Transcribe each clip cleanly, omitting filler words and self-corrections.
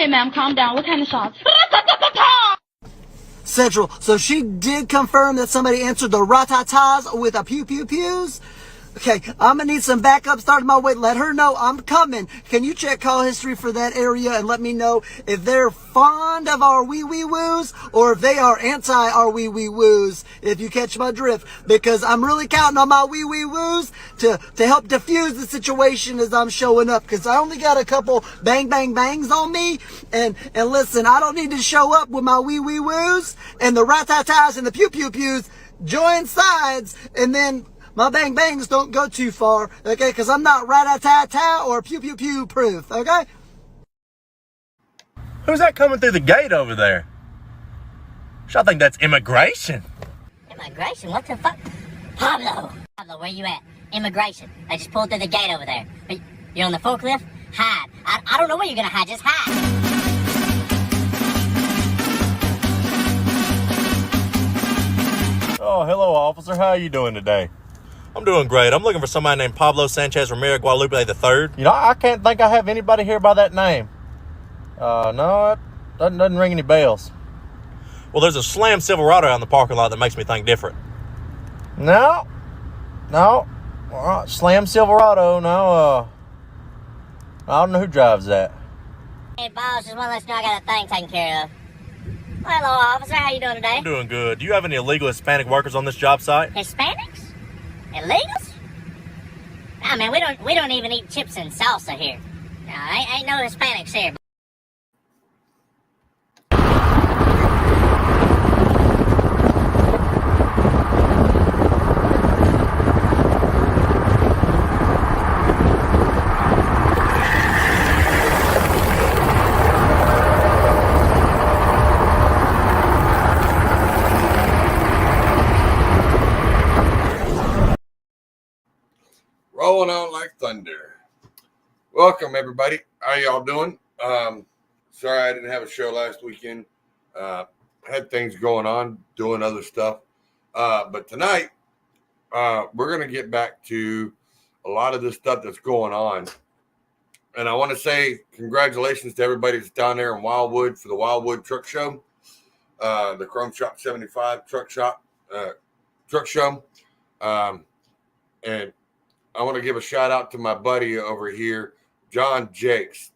Okay, ma'am, calm down. What kind of shots? Central. So she did confirm that somebody answered the ratatas with a pew pew pews. Okay, I'm gonna need some backup starting my way. Let her know I'm coming. Can you check call history for that area and let me know if they're fond of our wee wee woos or if they are anti our wee wee woos, if you catch my drift. Because I'm really counting on my wee wee woos to help diffuse the situation as I'm showing up. Because I only got a couple bang bang bangs on me. And listen, I don't need to show up with my wee wee woos and the ratatas and the pew pew pews join sides and then my bang bangs don't go too far, okay? Because I'm not rat-a-tat-tat or pew-pew-pew proof, okay? Who's that coming through the gate over there? I think that's immigration. Immigration? What the fuck? Pablo, where you at? Immigration. They just pulled through the gate over there. You're on the forklift? Hide. I don't know where you're gonna hide. Just hide. Oh, hello, officer. How are you doing today? I'm doing great. I'm looking for somebody named Pablo Sanchez Ramirez Guadalupe III. You know, I can't think I have anybody here by that name. No, it doesn't ring any bells. Well, there's a Slam Silverado out in the parking lot that makes me think different. No. Slam Silverado, no, I don't know who drives that. Hey, boss, just want to let you know I got a thing taken care of. Well, hello, officer. How you doing today? I'm doing good. Do you have any illegal Hispanic workers on this job site? Hispanics? Illegals? Nah, man, we don't even eat chips and salsa here. Nah, ain't no Hispanics here. Rolling on like thunder. Welcome, everybody. How y'all doing? Sorry I didn't have a show last weekend. Had things going on, doing other stuff. But tonight, we're going to get back to a lot of this stuff that's going on. And I want to say congratulations to everybody that's down there in Wildwood for the Wildwood Truck Show. The Chrome Shop 75 Truck Show. And I want to give a shout out to my buddy over here, John Jakes.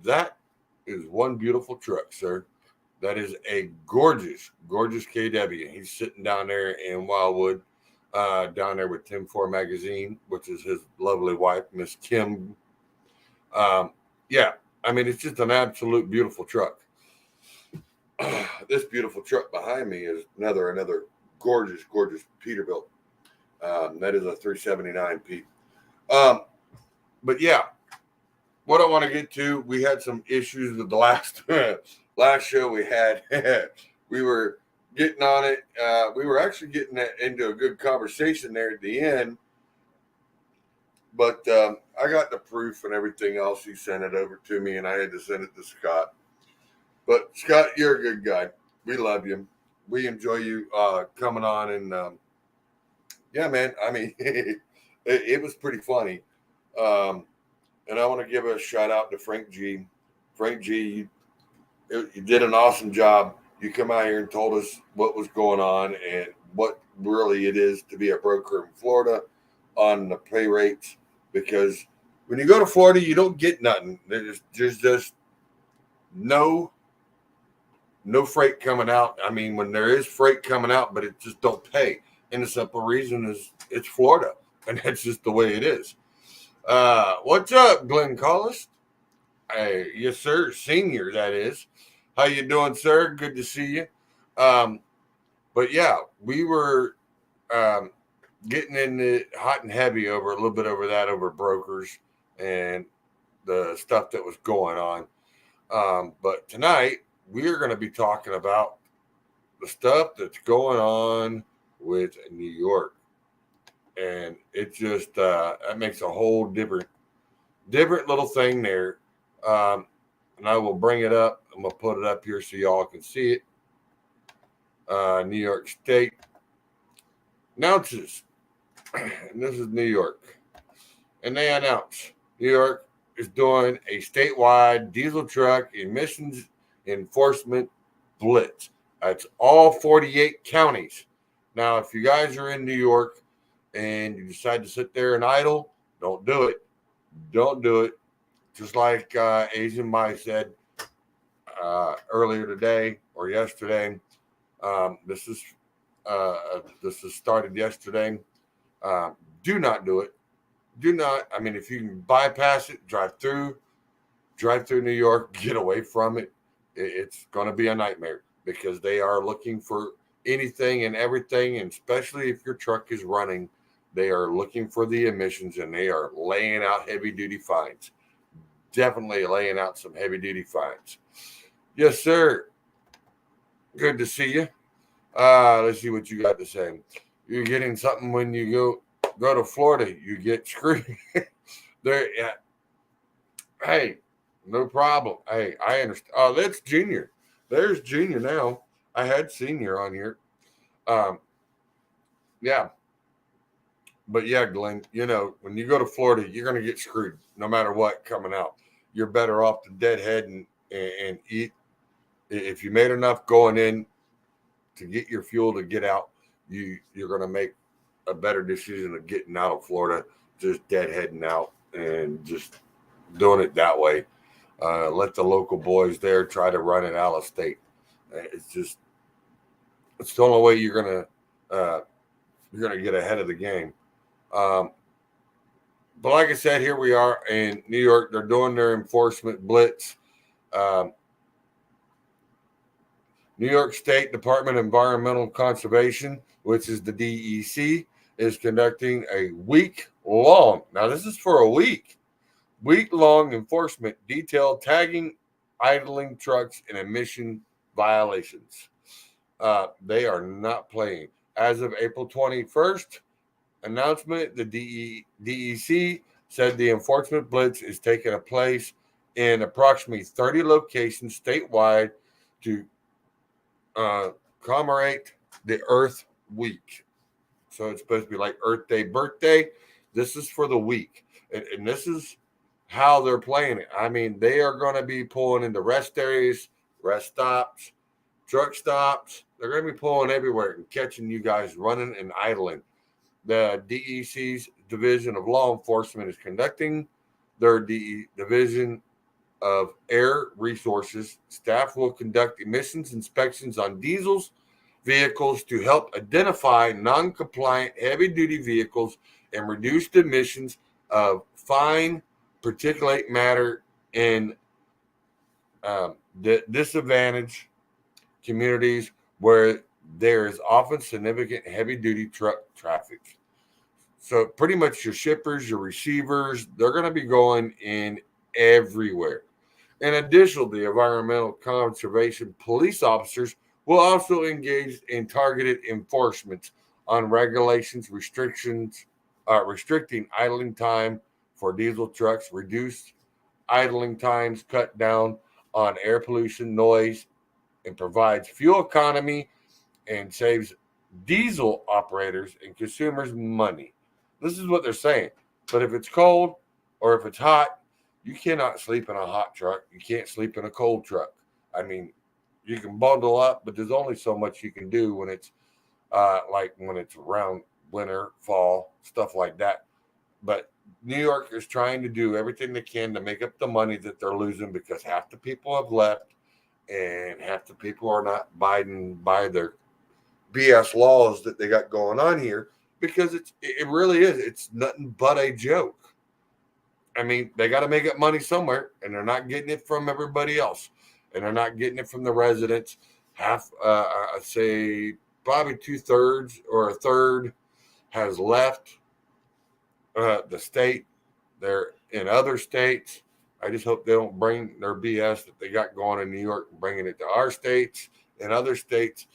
That is one beautiful truck, sir. That is a gorgeous, gorgeous KW. He's sitting down there in Wildwood, down there with Tim 4 Magazine, which is his lovely wife, Miss Kim. Yeah, I mean, it's just an absolute beautiful truck. This beautiful truck behind me is another gorgeous, gorgeous Peterbilt. That is a 379P. But yeah, what I want to get to, we had some issues with the last show we had. We were getting on it. We were actually getting into a good conversation there at the end. But I got the proof and everything else. He sent it over to me, and I had to send it to Scott. But Scott, you're a good guy. We love you. We enjoy you coming on, and yeah, man. I mean, it was pretty funny. And I want to give a shout out to Frank G. Frank G, you did an awesome job. You come out here and told us what was going on and what really it is to be a broker in Florida on the pay rates. Because when you go to Florida, you don't get nothing. There's just no freight coming out. I mean, when there is freight coming out, but it just don't pay. And the simple reason is it's Florida, and that's just the way it is. What's up, Glenn Collis? Hey, yes, sir. Senior, that is. How you doing, sir? Good to see you. But yeah, we were getting in the hot and heavy over a little bit over brokers and the stuff that was going on. But tonight we're going to be talking about the stuff that's going on with New York. And it just that makes a whole different little thing there. And I will bring it up. I'm going to put it up here so y'all can see it. New York State announces, and this is New York, and they announce New York is doing a statewide diesel truck emissions enforcement blitz. That's all 48 counties. Now, if you guys are in New York and you decide to sit there and idle, don't do it. Don't do it. Just like Asian Mai said earlier today or yesterday, this is started yesterday. Do not do it. Do not. I mean, if you can bypass it, drive through New York, get away from it. It's going to be a nightmare because they are looking for anything and everything, and especially if your truck is running, they are looking for the emissions and they are laying out heavy duty fines. Definitely laying out some heavy duty fines. Yes, sir. Good to see you. Let's see what you got to say. You're getting something when you go to Florida, you get screwed. There, yeah. Hey, no problem. Hey, I understand. Oh, that's Junior. There's Junior now. I had Senior on here. Yeah. But yeah, Glenn, when you go to Florida, you're going to get screwed no matter what coming out. You're better off to deadhead and eat. If you made enough going in to get your fuel to get out, you're going to make a better decision of getting out of Florida, just deadheading out and just doing it that way. Let the local boys there try to run it out of state. It's the only way you're gonna get ahead of the game. But like I said, here we are in New York. They're doing their enforcement blitz. New York State Department of Environmental Conservation, which is the DEC, is conducting a week-long, now this is for a week-long enforcement detail tagging idling trucks and emission violations. They are not playing. As of April 21st, announcement, the DEC said the enforcement blitz is taking place in approximately 30 locations statewide to commemorate the Earth Week. So it's supposed to be like Earth Day, birthday. This is for the week. And this is how they're playing it. I mean, they are going to be pulling into rest areas, rest stops, truck stops. They're going to be pulling everywhere and catching you guys running and idling. The DEC's Division of Law Enforcement is conducting their Division of Air Resources. Staff will conduct emissions inspections on diesels vehicles to help identify non-compliant heavy-duty vehicles and reduce the emissions of fine particulate matter in disadvantaged communities where there is often significant heavy-duty truck traffic. So pretty much your shippers, your receivers, they're going to be going in everywhere. In addition, the environmental conservation police officers will also engage in targeted enforcement on regulations, restricting idling time for diesel trucks, reduce idling times, cut down on air pollution, noise, and provides fuel economy and saves diesel operators and consumers money. This is what they're saying. But if it's cold or if it's hot, you cannot sleep in a hot truck. You can't sleep in a cold truck. I mean, you can bundle up, but there's only so much you can do when it's when it's around winter, fall, stuff like that. But New York is trying to do everything they can to make up the money that they're losing because half the people have left and half the people are not abiding by their BS laws that they got going on here because it really is. It's nothing but a joke. I mean, they got to make up money somewhere, and they're not getting it from everybody else, and they're not getting it from the residents. Half, I'd say, probably 2/3 or a third has left the state. They're in other states. I just hope they don't bring their BS that they got going in New York and bringing it to our states and other states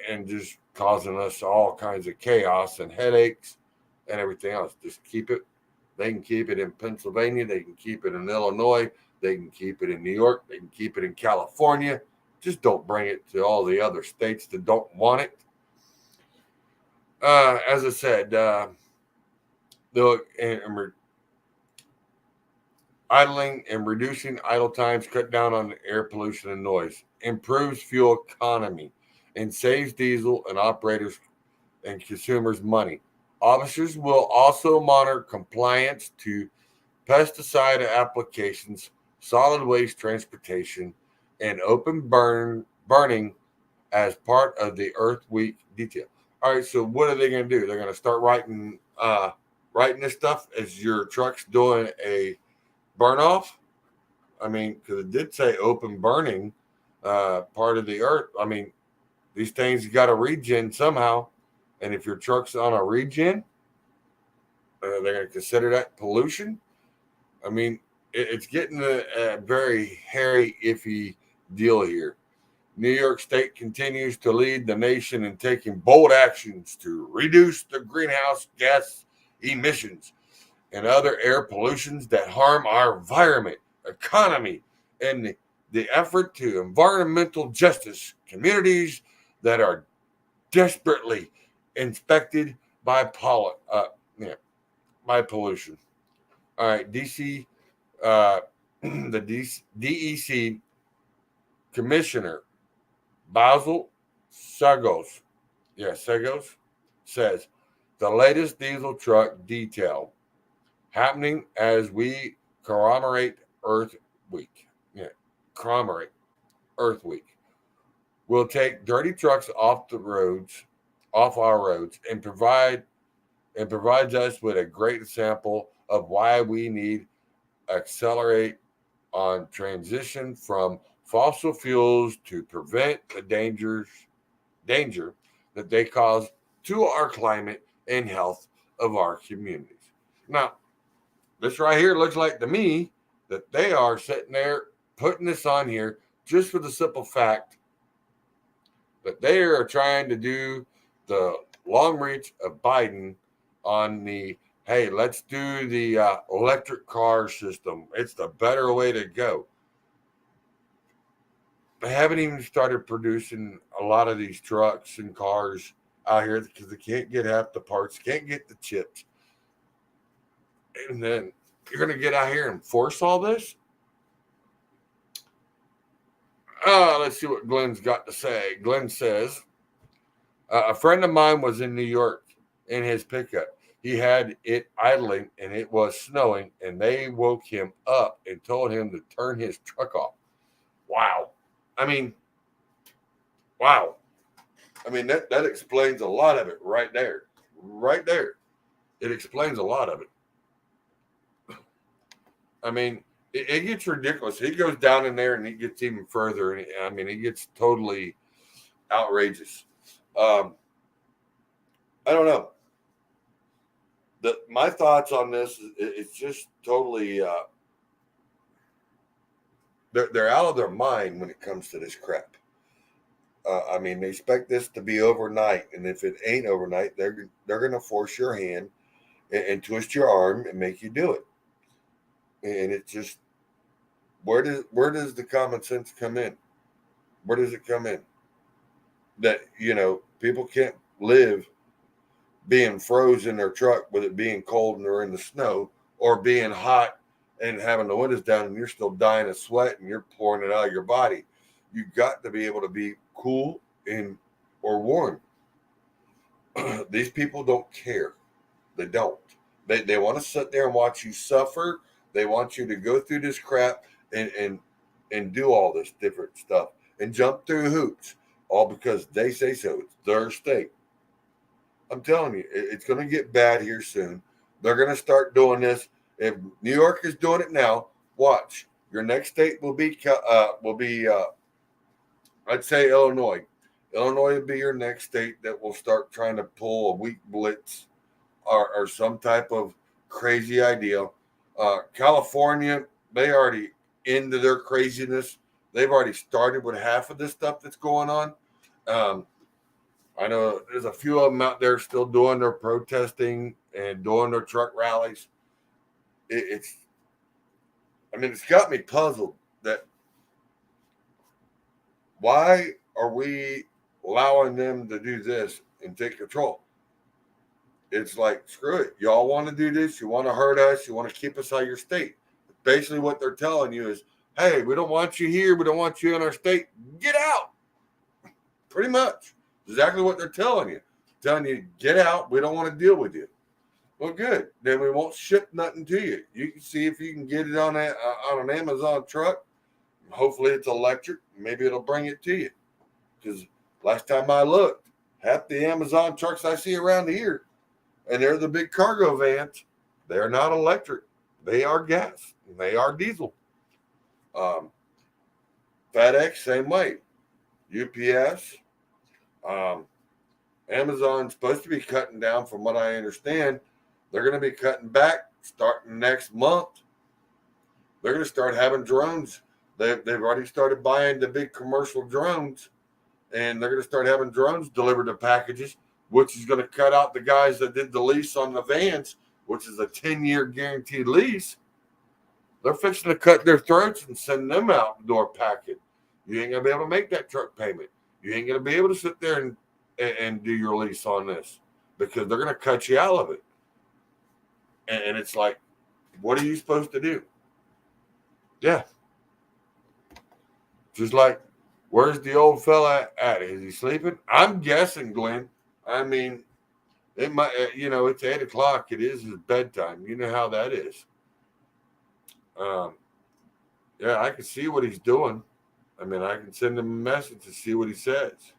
and just causing us all kinds of chaos and headaches and everything else. Just keep it. They can keep it in Pennsylvania. They can keep it in Illinois. They can keep it in New York. They can keep it in California. Just don't bring it to all the other states that don't want it. As I said, idling and reducing idle times cut down on air pollution and noise, improves fuel economy, and saves diesel and operators and consumers money. Officers will also monitor compliance to pesticide applications, solid waste transportation, and burning as part of the Earth Week detail. All right, so what are they going to do? They're going to start writing this stuff as your truck's doing a burn off. I mean, because it did say open burning, part of the Earth. I mean, these things you got to regen somehow, and if your truck's on a regen, they're going to consider that pollution. I mean, it's getting a very hairy, iffy deal here. New York State continues to lead the nation in taking bold actions to reduce the greenhouse gas emissions and other air pollutions that harm our environment, economy, and the effort to environmental justice communities that are desperately inspected by by pollution. All right, DC, the DEC Commissioner Basil Sagos, Sagos says the latest diesel truck detail happening as we commemorate Earth Week. Commemorate Earth Week. Will take dirty trucks off our roads, and provides us with a great example of why we need accelerate on transition from fossil fuels to prevent the danger that they cause to our climate and health of our communities. Now, this right here looks like to me that they are sitting there putting this on here just for the simple fact that they are trying to do the long reach of Biden on the, hey, let's do the electric car system. It's the better way to go. They haven't even started producing a lot of these trucks and cars out here because they can't get half the parts, can't get the chips. And then you're going to get out here and force all this? Let's see what Glenn's got to say. Glenn says, a friend of mine was in New York in his pickup. He had it idling and it was snowing, and they woke him up and told him to turn his truck off. Wow. I mean, wow. I mean, that explains a lot of it right there. Right there. It explains a lot of it. I mean, it gets ridiculous. He goes down in there and it gets even further. And I mean, it gets totally outrageous. I don't know. My thoughts on this is it's just totally they're out of their mind when it comes to this crap. I mean, they expect this to be overnight, and if it ain't overnight, they're going to force your hand and twist your arm and make you do it. And it just where does the common sense come in? Where does it come in? That people can't live being frozen in their truck with it being cold and they're in the snow, or being hot and having the windows down and you're still dying of sweat and you're pouring it out of your body. You got to be able to be cool or warm. These people don't care. They don't. They want to sit there and watch you suffer. They want you to go through this crap and do all this different stuff and jump through hoops, all because they say so. It's their state. I'm telling you, it's going to get bad here soon. They're going to start doing this. If New York is doing it now, watch. Your next state will be I'd say Illinois. Illinois will be your next state that will start trying to pull a weak blitz or some type of crazy idea. California, they already into their craziness. They've already started with half of this stuff that's going on. I know there's a few of them out there still doing their protesting and doing their truck rallies. It's got me puzzled that why are we allowing them to do this and take control? It's like, screw it. Y'all want to do this. You want to hurt us. You want to keep us out of your state. basically what they're telling you is, hey, we don't want you here. We don't want you in our state. Get out. Pretty much. Exactly what they're telling you. Telling you, get out. We don't want to deal with you. Well, good. Then we won't ship nothing to you. You can see if you can get it on an Amazon truck. Hopefully it's electric. Maybe it'll bring it to you. Because last time I looked, half the Amazon trucks I see around here, and they're the big cargo vans, they're not electric. They are gas. They are diesel. FedEx, same way. UPS. Amazon's supposed to be cutting down, from what I understand. They're going to be cutting back starting next month. They're going to start having drones. They've already started buying the big commercial drones, and they're going to start having drones delivered to packages, which is going to cut out the guys that did the lease on the vans, which is a 10-year guaranteed lease. They're fixing to cut their throats and send them out the door packing. You ain't going to be able to make that truck payment. You ain't going to be able to sit there and do your lease on this, because they're going to cut you out of it. And it's like, what are you supposed to do? Yeah. Just like, where's the old fella at? Is he sleeping? I'm guessing, Glenn. I mean, it might, it's 8 o'clock. It is his bedtime. You know how that is. Yeah, I can see what he's doing. I mean, I can send him a message to see what he says.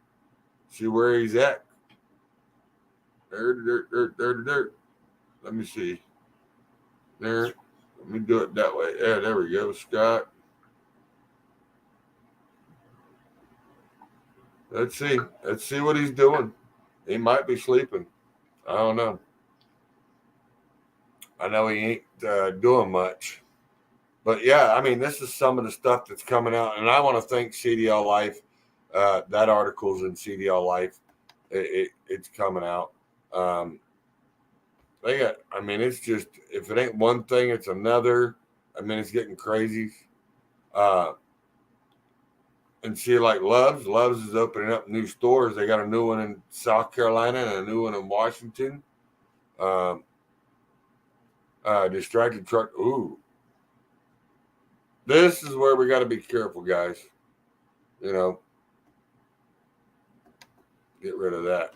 See where he's at. There. Let me see. There. Let me do it that way. Yeah, there we go, Scott. Let's see. Let's see what he's doing. He might be sleeping. I don't know. I know he ain't doing much. But, yeah, I mean, this is some of the stuff that's coming out. And I want to thank CDL Life. That article's in CDL Life. It's coming out. It's just, if it ain't one thing, it's another. I mean, it's getting crazy. And see, like Love's is opening up new stores. They got a new one in South Carolina and a new one in Washington. Distracted truck. Ooh. This is where we got to be careful, guys. Get rid of that.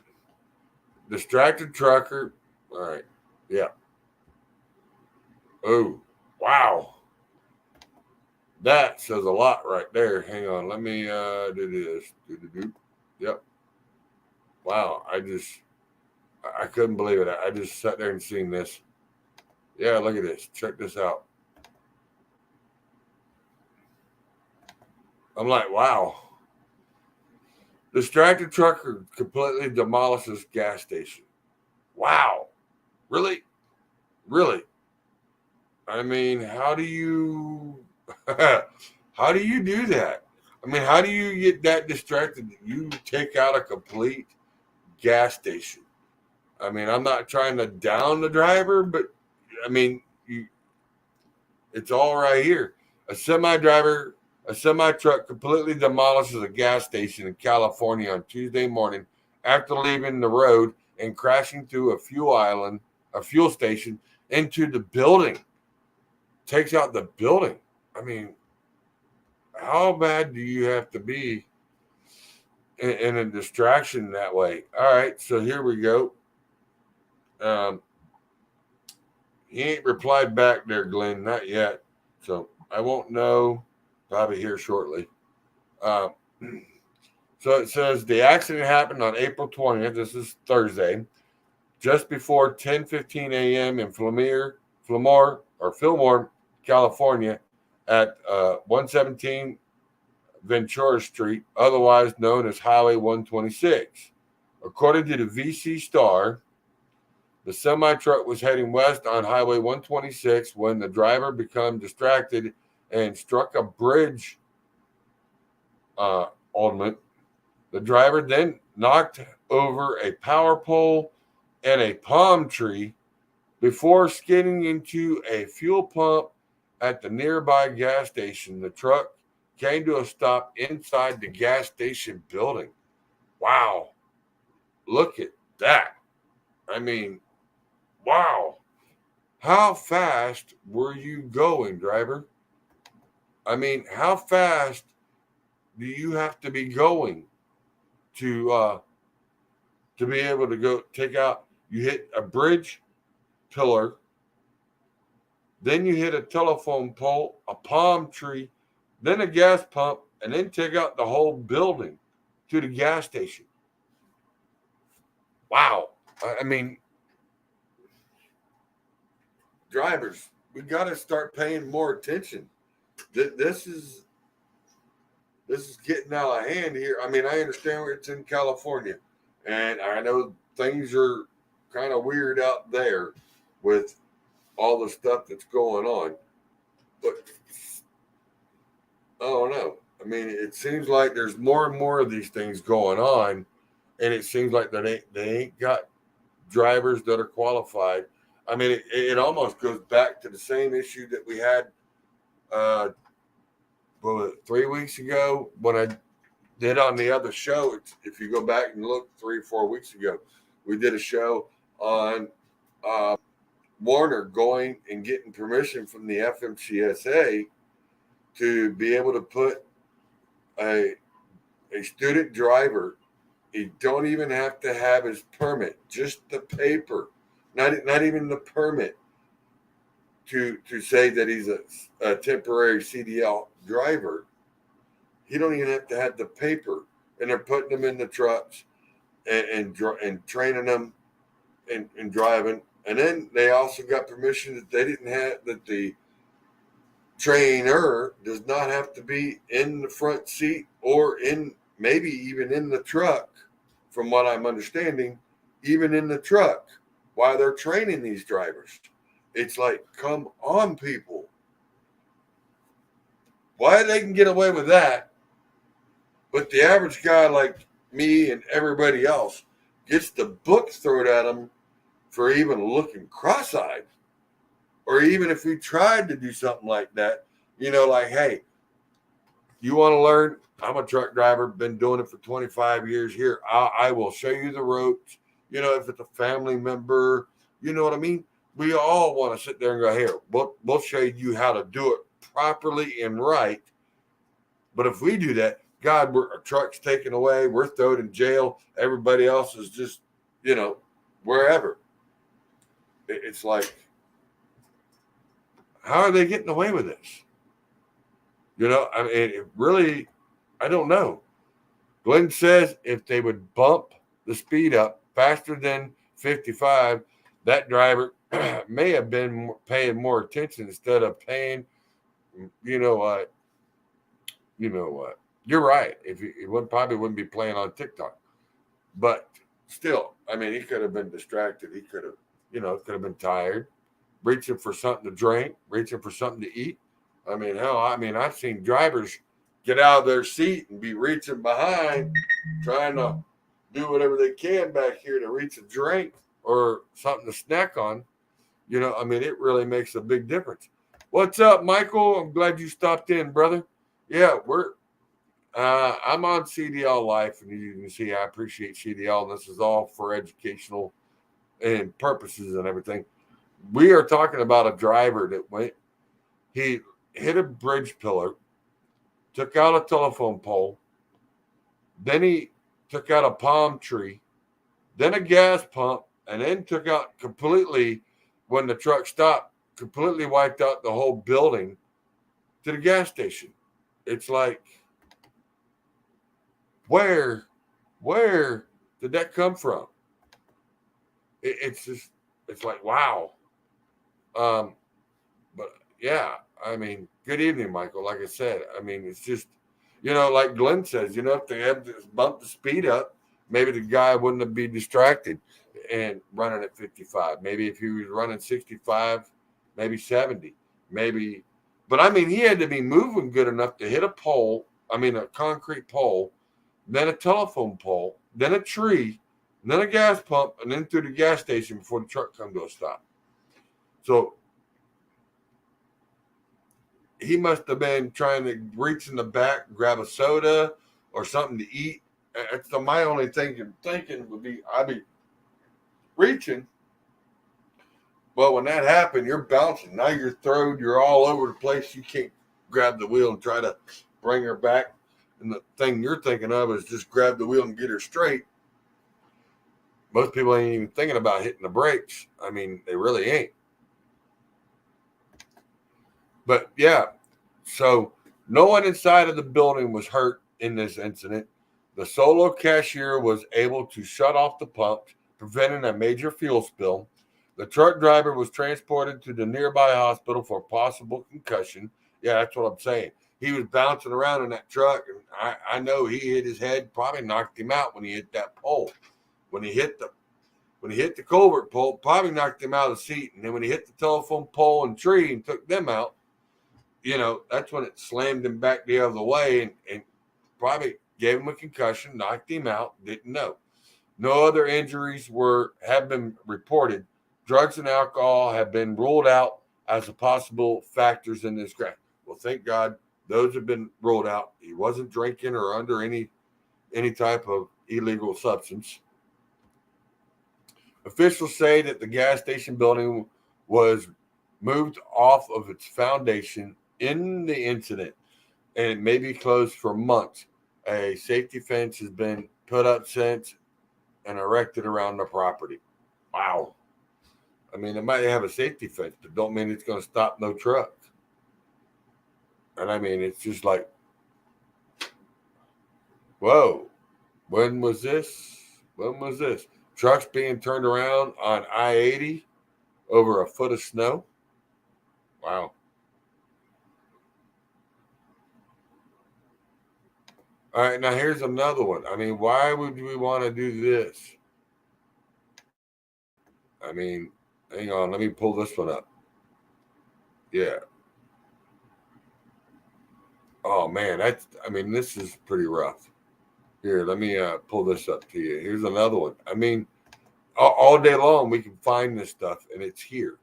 Distracted trucker. All right. Yeah. Oh, wow. That says a lot right there. Hang on. Let me do this. Yep. Wow. I couldn't believe it. I just sat there and seen this. Yeah, look at this. Check this out. I'm like, wow. Distracted trucker completely demolishes gas station. Wow. Really? Really? I mean, how do you do that? I mean, how do you get that distracted that you take out a complete gas station? I mean, I'm not trying to down the driver, but I mean, it's all right here. A semi-truck completely demolishes a gas station in California on Tuesday morning after leaving the road and crashing through a fuel station into the building. Takes out the building. I mean, how bad do you have to be in a distraction that way? All right, so here we go. He ain't replied back there, Glenn, not yet. So I won't know. Probably here shortly. So it says the accident happened on April 20th. This is Thursday, just before 10:15 a.m. in Fillmore, California, at 117 Ventura Street, otherwise known as Highway 126. According to the VC Star, the semi-truck was heading west on Highway 126 when the driver became distracted and struck a bridge ornament. The driver then knocked over a power pole and a palm tree before skidding into a fuel pump at the nearby gas station. The truck came to a stop inside the gas station building. Wow. Look at that. I mean, wow. How fast were you going, driver? I mean, how fast do you have to be going to be able to go take out? You hit a bridge pillar, then you hit a telephone pole, a palm tree, then a gas pump, and then take out the whole building to the gas station. Wow. I mean, drivers, we got to start paying more attention. This is getting out of hand here. I mean, I understand it's in California, and I know things are kind of weird out there with all the stuff that's going on, but I don't know. I mean, it seems like there's more and more of these things going on, and it seems like they ain't got drivers that are qualified. I mean, it almost goes back to the same issue that we had 3 weeks ago when I did on the other show. If you go back and look 3 or 4 weeks ago, we did a show on Warner going and getting permission from the FMCSA to be able to put a student driver. You don't even have to have his permit, just the paper, not even the permit to say that he's a temporary CDL driver. You don't even have to have the paper, and they're putting them in the trucks and training them and driving. And then they also got permission that they didn't have, that the trainer does not have to be in the front seat or in maybe even in the truck, from what I'm understanding, even in the truck while they're training these drivers. It's like, come on, people. Why they can get away with that, but the average guy like me and everybody else gets the book thrown at them for even looking cross-eyed? Or even if we tried to do something like that, like, hey, you want to learn? I'm a truck driver, been doing it for 25 years here. I will show you the ropes. If it's a family member, you know what I mean? We all want to sit there and go, here, we'll show you how to do it properly and right. But if we do that, God, our truck's taken away, we're thrown in jail. Everybody else is just, wherever. It's like, how are they getting away with this? I mean, it really, I don't know. Glenn says if they would bump the speed up faster than 55, that driver may have been paying more attention instead of paying. You know what? You're right. If he probably wouldn't be playing on TikTok, but still, I mean, he could have been distracted. He could have, could have been tired, reaching for something to drink, reaching for something to eat. I mean, hell, I've seen drivers get out of their seat and be reaching behind, trying to do whatever they can back here to reach a drink or something to snack on. I mean, it really makes a big difference. What's up, Michael? I'm glad you stopped in, brother. Yeah, I'm on CDL Life, and you can see I appreciate CDL, and this is all for educational and purposes and everything. We are talking about a driver that he hit a bridge pillar, took out a telephone pole, then he took out a palm tree, then a gas pump, and then took out completely, when the truck stopped, completely wiped out the whole building to the gas station. It's like, where did that come from? It's like, wow. But yeah, I mean, good evening, Michael. Like I said, I mean, it's just, like Glenn says, if they had to bump the speed up, maybe the guy wouldn't be distracted and running at 55. Maybe if he was running 65, maybe 70, maybe. But I mean, he had to be moving good enough to hit a concrete pole, then a telephone pole, then a tree, then a gas pump, and then through the gas station before the truck come to a stop. So he must have been trying to reach in the back, grab a soda or something to eat. It's my only thinking would be, I'd be reaching, Well, when that happened, you're bouncing. Now you're thrown. You're all over the place. You can't grab the wheel and try to bring her back. And the thing you're thinking of is just grab the wheel and get her straight. Most people ain't even thinking about hitting the brakes. I mean, they really ain't. But yeah, so no one inside of the building was hurt in this incident. The solo cashier was able to shut off the pump, preventing a major fuel spill. The truck driver was transported to the nearby hospital for possible concussion. Yeah, that's what I'm saying. He was bouncing around in that truck, and I know he hit his head, probably knocked him out when he hit that pole. When he hit the culvert pole, probably knocked him out of the seat. And then when he hit the telephone pole and tree and took them out, that's when it slammed him back the other way and probably gave him a concussion, knocked him out, didn't know. No other injuries have been reported. Drugs and alcohol have been ruled out as the possible factors in this crash. Well, thank God those have been ruled out. He wasn't drinking or under any type of illegal substance. Officials say that the gas station building was moved off of its foundation in the incident, and it may be closed for months. A safety fence has been put up since and erected around the property. Wow. I mean, it might have a safety fence, but don't mean it's going to stop no trucks. And I mean, it's just like, whoa, when was this? Trucks being turned around on I-80 over a foot of snow? Wow. All right, now here's another one. I mean, why would we want to do this? I mean, hang on, let me pull this one up. Yeah. Oh, man, this is pretty rough. Here, let me pull this up to you. Here's another one. I mean, all day long we can find this stuff, and it's here.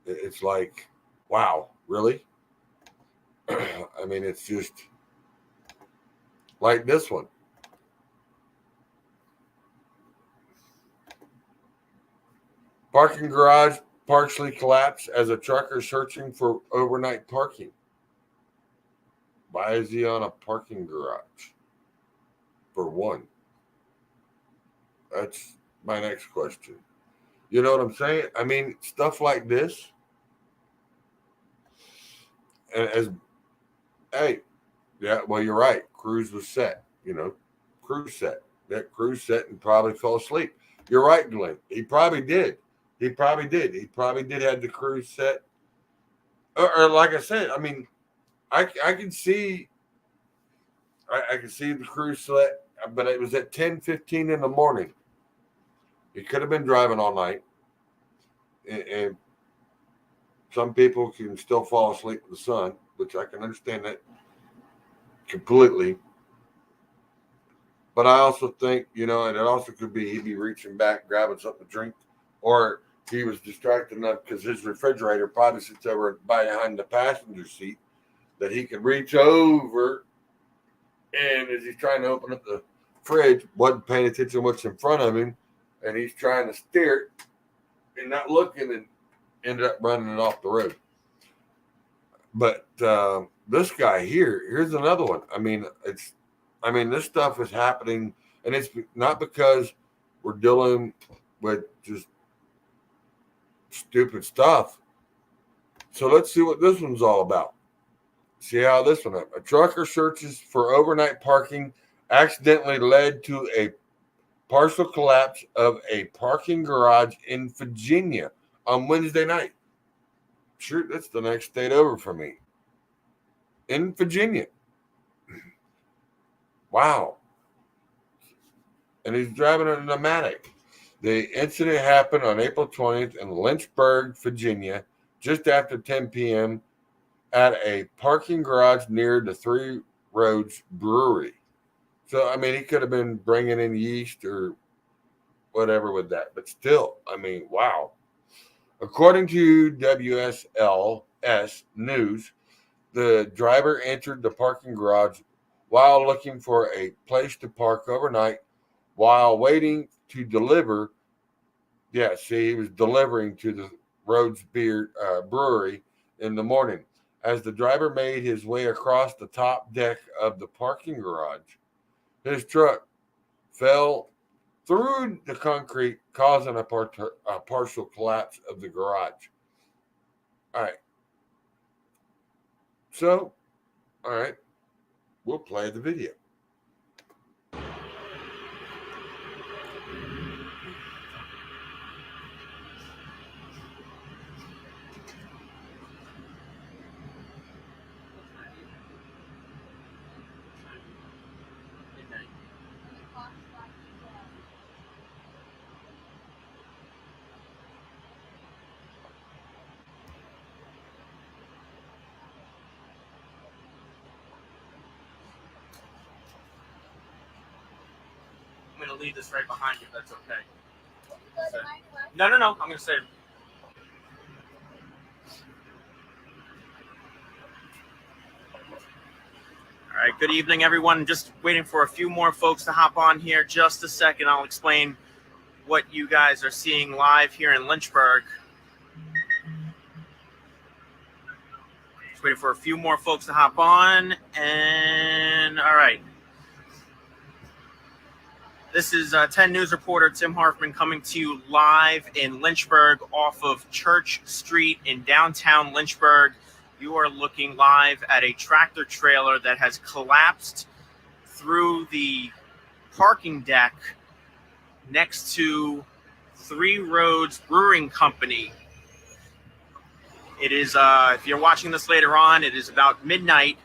It's like, wow, really? I mean, it's just like this one. Parking garage partially collapsed as a trucker searching for overnight parking. Why is he on a parking garage? For one. That's my next question. You know what I'm saying? I mean, stuff like this. And well, you're right. Cruz was set, Cruz set. That Cruz set and probably fell asleep. You're right, Glenn. He probably did. He probably did have the Cruz set. Or like I said, I mean, I can see I can see the Cruz set, but it was at 10:15 in the morning. He could have been driving all night. And some people can still fall asleep with the sun, which I can understand that completely. But I also think, and it also could be he'd be reaching back, grabbing something to drink, or he was distracted enough because his refrigerator probably sits over behind the passenger seat that he could reach over, and as he's trying to open up the fridge, wasn't paying attention to what's in front of him, and he's trying to steer it and not looking, and ended up running it off the road. But this guy here's another one. I mean, this stuff is happening, and it's not because we're dealing with just stupid stuff. So let's see what this one's all about. See how this one up. A trucker searches for overnight parking accidentally led to a partial collapse of a parking garage in Virginia on Wednesday night. Sure, that's the next state over for me. In Virginia. Wow. And he's driving a pneumatic. The incident happened on April 20th in Lynchburg, Virginia, just after 10 p.m. at a parking garage near the Three Roads Brewery. So, I mean, he could have been bringing in yeast or whatever with that. But still, I mean, wow. According to WSLS News, the driver entered the parking garage while looking for a place to park overnight while waiting to deliver. Yeah, see, he was delivering to the Roads Brewery in the morning. As the driver made his way across the top deck of the parking garage, his truck fell through the concrete, causing a partial collapse of the garage. All right. So, all right, we'll play the video. I'm going to leave this right behind you, if that's okay. So, no, I'm going to save it. All right, good evening, everyone. Just waiting for a few more folks to hop on here. Just a second, I'll explain what you guys are seeing live here in Lynchburg. Just waiting for a few more folks to hop on. And all right. This is 10 News reporter Tim Harfman coming to you live in Lynchburg off of Church Street in downtown Lynchburg. You are looking live at a tractor trailer that has collapsed through the parking deck next to Three Roads Brewing Company. It is, if you're watching this later on, it is about midnight.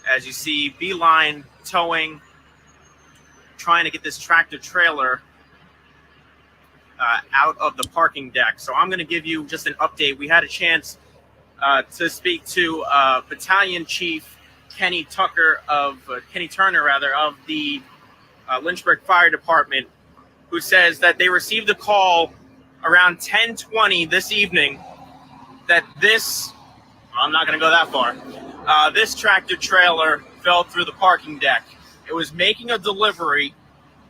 As you see, Beeline Towing trying to get this tractor trailer out of the parking deck. So I'm going to give you just an update. We had a chance to speak to Battalion Chief Kenny Turner of the Lynchburg Fire Department, who says that they received a call around 10:20 this evening that I'm not going to go that far, this tractor trailer fell through the parking deck. It was making a delivery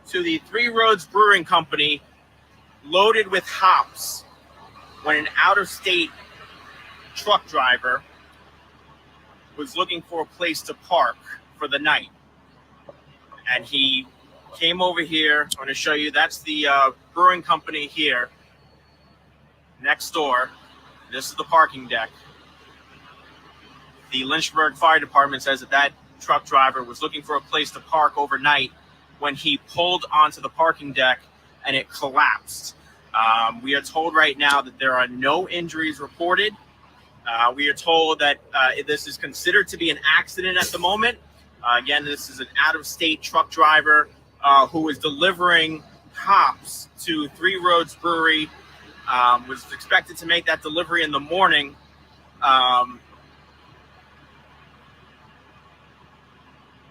to the Three Roads Brewing Company loaded with hops when an out-of-state truck driver was looking for a place to park for the night. And he came over here. I'm going to show you. That's the brewing company here next door. This is the parking deck. The Lynchburg Fire Department says that truck driver was looking for a place to park overnight when he pulled onto the parking deck and it collapsed. We are told right now that there are no injuries reported. We are told that this is considered to be an accident at the moment. Again, this is an out-of-state truck driver who was delivering hops to Three Roads Brewery, was expected to make that delivery in the morning.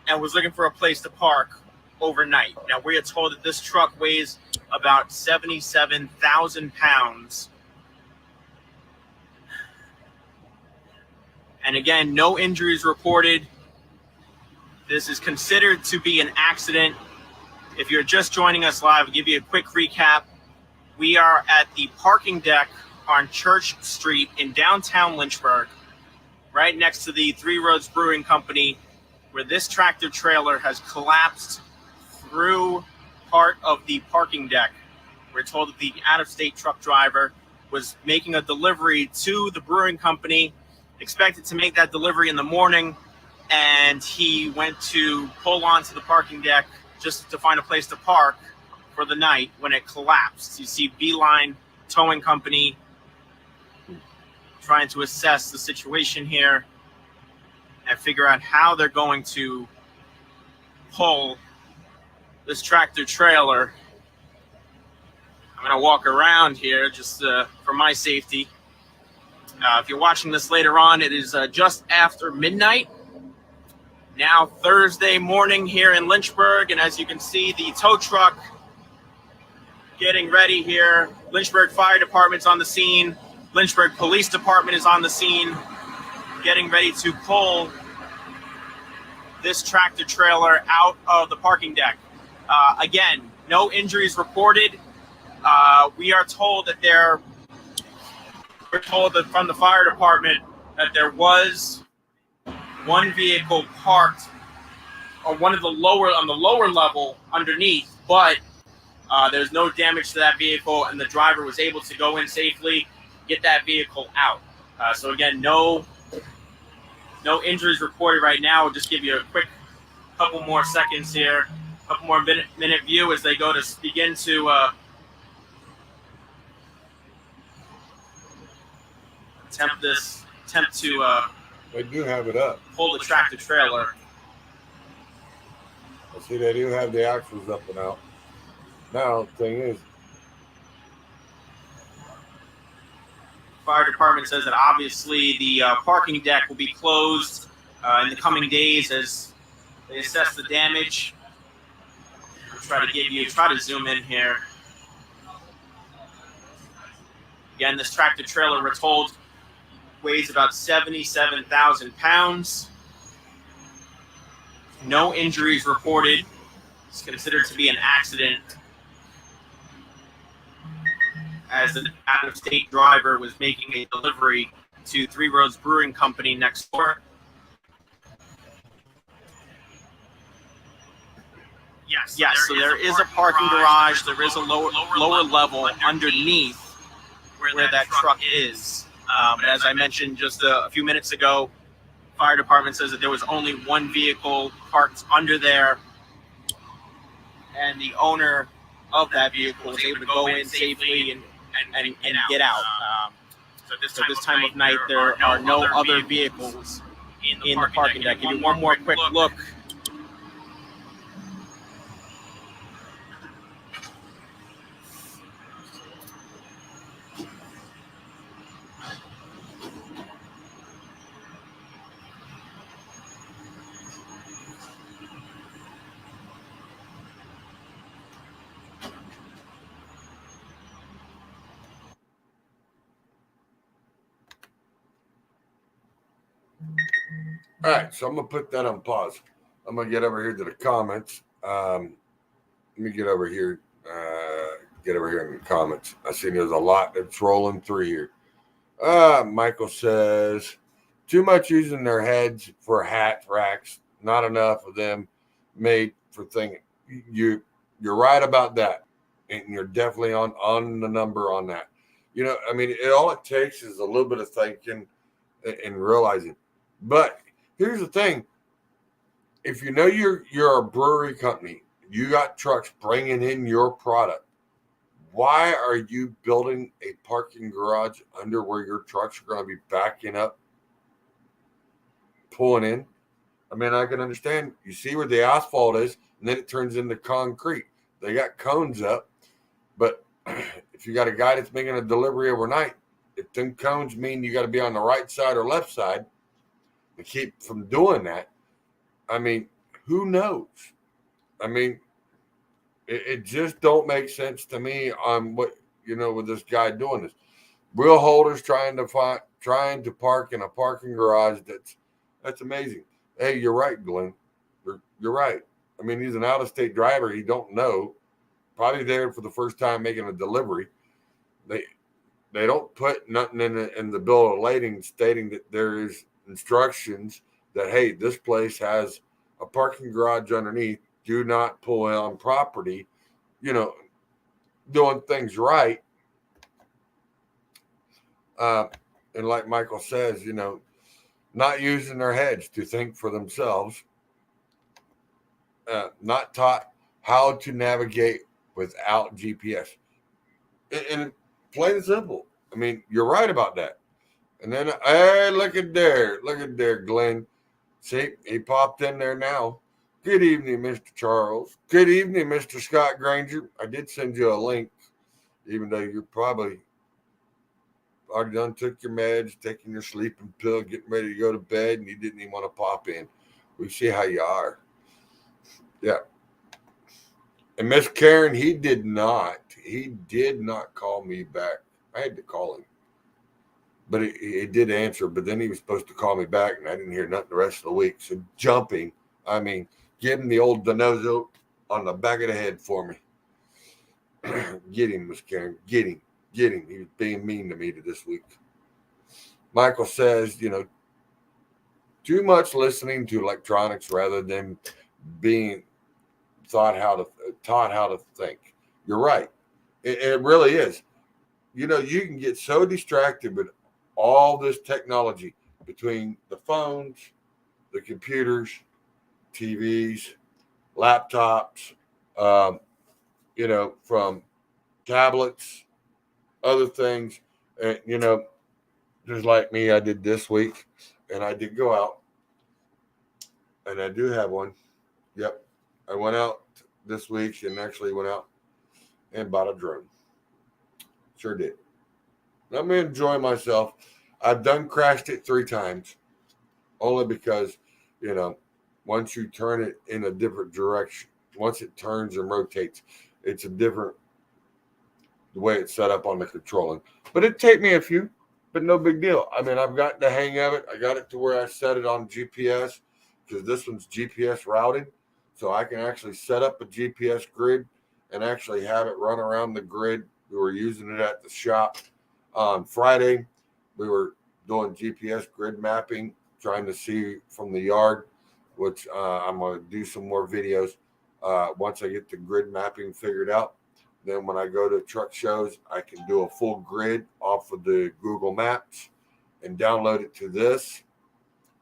And was looking for a place to park overnight. Now, we are told that this truck weighs about 77,000 pounds. And again, no injuries reported. This is considered to be an accident. If you're just joining us live, I'll give you a quick recap. We are at the parking deck on Church Street in downtown Lynchburg, right next to the Three Roads Brewing Company, where this tractor trailer has collapsed through part of the parking deck. We're told that the out-of-state truck driver was making a delivery to the brewing company, expected to make that delivery in the morning, and he went to pull onto the parking deck just to find a place to park for the night when it collapsed. You see Beeline Towing Company trying to assess the situation here and figure out how they're going to pull this tractor trailer. I'm going to walk around here just for my safety. If you're watching this later on, it is just after midnight. Now Thursday morning here in Lynchburg, and as you can see, the tow truck getting ready here. Lynchburg Fire Department's on the scene. Lynchburg Police Department is on the scene, getting ready to pull this tractor trailer out of the parking deck. Again, no injuries reported. We are told that there we're told that from the fire department that there was one vehicle parked on the lower level underneath, but there's no damage to that vehicle, and the driver was able to go in safely, get that vehicle out. So again, no injuries reported right now. We'll just give you a quick couple more seconds here, couple more minute view as they go to begin to attempt to They do have it up. pull the tractor trailer. I see they do have the axles up and out. Now, the thing is, Fire department says that obviously the parking deck will be closed in the coming days as they assess the damage. We'll try to zoom in here. Again, this tractor trailer, we're told, weighs about 77,000 pounds. No injuries reported. It's considered to be an accident, as an out-of-state driver was making a delivery to Three Roads Brewing Company next door. Yes, so there is a parking garage. There is a lower level underneath where that truck is. But as I mentioned just a few minutes ago, fire department says that there was only one vehicle parked under there, and the owner of that vehicle was able to go in safely and get out. So this time of night, there are no other vehicles in the parking deck. Give you one more quick look. all right, so I'm going to put that on pause. I'm going to get over here to the comments. Let me get over here. Get over here in the comments. I see there's a lot that's rolling through here. Michael says, too much using their heads for hat racks. Not enough of them made for thing. You're right about that. And you're definitely on the number on that. You know, I mean, all it takes is a little bit of thinking and realizing. But here's the thing. If you know you're a brewery company, you got trucks bringing in your product, why are you building a parking garage under where your trucks are going to be backing up, pulling in? I mean, I can understand. You see where the asphalt is, and then it turns into concrete. They got cones up, but if you got a guy that's making a delivery overnight, if them cones mean you got to be on the right side or left side to keep from doing that, I mean, who knows? I mean, it just don't make sense to me on what, you know, with this guy doing this. Wheel holders trying to park in a parking garage. That's amazing. Hey, you're right, Glenn. You're right. I mean, he's an out-of-state driver. He don't know. Probably there for the first time making a delivery. They don't put nothing in the bill of lading stating that there is instructions that, hey, this place has a parking garage underneath. Do not pull on property, you know, doing things right. And like Michael says, you know, not using their heads to think for themselves, not taught how to navigate without GPS. And plain and simple. I mean, you're right about that. And then, hey, look at there, Glenn. See, he popped in there now. Good evening, Mr. Charles. Good evening, Mr. Scott Granger. I did send you a link, even though you're probably already done took your meds, taking your sleeping pill, getting ready to go to bed, and you didn't even want to pop in. We see how you are. Yeah. And Miss Karen, he did not call me back. I had to call him. But he did answer, but then he was supposed to call me back, and I didn't hear nothing the rest of the week. So jumping, I mean, give him the old Denozo on the back of the head for me. Get him, Miss Karen. Get him. He was being mean to me this week. Michael says, too much listening to electronics rather than being taught how to think. You're right. It really is. You can get so distracted with all this technology between the phones, the computers, TVs, laptops, um, from tablets, other things. And, just like me, I did this week, and I did go out, and I do have one. Yep. I went out this week and actually went out and bought a drone. Sure did. I'm enjoying myself. I've done crashed it 3 times, only because, once you turn it in a different direction, once it turns and rotates, it's a different the way it's set up on the controlling. But it'd take me a few, but no big deal. I mean, I've got the hang of it. I got it to where I set it on GPS because this one's GPS routed. So I can actually set up a GPS grid and actually have it run around the grid. We were using it at the shop on Friday. We were doing GPS grid mapping, trying to see from the yard, which I'm going to do some more videos once I get the grid mapping figured out. Then when I go to truck shows, I can do a full grid off of the Google Maps and download it to this.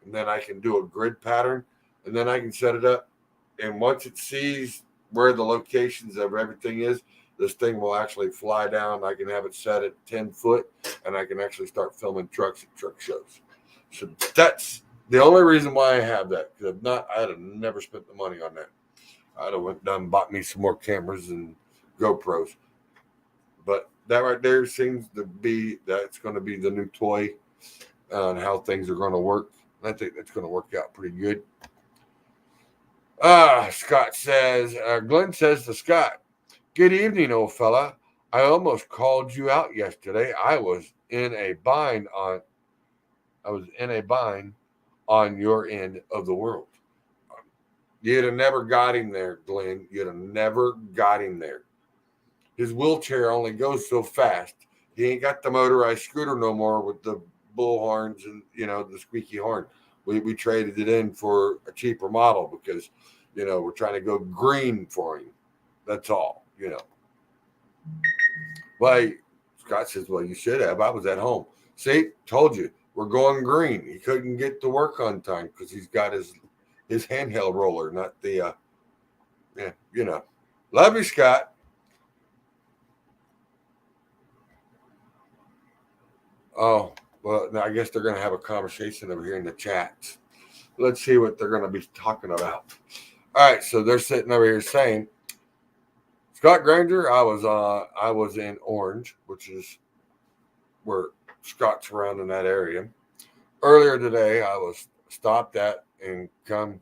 And then I can do a grid pattern, and then I can set it up. And once it sees where the locations of everything is, this thing will actually fly down. I can have it set at 10 foot, and I can actually start filming trucks at truck shows. So that's the only reason why I have that. Because if not, I'd have never spent the money on that. I'd have went down and bought me some more cameras and GoPros. But that right there seems to be that's going to be the new toy on how things are going to work. I think that's going to work out pretty good. Scott says, Glenn says to Scott, good evening, old fella. I almost called you out yesterday. I was in a bind on your end of the world. You'd have never got him there, Glenn. You'd have never got him there. His wheelchair only goes so fast. He ain't got the motorized scooter no more with the bull horns and, the squeaky horn. We traded it in for a cheaper model because, we're trying to go green for him. That's all, Well, Scott says, well, you should have. I was at home. See, told you, we're going green. He couldn't get to work on time because he's got his handheld roller, not the, Love you, Scott. Oh, well, now I guess they're going to have a conversation over here in the chat. Let's see what they're going to be talking about. All right, so they're sitting over here saying, Scott Granger, I was in Orange, which is where Scott's around in that area. Earlier today, I was stopped at and came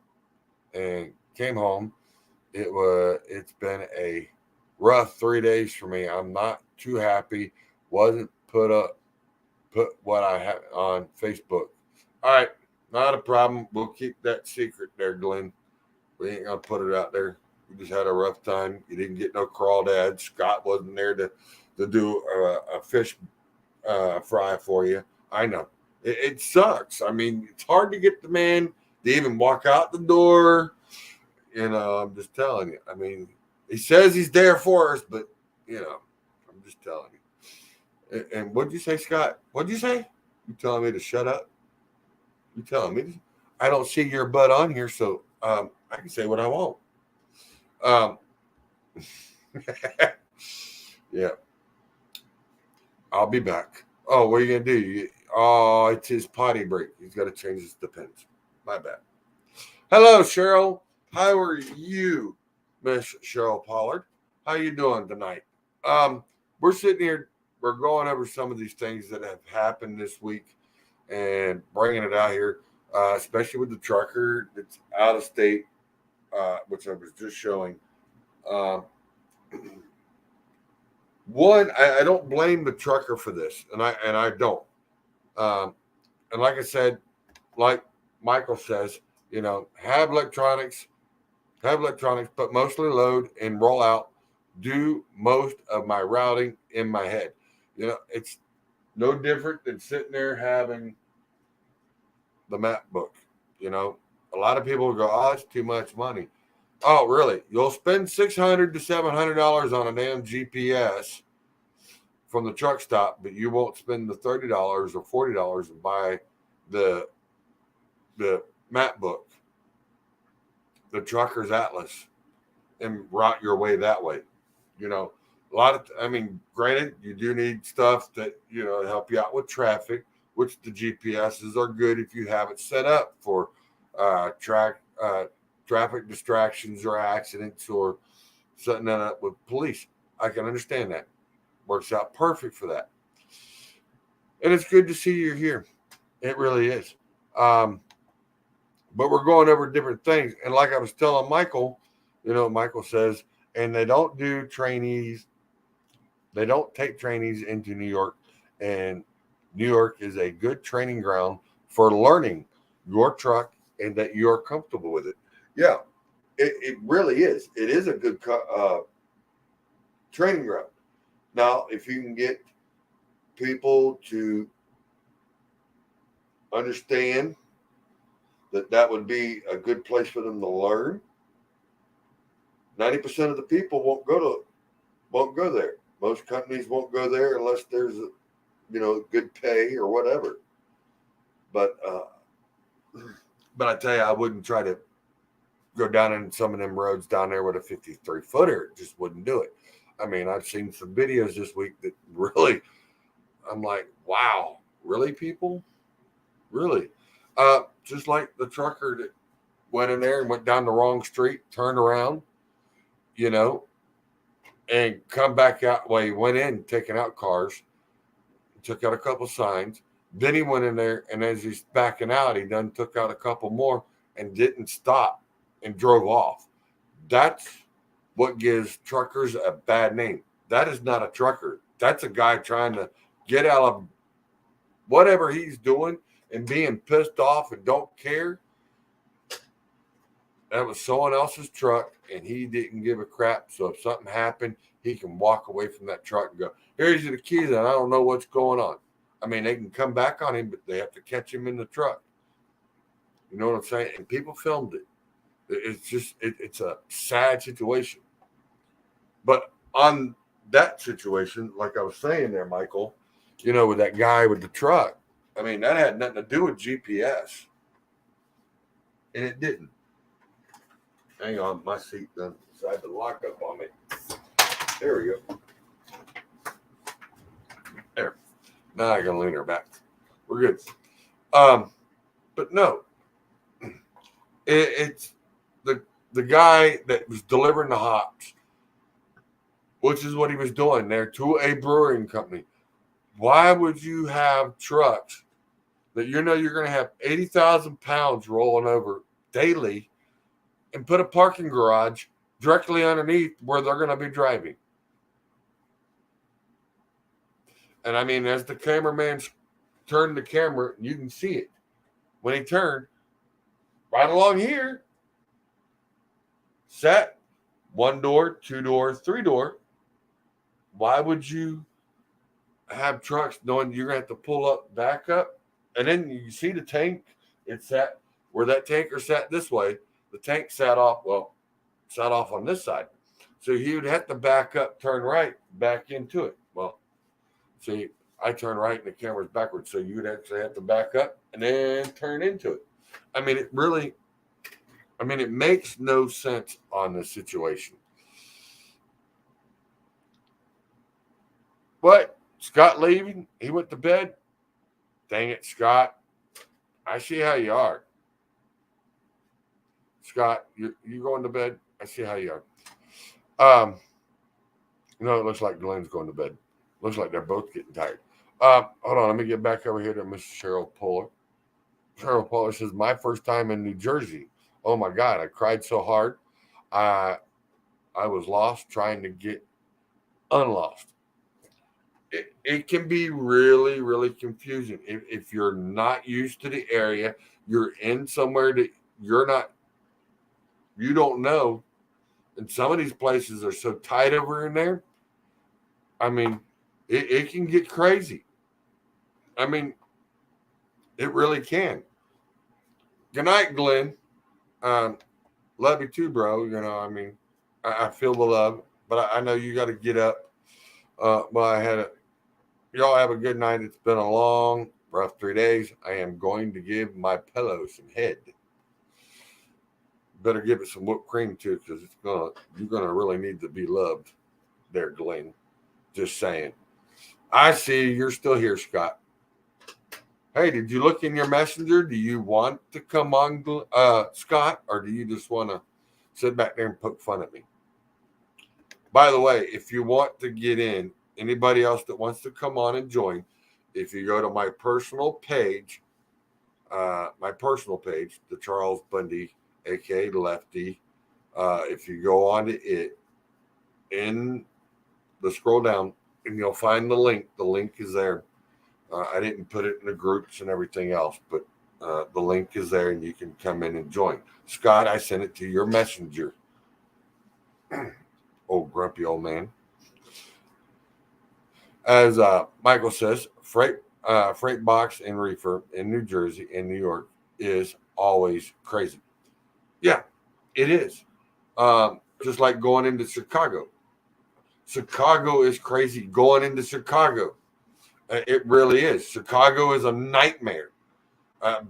home. It's been a rough 3 days for me. I'm not too happy. Wasn't put what I have on Facebook. All right, not a problem. We'll keep that secret there, Glenn. We ain't gonna put it out there. We just had a rough time. You didn't get no crawdads. Scott wasn't there to do a fish fry for you. I know it sucks. I mean, it's hard to get the man to even walk out the door. I'm just telling you. I mean, he says he's there for us, but I'm just telling you. And what'd you say, Scott? What'd you say? You telling me to shut up? You telling me? I don't see your butt on here, so I can say what I want. Yeah. I'll be back. Oh, what are you gonna do? It's his potty break. He's got to change his depends. My bad. Hello, Cheryl. How are you, Miss Cheryl Pollard? How you doing tonight? We're sitting here. We're going over some of these things that have happened this week and bringing it out here, especially with the trucker that's out of state, which I was just showing. One, I don't blame the trucker for this, and I don't. And like I said, like Michael says, have electronics, but mostly load and roll out. Do most of my routing in my head. It's No different than sitting there having the map book. You know, a lot of people go, "Oh, it's too much money." Oh, really? You'll spend $600 to $700 on a damn GPS from the truck stop, but you won't spend the $30 or $40 and buy the map book, the trucker's atlas, and route your way that way. You know, a lot of, I mean, granted, you do need stuff that, you know, help you out with traffic, which the GPSs are good if you have it set up for traffic distractions or accidents or setting that up with police. I can understand that. Works out perfect for that. And it's good to see you're here. It really is. But we're going over different things. And like I was telling Michael, you know, Michael says, and they don't do trainees. They don't take trainees into New York. And New York is a good training ground for learning your truck and that you're comfortable with it. Yeah, it really is. It is a good training ground. Now, if you can get people to understand that would be a good place for them to learn, 90% of the people won't go there. Most companies won't go there unless there's good pay or whatever. But I tell you, I wouldn't try to go down in some of them roads down there with a 53 footer. Just wouldn't do it. I mean, I've seen some videos this week that really, I'm like, wow, really, people? Really? Just like the trucker that went in there and went down the wrong street, turned around, you know, and come back out. Well, he went in taking out cars, took out a couple signs. Then he went in there, and as he's backing out, he done took out a couple more and didn't stop and drove off. That's what gives truckers a bad name. That is not a trucker. That's a guy trying to get out of whatever he's doing and being pissed off and don't care. That was someone else's truck, and he didn't give a crap. So if something happened, he can walk away from that truck and go, "Here's the keys, and I don't know what's going on." I mean, they can come back on him, but they have to catch him in the truck. You know what I'm saying? And people filmed it. It's just, it's a sad situation. But on that situation, like I was saying there, Michael, you know, with that guy with the truck, I mean, that had nothing to do with GPS. And it didn't. Hang on, my seat done decided to lock up on me. There we go. There. Now I can lean her back. We're good. But no. It's the guy that was delivering the hops, which is what he was doing there to a brewing company. Why would you have trucks that you know you're going to have 80,000 pounds rolling over daily and put a parking garage directly underneath where they're going to be driving? And I mean, as the cameraman turned the camera, you can see it. When he turned, right along here, sat 1 door, 2 door, 3 door. Why would you have trucks knowing you're going to have to pull up, back up? And then you see the tank. It sat where that tanker sat this way. The tank sat off on this side. So he would have to back up, turn right, back into it. Well, see, I turn right and the camera's backwards. So you'd actually have to back up and then turn into it. I mean, it makes no sense on this situation. But Scott leaving, he went to bed. Dang it, Scott. I see how you are. Scott, you going to bed? I see how you are. No, it looks like Glenn's going to bed. Looks like they're both getting tired. Hold on, let me get back over here to Miss Cheryl Polar. Cheryl Polar says, my first time in New Jersey. Oh my God, I cried so hard. I was lost trying to get unlost. It can be really, really confusing. If you're not used to the area, you're in somewhere that you don't know. And some of these places are so tight over in there. I mean, it can get crazy. I mean, it really can. Good night, Glenn. Love you too, bro. You know, I mean, I feel the love, but I know you got to get up. But y'all have a good night. It's been a long, rough 3 days. I am going to give my pillow some head. Better give it some whipped cream too, because you're gonna really need to be loved there, Glenn. Just saying. I see you're still here, Scott. Hey, did you look in your messenger? Do you want to come on, Scott, or do you just want to sit back there and poke fun at me? By the way, if you want to get in, anybody else that wants to come on and join, if you go to my personal page, the Charles Bundy, aka Lefty, if you go on to it, in the scroll down, and you'll find the link. The link is there. I didn't put it in the groups and everything else, but the link is there, and you can come in and join. Scott, I sent it to your messenger. Oh, grumpy old man. As Michael says, freight box and reefer in New Jersey and New York is always crazy. Yeah, it is. Just like going into Chicago. Chicago is crazy going into Chicago. It really is. Chicago is a nightmare.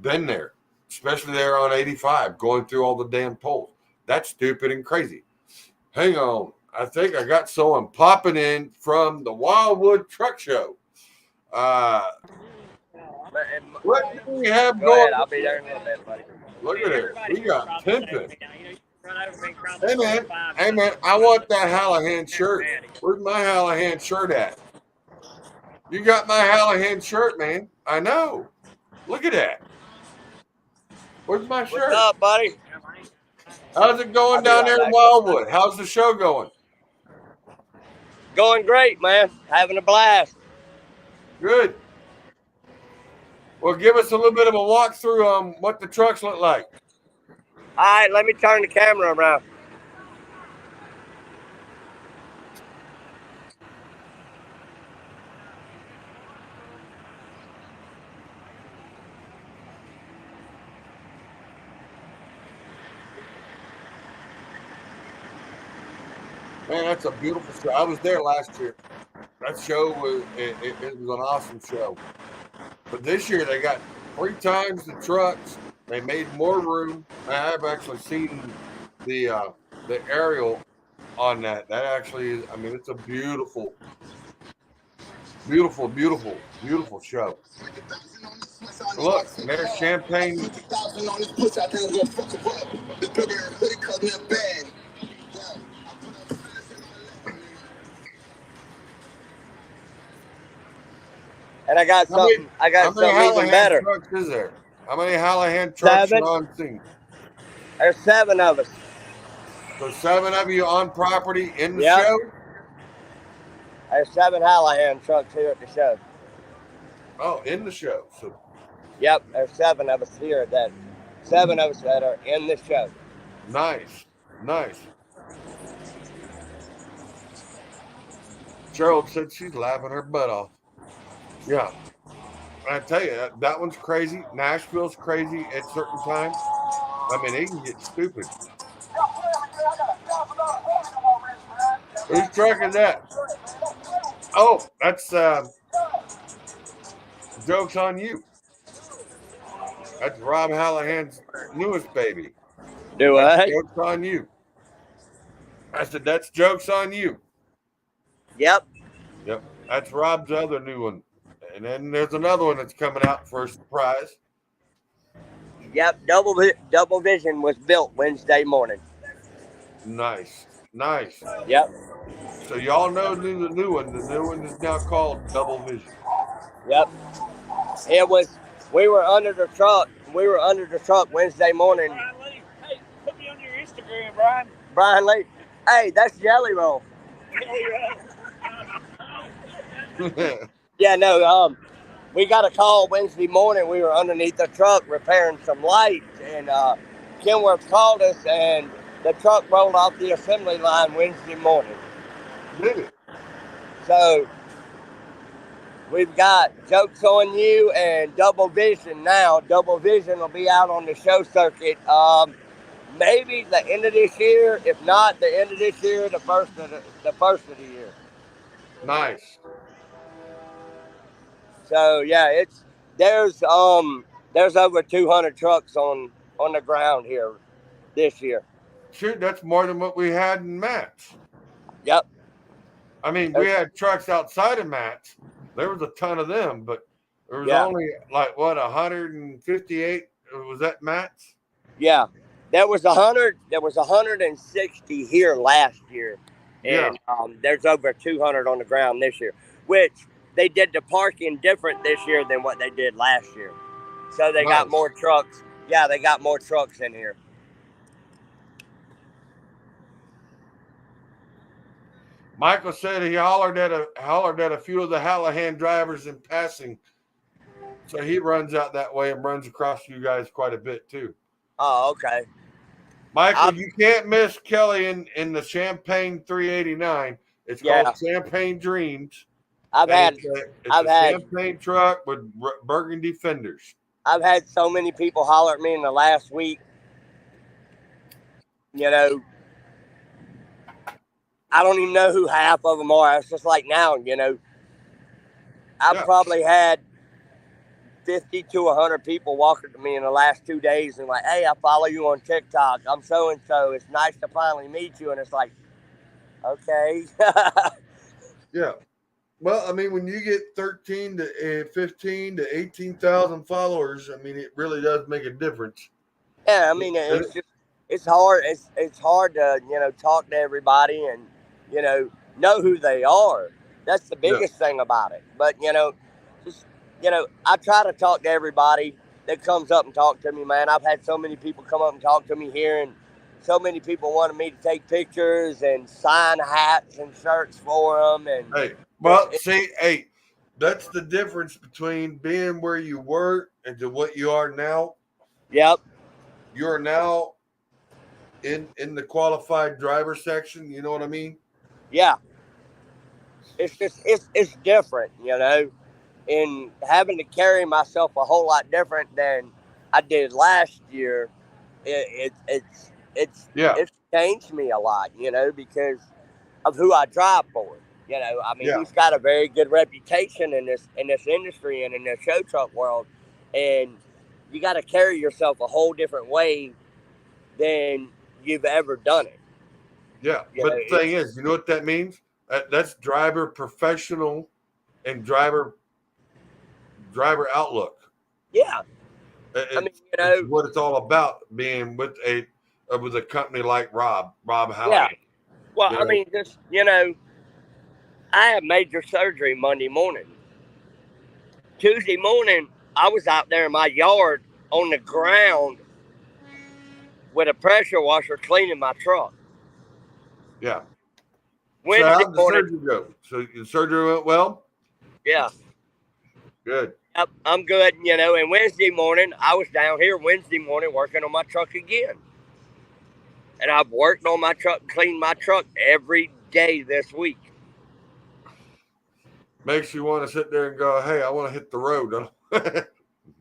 Been there, especially there on 85, going through all the damn tolls. That's stupid and crazy. Hang on. I think I got someone popping in from the Wildwood Truck Show. What do we have going? Ahead, I'll be there in a little bit, buddy. Look at it. We got pimping. Hey, man, I want that Hallahan shirt. Where's my Hallahan shirt at? You got my Hallahan shirt, man. I know. Look at that. Where's my shirt? What's up, buddy? How's it going down there in Wildwood? How's the show going? Going great, man. Having a blast. Good. Well, give us a little bit of a walkthrough on what the trucks look like. All right, let me turn the camera around. Man, that's a beautiful show. I was there last year. That show was it was an awesome show. But this year they got 3 times the trucks. They made more room. I've actually seen the aerial on that. That actually is. I mean, it's a beautiful, beautiful, beautiful, beautiful show. Look, there's champagne. And I got something. I got something even better. How many Hallahan trucks is there? How many Hallahan trucks are on scene? There's 7 of us. So 7 of you on property in the show? There's 7 Hallahan trucks here at the show. Oh, in the show. So. Yep, there's 7 of us here. 7 of us that are in the show. Nice, nice. Cheryl said she's laughing her butt off. Yeah. I tell you, that one's crazy. Nashville's crazy at certain times. I mean, it can get stupid. Whose truck is that? Oh, that's Joke's on You. That's Rob Hallahan's newest baby. Do what? Joke's on You. I said, that's Joke's on You. Yep. Yep. That's Rob's other new one. And then there's another one that's coming out for a surprise. Yep. Double Vision was built Wednesday morning. Nice. Nice. Yep. So y'all know the new one. The new one is now called Double Vision. Yep. We were under the truck. Wednesday morning. Brian Lee, hey, put me on your Instagram, Brian. Brian Lee. Hey, that's Jelly Roll. Yeah, no, we got a call Wednesday morning. We were underneath the truck repairing some lights, and Kenworth called us, and the truck rolled off the assembly line Wednesday morning. Did it? So We've got Jokes on You and Double Vision now. Double Vision will be out on the show circuit maybe the end of this year. If not the end of this year, the first of the year. Nice. So yeah, there's there's over 200 trucks on the ground here this year. Shoot, that's more than what we had in Matt's. Yep. I mean, we had trucks outside of Matt's. There was a ton of them, but there was only like what 158. Was that Matt's? Yeah. There was 100. There was 160 here last year, and there's over 200 on the ground this year. Which they did the parking different this year than what they did last year. So they got more trucks. Yeah, they got more trucks in here. Michael said he hollered at a few of the Hallahan drivers in passing. So he runs out that way and runs across you guys quite a bit too. Oh, okay. Michael, you can't miss Kelly in the Champagne 389. It's called Champagne Dreams. I've had Champagne truck with burgundy fenders. I've had so many people holler at me in the last week. You know, I don't even know who half of them are. It's just like now, you know, I've probably had 50 to 100 people walking to me in the last 2 days and like, hey, I follow you on TikTok. I'm so-and-so. It's nice to finally meet you. And it's like, okay. Yeah. Well, I mean, when you get 13 to 15 to 18,000 followers, I mean, it really does make a difference. Yeah, I mean, it's hard. It's hard to, you know, talk to everybody and, you know who they are. That's the biggest thing about it. But, you know, just, you know, I try to talk to everybody that comes up and talk to me, man. I've had so many people come up and talk to me here, and so many people wanted me to take pictures and sign hats and shirts for them. And hey, well, see, that's the difference between being where you were and to what you are now. Yep. You're now in the qualified driver section. You know what I mean? Yeah. It's just it's different, you know, in having to carry myself a whole lot different than I did last year. It's changed me a lot, you know, because of who I drive for. You know, I mean, he's got a very good reputation in this industry and in the show truck world, and you got to carry yourself a whole different way than you've ever done it. Yeah, but the thing is, you know what that means? That's driver professional and driver outlook. Yeah, I mean, you know, it's what it's all about, being with a company like Rob Howard. Yeah. Well, I mean, just, you know, I had major surgery Monday morning. Tuesday morning, I was out there in my yard on the ground with a pressure washer cleaning my truck. Yeah. Wednesday so how'd the morning, surgery go? So the surgery went well? Yeah. Good. Yep, I'm good, you know, and Wednesday morning, I was down here Wednesday morning working on my truck again. And I've worked on my truck, cleaned my truck every day this week. Makes you want to sit there and go, hey, I want to hit the road.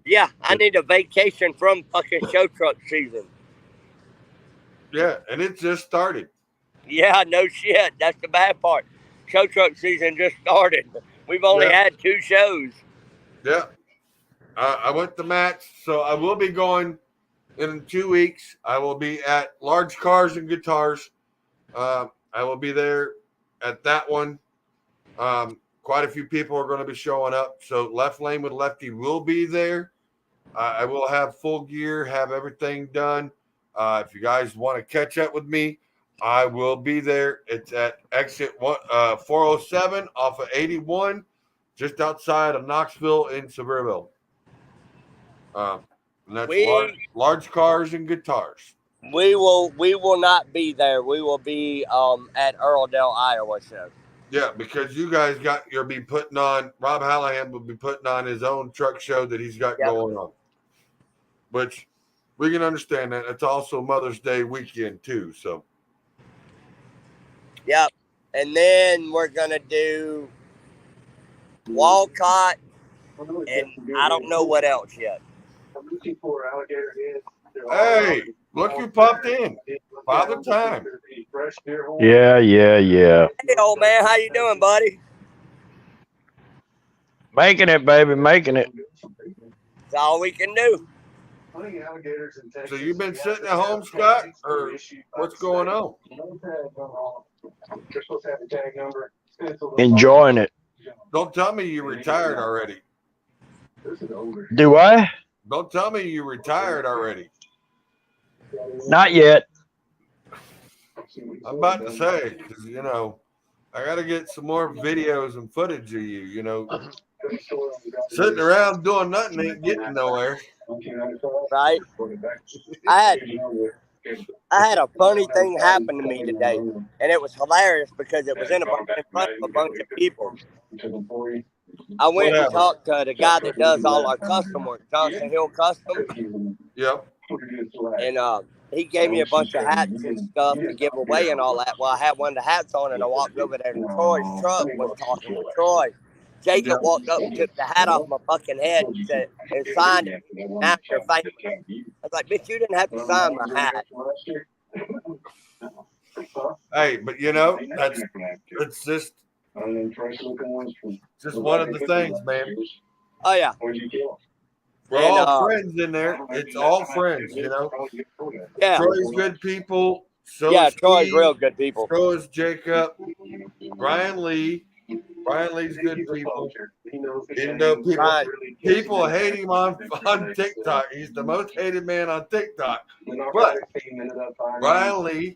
Yeah, I need a vacation from fucking show truck season. Yeah, and it just started. Yeah, no shit. That's the bad part. Show truck season just started. We've only had 2 shows. Yeah. I went to Matt's, so I will be going in 2 weeks. I will be at Large Cars and Guitars. I will be there at that one. Quite a few people are going to be showing up. So Left Lane with Lefty will be there. I will have full gear, have everything done. If you guys want to catch up with me, I will be there. It's at exit 407 off of 81, just outside of Knoxville in Sevierville. And that's large Cars and Guitars. We will not be there. We will be at Earldale, Iowa show. Yeah, because you guys you'll be putting on, Rob Hallahan will be putting on his own truck show that he's got going on. Which we can understand that. It's also Mother's Day weekend too, so. Yep. And then we're going to do Walcott, and I don't know what else yet. Hey, look who popped in. Father Time. Yeah. Hey, old man, how you doing, buddy? Making it, baby, making it. That's all we can do. So you've been sitting at home, Scott, or what's going on? Enjoying it. Don't tell me you retired already. Do I? Don't tell me you retired already. Not yet. I'm about to say, because, you know, I got to get some more videos and footage of you, you know. Sitting around doing nothing ain't getting nowhere. Right? I had a funny thing happen to me today, and it was hilarious because it was in front of a bunch of people. I went and talked to the guy that does all our custom work, Johnson Hill Custom. Yep. And he gave me a bunch of hats and stuff to give away and all that. Well, I had one of the hats on, and I walked over there, and Troy's truck was talking to Troy. Jacob walked up and took the hat off my fucking head and said, and signed it. Now you're famous. I was like, bitch, you didn't have to sign my hat. Hey, but you know, it's just one of the things, man. Oh, yeah. We're all friends in there. It's all friends, you know. Yeah. Troy's good people. So yeah, is Troy's Steve, real good people. So is Jacob. Brian Lee's good people. You know, people hate him on TikTok. He's the most hated man on TikTok. But Brian Lee,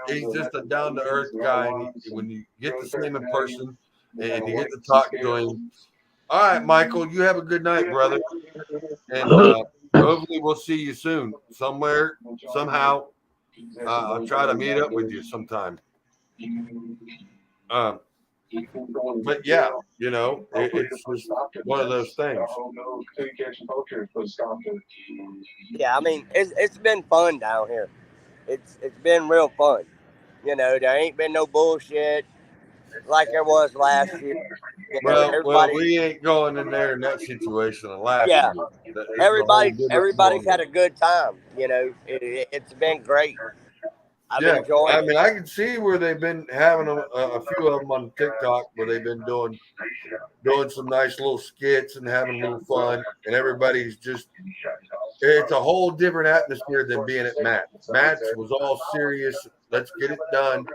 he's just a down-to-earth guy. And when you get to see him in person and you get to talk to him, all right, Michael, you have a good night, brother. And hopefully we'll see you soon. Somewhere, somehow. I'll try to meet up with you sometime. But yeah, you know, it's just one of those things. Yeah, I mean, it's been fun down here. It's been real fun. You know, there ain't been no bullshit like there was last year. You know, well, we ain't going in there in that situation last year. Everybody's had a good time. You know, it's been great. I've enjoyed it. I mean, I can see where they've been having a few of them on TikTok where they've been doing some nice little skits and having a little fun, and everybody's just. It's a whole different atmosphere than being at Matt's. Matt's was all serious. Let's get it done.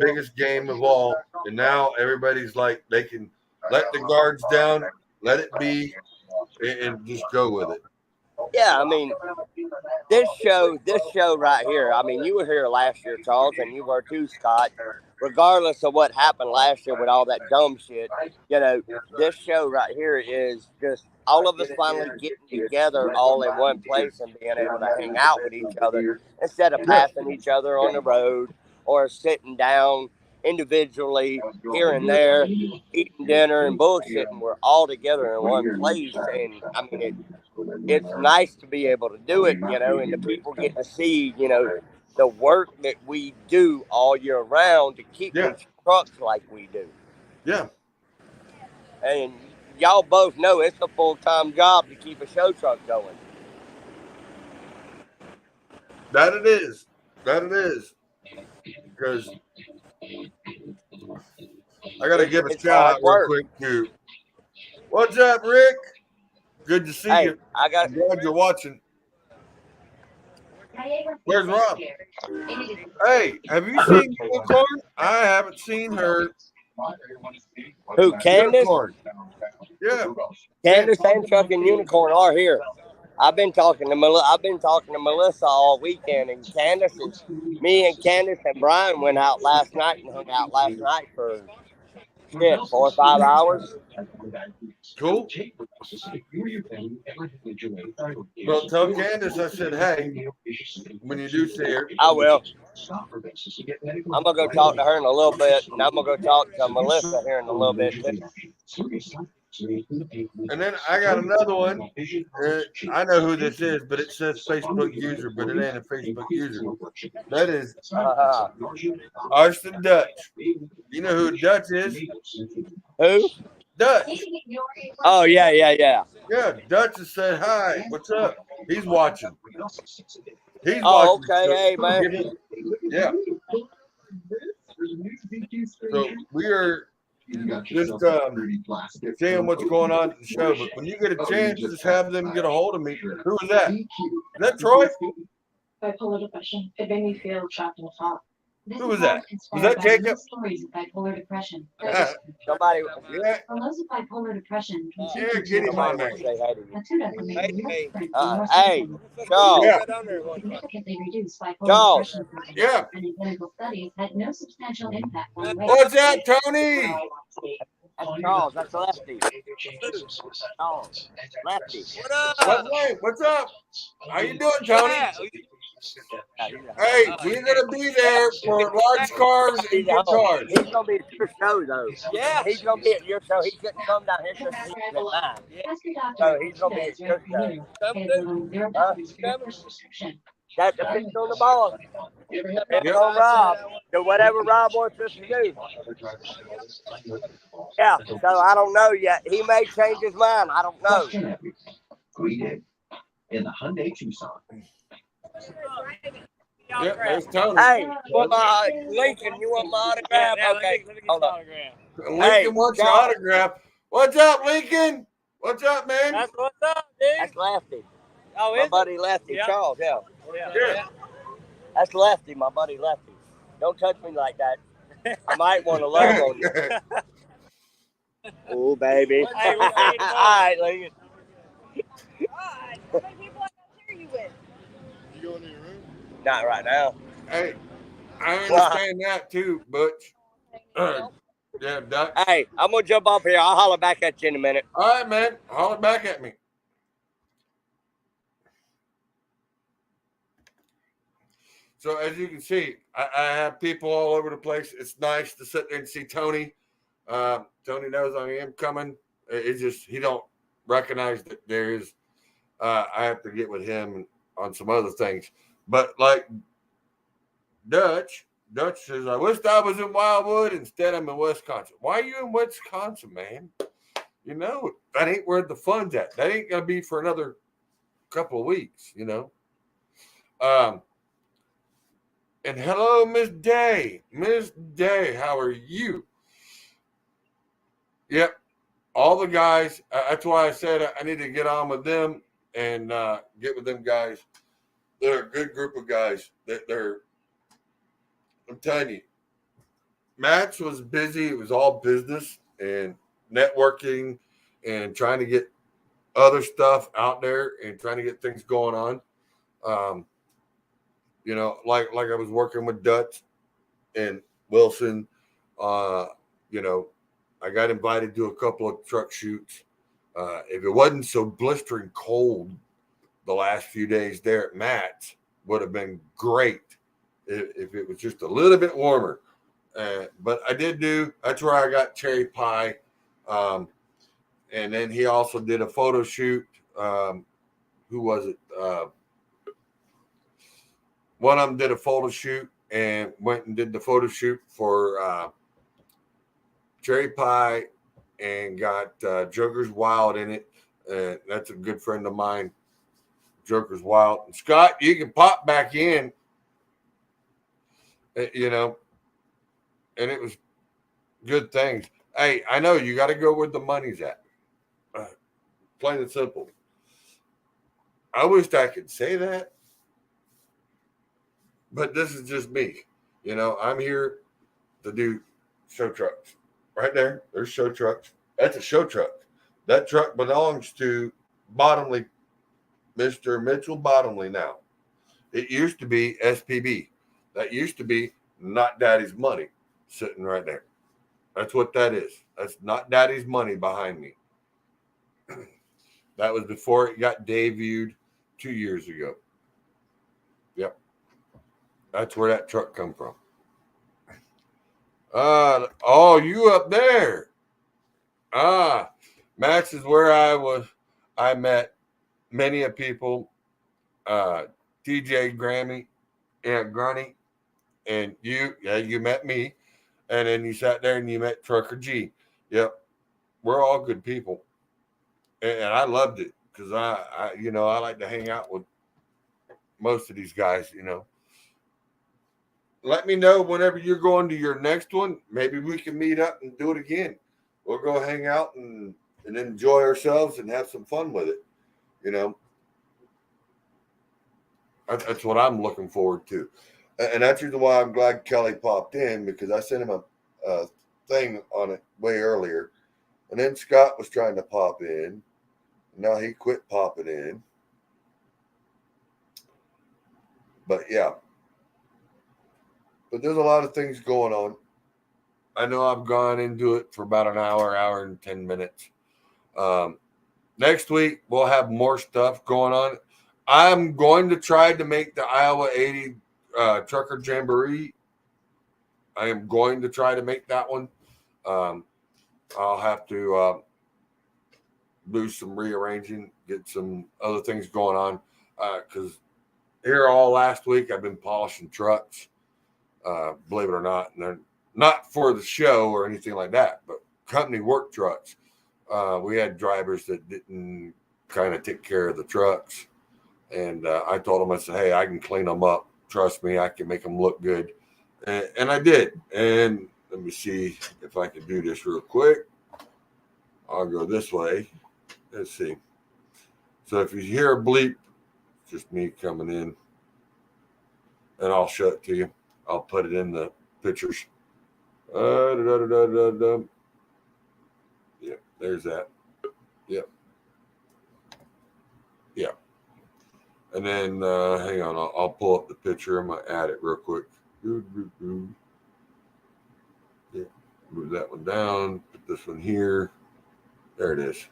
Biggest game of all. And now everybody's like, they can let the guards down, let it be, and just go with it. Yeah, I mean, this show right here, I mean, you were here last year, Charles, and you were too, Scott. Regardless of what happened last year with all that dumb shit, you know, this show right here is just all of us finally getting together all in one place and being able to hang out with each other instead of passing each other on the road or sitting down individually here and there, eating dinner and bullshitting. We're all together in one place, and I mean, it's nice to be able to do it, you know, and the people get to see, you know, the work that we do all year round to keep these trucks like we do. Yeah. And y'all both know it's a full-time job to keep a show truck going. That it is. Because I got to give a shout out real quick to. What's up, Rick? Good to see you. I'm glad you're watching. Where's Rob? Hey, have you seen Unicorn? I haven't seen her. Who, Candace? Unicorn. Yeah. Candace and Chuck and Unicorn are here. I've been talking to Melissa all weekend, and me and Candace and Brian went out last night and hung out last night for 4 or 5 hours. Cool. Well, tell Candace I said, hey, when you do see her. I will. I'm going to go talk to her in a little bit, and I'm going to go talk to Melissa here in a little bit, too. And then I got another one. I know who this is, but it says Facebook user, but it ain't a Facebook user. That is Austin Dutch. You know who Dutch is? Who? Dutch. Oh, yeah. Yeah, Dutch has said hi. What's up? He's watching. He's Oh, watching. okay. So Hey, man. yeah. So we are just seeing what's going on at the show. But when you get a chance, just have them get a hold of me. Who was that? Is that Troy? Bipolar depression. It made me feel trapped in a fog. Who was that? Was that Jacob? Stories of bipolar depression. Somebody. Yeah, For those with bipolar depression, yeah, get him on there. Say hi to you. the two doesn't make any difference. Hey, Charles. Yeah, Significantly reduced bipolar Charles. depression symptoms. yeah. And in clinical studies had no substantial impact on weight. What's that, Tony? That's Charles. That's Lefty. Charles. Lefty. What's up? How you doing, Tony? Hey, we're gonna be there for large cars and good cars. He's gonna be at your show though. Yeah. He's gonna be at your show. He couldn't come down here because he's at mine. Ask your doctor So he's gonna be at your show. That depends on the boss. Depends on Rob. Do whatever Rob wants us to do. Yeah. So I don't know yet. He may change his mind. I don't know. Greeted in the Hyundai Tucson. Yeah, there's Tony. Hey, Lincoln, you want my autograph? Okay, hold on. Lincoln wants your autograph. What's up, Lincoln? What's up, man? That's what's up, dude. That's Lefty. Oh, My is buddy Lefty, Yeah. Charles, yeah. Yeah. That's Lefty, my buddy Lefty. Don't touch me like that. I might want to love on you. Oh, baby. Hey, we'll see you tomorrow. All right, Lincoln. How many people I gotta share you with? Not right now. Hey, I understand that too, Butch. Yeah, Dutch. Hey, I'm going to jump off here. I'll holler back at you in a minute. All right, man. Holler back at me. So as you can see, I have people all over the place. It's nice to sit there and see Tony. Tony knows I am coming. It's just he don't recognize that there is. I have to get with him on some other things. But like Dutch says, I wished I was in Wildwood. Instead, I'm in Wisconsin. Why are you in Wisconsin, man? You know, that ain't where the fun's at. That ain't going to be for another couple of weeks, you know. And hello, Miss Day. Miss Day, how are you? Yep. All the guys. That's why I said I need to get on with them and get with them guys. They're a good group of guys. I'm telling you, Max was busy. It was all business and networking and trying to get other stuff out there and trying to get things going on. You know, like I was working with Dutch and Wilson. You know, I got invited to a couple of truck shoots. If it wasn't so blistering cold the last few days there at Matt's, would have been great if it was just a little bit warmer. But I did that's where I got cherry pie. And then he also did a photo shoot. Who was it? One of them did a photo shoot and went and did the photo shoot for cherry pie and got Joker's Wild in it. That's a good friend of mine, Joker's Wild. And Scott, you can pop back in, you know, and it was good things. Hey, I know you got to go where the money's at. Plain and simple. I wished I could say that, but this is just me. You know, I'm here to do show trucks. Right there, there's show trucks. That's a show truck. That truck belongs to Bottomley, Mr. Mitchell Bottomley now. It used to be SPB. That used to be Not Daddy's Money sitting right there. That's what that is. That's Not Daddy's Money behind me. That was before it got debuted 2 years ago. Yep. That's where that truck come from. Oh, you up there. Max is where I met many of people. TJ Grammy and Grunny. And you met me. And then you sat there and you met Trucker G. Yep. we're all good people, and I loved it because I like to hang out with most of these guys. Let me know whenever you're going to your next one. Maybe we can meet up and do it again. We'll go hang out and enjoy ourselves and have some fun with it. That's what I'm looking forward to. And that's the reason why I'm glad Kelly popped in, because I sent him a thing on it way earlier. And then Scott was trying to pop in. Now he quit popping in. But yeah. But there's a lot of things going on. I know I've gone into it for about an hour and 10 minutes. Next week, we'll have more stuff going on. I'm going to try to make the Iowa 80 Trucker Jamboree. I am going to try to make that one. I'll have to do some rearranging, get some other things going on. Because here all last week, I've been polishing trucks, believe it or not. And they're not for the show or anything like that, but company work trucks. We had drivers that didn't kind of take care of the trucks. And I told them, I said, hey, I can clean them up. Trust me, I can make them look good. And I did. And let me see if I can do this real quick. I'll go this way. Let's see. So if you hear a bleep, it's just me coming in. And I'll show it to you. I'll put it in the pictures. Yeah, there's that. Yep. Yeah. And then, hang on, I'll pull up the picture. I'm going to add it real quick. Yeah, move that one down. Put this one here. There it is.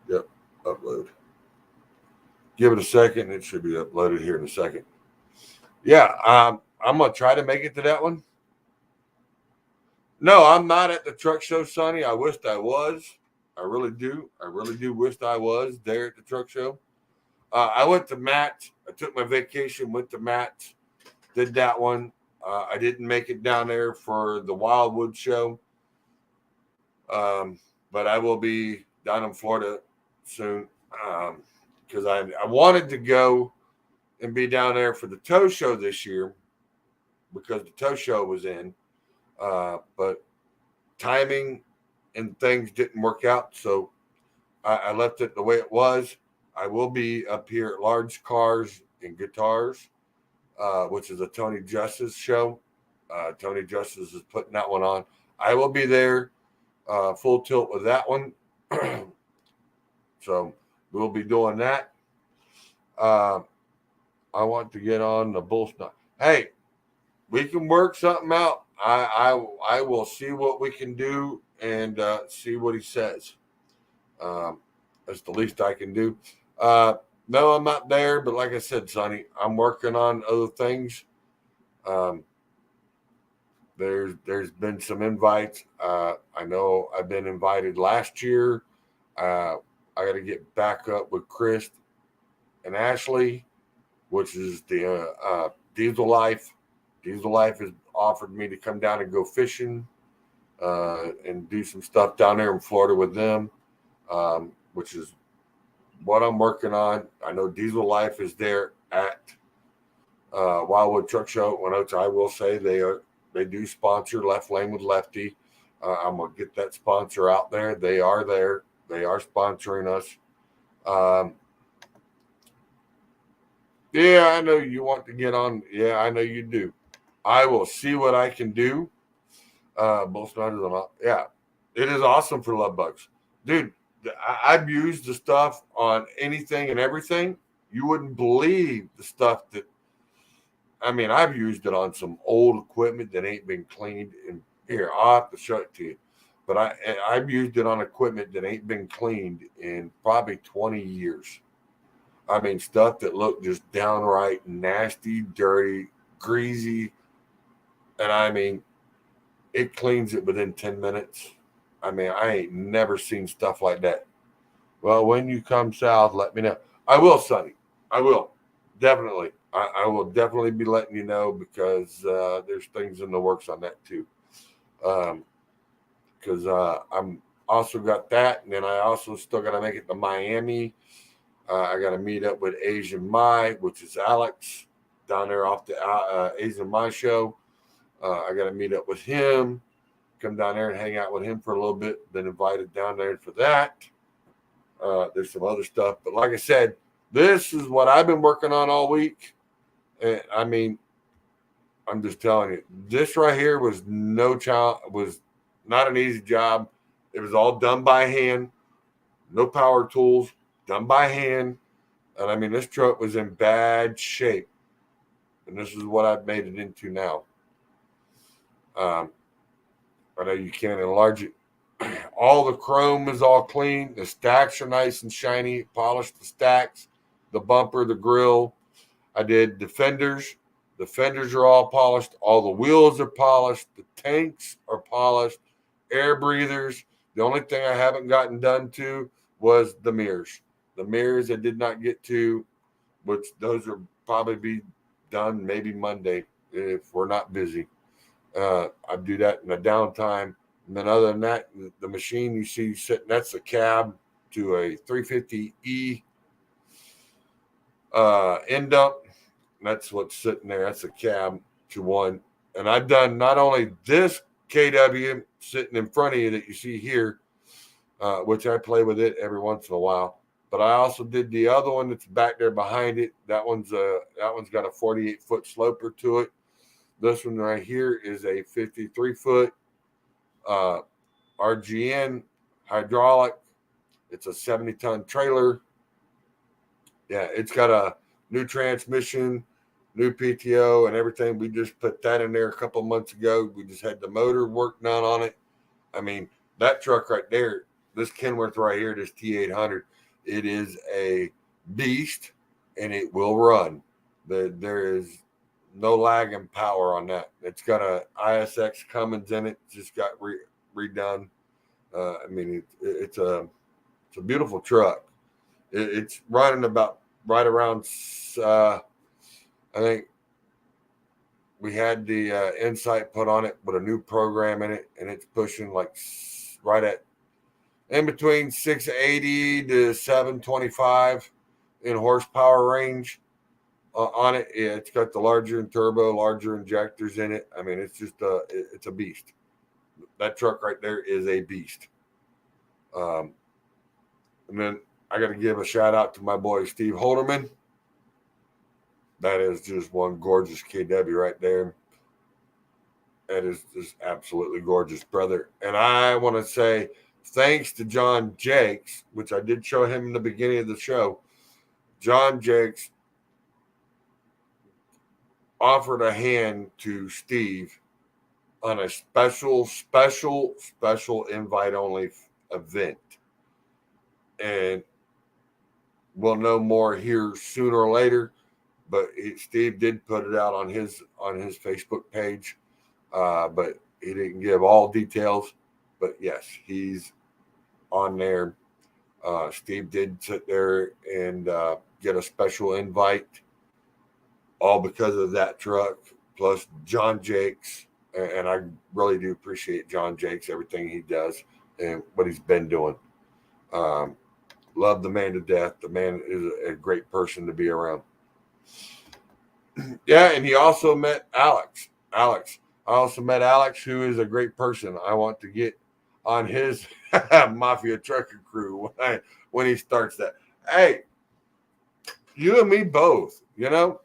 Yep, upload. Give it a second. It should be uploaded here in a second. Yeah, I'm going to try to make it to that one. No, I'm not at the truck show, Sonny. I wished I was. I really do. I really do wish I was there at the truck show. I went to Matt. I took my vacation, went to Matt, did that one. I didn't make it down there for the Wildwood show. But I will be down in Florida soon, because I wanted to go and be down there for the tow show this year, because the tow show was in. But timing and things didn't work out, so I left it the way it was. I will be up here at Large Cars and Guitars, which is a Tony Justice show. Tony Justice is putting that one on. I will be there full tilt with that one. So we'll be doing that. I want to get on the bullsnot. Hey, we can work something out. I will see what we can do and see what he says. That's the least I can do. No, I'm not there, but like I said, Sonny, I'm working on other things. There's been some invites. I know I've been invited last year. I got to get back up with Chris and Ashley, which is the Diesel Life. Diesel Life has offered me to come down and go fishing and do some stuff down there in Florida with them, which is what I'm working on. I know Diesel Life is there at Wildwood Truck Show, which I will say they do sponsor Left Lane with Lefty. I'm going to get that sponsor out there. They are there. They are sponsoring us. Yeah, I know you want to get on. Yeah, I know you do. I will see what I can do. Both nights, yeah, it is awesome for love bugs, dude. I've used the stuff on anything and everything. You wouldn't believe the stuff that. I mean, I've used it on some old equipment that ain't been cleaned. And here, I'll have to show it to you. But I've used it on equipment that ain't been cleaned in probably 20 years. I mean, stuff that looked just downright nasty, dirty, greasy. And I mean, it cleans it within 10 minutes. I mean, I ain't never seen stuff like that. Well, when you come south, let me know. I will, Sonny. I will. Definitely. I will definitely be letting you know, because there's things in the works on that too. Because Also got that, and then I also still got to make it to Miami. I got to meet up with Asian Mai, which is Alex down there off the Asian Mai show. I got to meet up with him, come down there and hang out with him for a little bit. Been invited down there for that. There's some other stuff, but like I said, this is what I've been working on all week. And I mean, I'm just telling you, this right here was was not an easy job. It was all done by hand, no power tools, done by hand. And I mean, this truck was in bad shape. And this is what I've made it into now. I know you can't enlarge it. All the chrome is all clean. The stacks are nice and shiny. Polished the stacks, the bumper, the grill. I did the fenders. The fenders are all polished. All the wheels are polished. The tanks are polished. Air breathers. The only thing I haven't gotten done to was the mirrors. The mirrors I did not get to, which those will probably be done maybe Monday if we're not busy. I do that in the downtime. And then other than that, the machine you see sitting, that's a cab to a 350E end up. That's what's sitting there. That's a cab to one. And I've done not only this KW sitting in front of you that you see here, which I play with it every once in a while, but I also did the other one that's back there behind it. That one's got a 48-foot sloper to it. This one right here is a 53-foot RGN hydraulic. It's a 70-ton trailer. Yeah, it's got a new transmission, new PTO, and everything. We just put that in there a couple of months ago. We just had the motor work done on it. I mean, that truck right there, this Kenworth right here, this T800, it is a beast, and it will run. There is no lag in power on that. It's got a ISX Cummins in it. Just got redone. I mean, it's a beautiful truck. It's running about right around. I think we had the Insight put on it with a new program in it, and it's pushing like right at in between 680 to 725 in horsepower range on it. Yeah, it's got the larger turbo, larger injectors in it. I mean, it's just it's a beast. That truck right there is a beast. And then I got to give a shout out to my boy Steve Holderman. That is just one gorgeous KW right there. That is just absolutely gorgeous, brother. And I want to say thanks to John Jakes, which I did show him in the beginning of the show. John Jakes offered a hand to Steve on a special invite only event. And we'll know more here sooner or later. But Steve did put it out on his Facebook page, but he didn't give all details. But yes, he's on there. Steve did sit there and get a special invite, all because of that truck, plus John Jakes. And I really do appreciate John Jakes, everything he does and what he's been doing. Love the man to death. The man is a great person to be around. Yeah, and he also met Alex. I also met Alex, who is a great person. I want to get on his Mafia trucker crew when he starts that. Hey, you and me both, you know?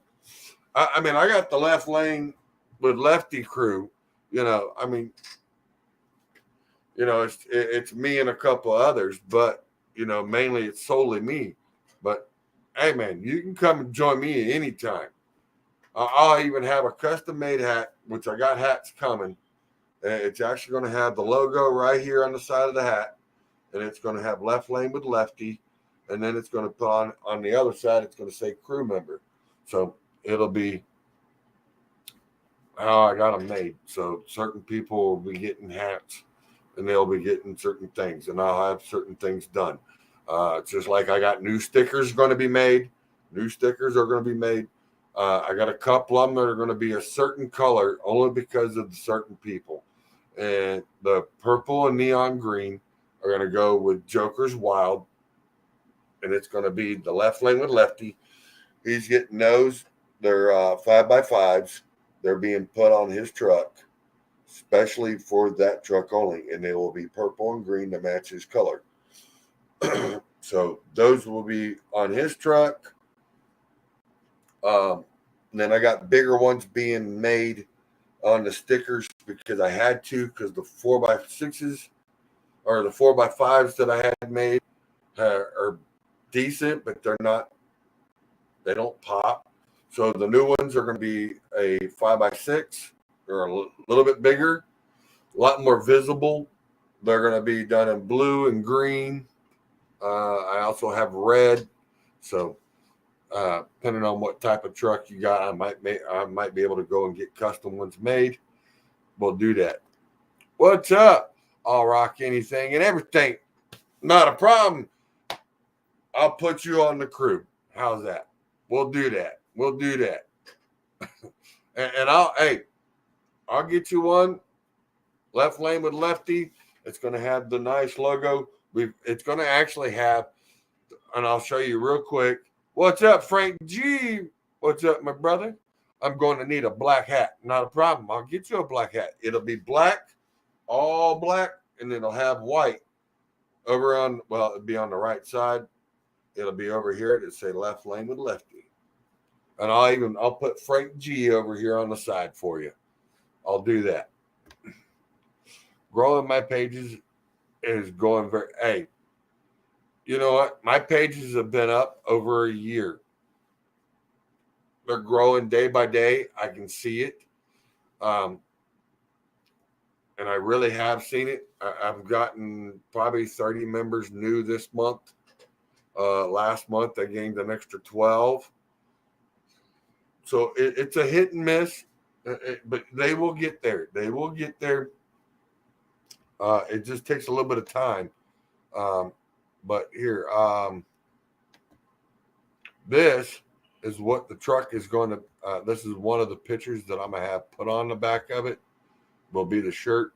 I mean, I got the left lane with Lefty crew, you know. I mean, you know, it's me and a couple others, but, you know, mainly it's solely me. But, hey, man, you can come and join me anytime. I'll even have a custom-made hat, which I got hats coming. It's actually going to have the logo right here on the side of the hat, and it's going to have left lane with Lefty, and then it's going to put on the other side, it's going to say crew member. So it'll be how I got them made. So certain people will be getting hats, and they'll be getting certain things, and I'll have certain things done. It's just like I got new stickers going to be made. New stickers are going to be made. I got a couple of them that are going to be a certain color only because of the certain people. And the purple and neon green are We're going to go with Joker's Wild, and it's going to be the left lane with Lefty. He's getting those. They're 5x5s. They're being put on his truck, especially for that truck only, and they will be purple and green to match his color. So those will be on his truck. Then I got bigger ones being made on the stickers because I had to, because the 4x6s or the 4x5s that I had made are decent, but they don't pop. So the new ones are going to be a 5x6. They're a little bit bigger, a lot more visible. They're going to be done in blue and green. I also have red. So depending on what type of truck you got, I might be able to go and get custom ones made. We'll do that. What's up? I'll rock anything and everything. Not a problem. I'll put you on the crew. How's that? We'll do that. and I'll get you one. Left lane with Lefty. It's going to have the nice logo. It's going to actually have, and I'll show you real quick. What's up, Frank G? What's up, my brother? I'm going to need a black hat. Not a problem. I'll get you a black hat. It'll be black, all black, and it'll have white over on, well, it'll be on the right side. It'll be over here. It'll say left lane with Lefty. And I'll put Frank G over here on the side for you. I'll do that. Growing my pages is going very, hey, you know what? My pages have been up over a year. They're growing day by day. I can see it. And I really have seen it. I've gotten probably 30 members new this month. Last month, I gained an extra 12. So it's a hit and miss, but they will get there. It just takes a little bit of time. But here, this is what the truck is going to, this is one of the pictures that I'm going to have put on the back of it. Will be the shirt.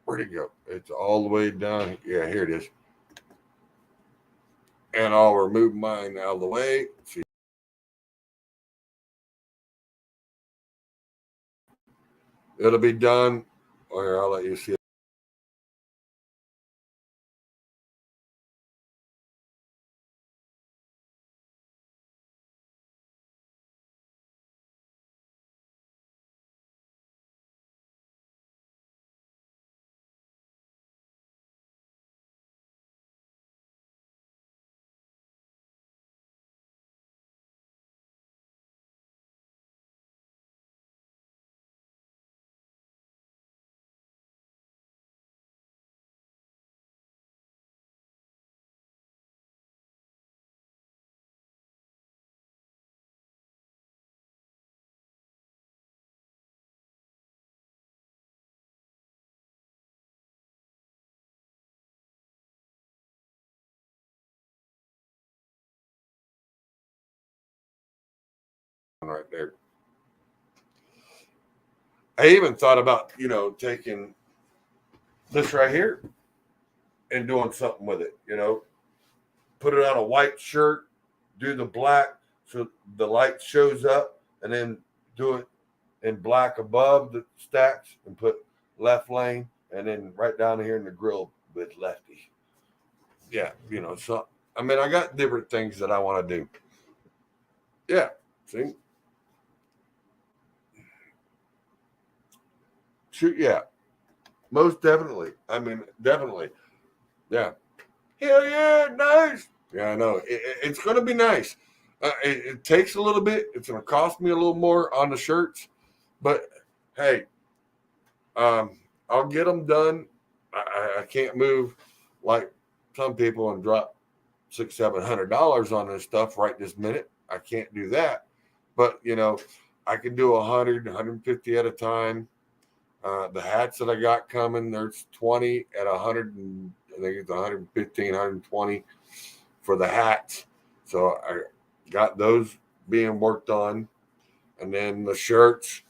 Where'd it go? It's all the way down. Yeah, here it is. And I'll remove mine out of the way. See. It'll be done. Or I'll let you see it. Right there. I even thought about, taking this right here and doing something with it, put it on a white shirt, do the black so the light shows up, and then do it in black above the stacks and put left lane, and then right down here in the grill with Lefty. Yeah, so I mean, I got different things that I want to do. Yeah, see? Shoot, yeah. Most definitely. I mean, definitely. Yeah. Hell yeah, nice. Yeah, I know. It's going to be nice. It takes a little bit. It's going to cost me a little more on the shirts. But, hey, I'll get them done. I can't move like some people and drop $600-700 on this stuff right this minute. I can't do that. But, I can do 100, 150 at a time. The hats that I got coming, there's 20 at 100, and I think it's 115, 120 for the hats. So I got those being worked on. And then the shirts,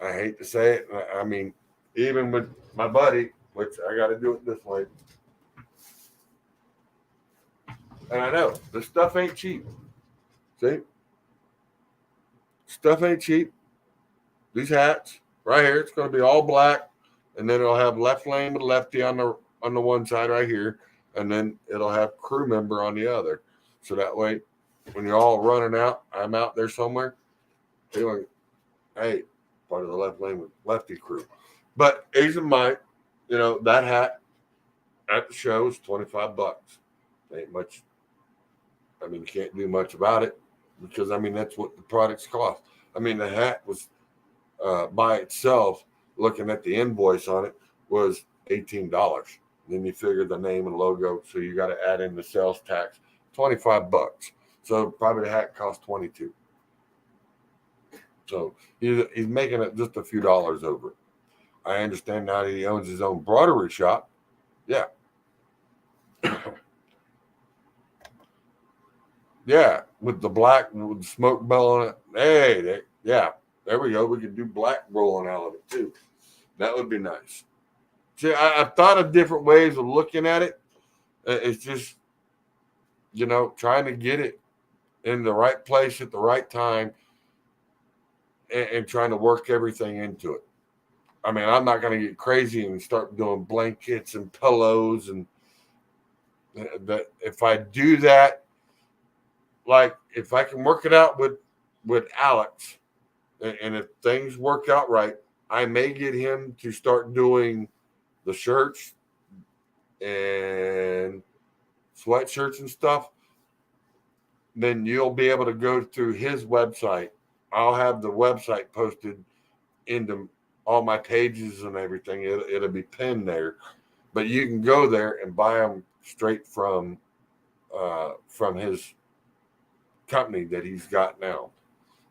I hate to say it. I mean, even with my buddy which I got to do it this way. And I know this stuff ain't cheap. See? Stuff ain't cheap. These hats right here, it's going to be all black, and then it'll have left lane with lefty on the one side right here, and then it'll have crew member on the other. So that way, when you're all running out, I'm out there somewhere, they're like, hey, part of the left lane with lefty crew. But Asian Mike, that hat at the show is $25. Ain't much. I mean, you can't do much about it because, that's what the products cost. The hat was by itself, looking at the invoice on it, was $18. Then you figure the name and logo, so you got to add in the sales tax, $25. So probably the hat cost $22. So he's making it just a few dollars over it. I understand now that he owns his own broderie shop. Yeah. Yeah, with the black, with the smoke bell on it. Hey, there we go. We could do black rolling out of it too. That would be nice. See, I've thought of different ways of looking at it. It's just, trying to get it in the right place at the right time and trying to work everything into it. I'm not going to get crazy and start doing blankets and pillows. And that if I do that, like if I can work it out with Alex, and if things work out right, I may get him to start doing the shirts and sweatshirts and stuff. Then you'll be able to go through his website. I'll have the website posted into all my pages and everything. It'll be pinned there, but you can go there and buy them straight from his company that he's got now,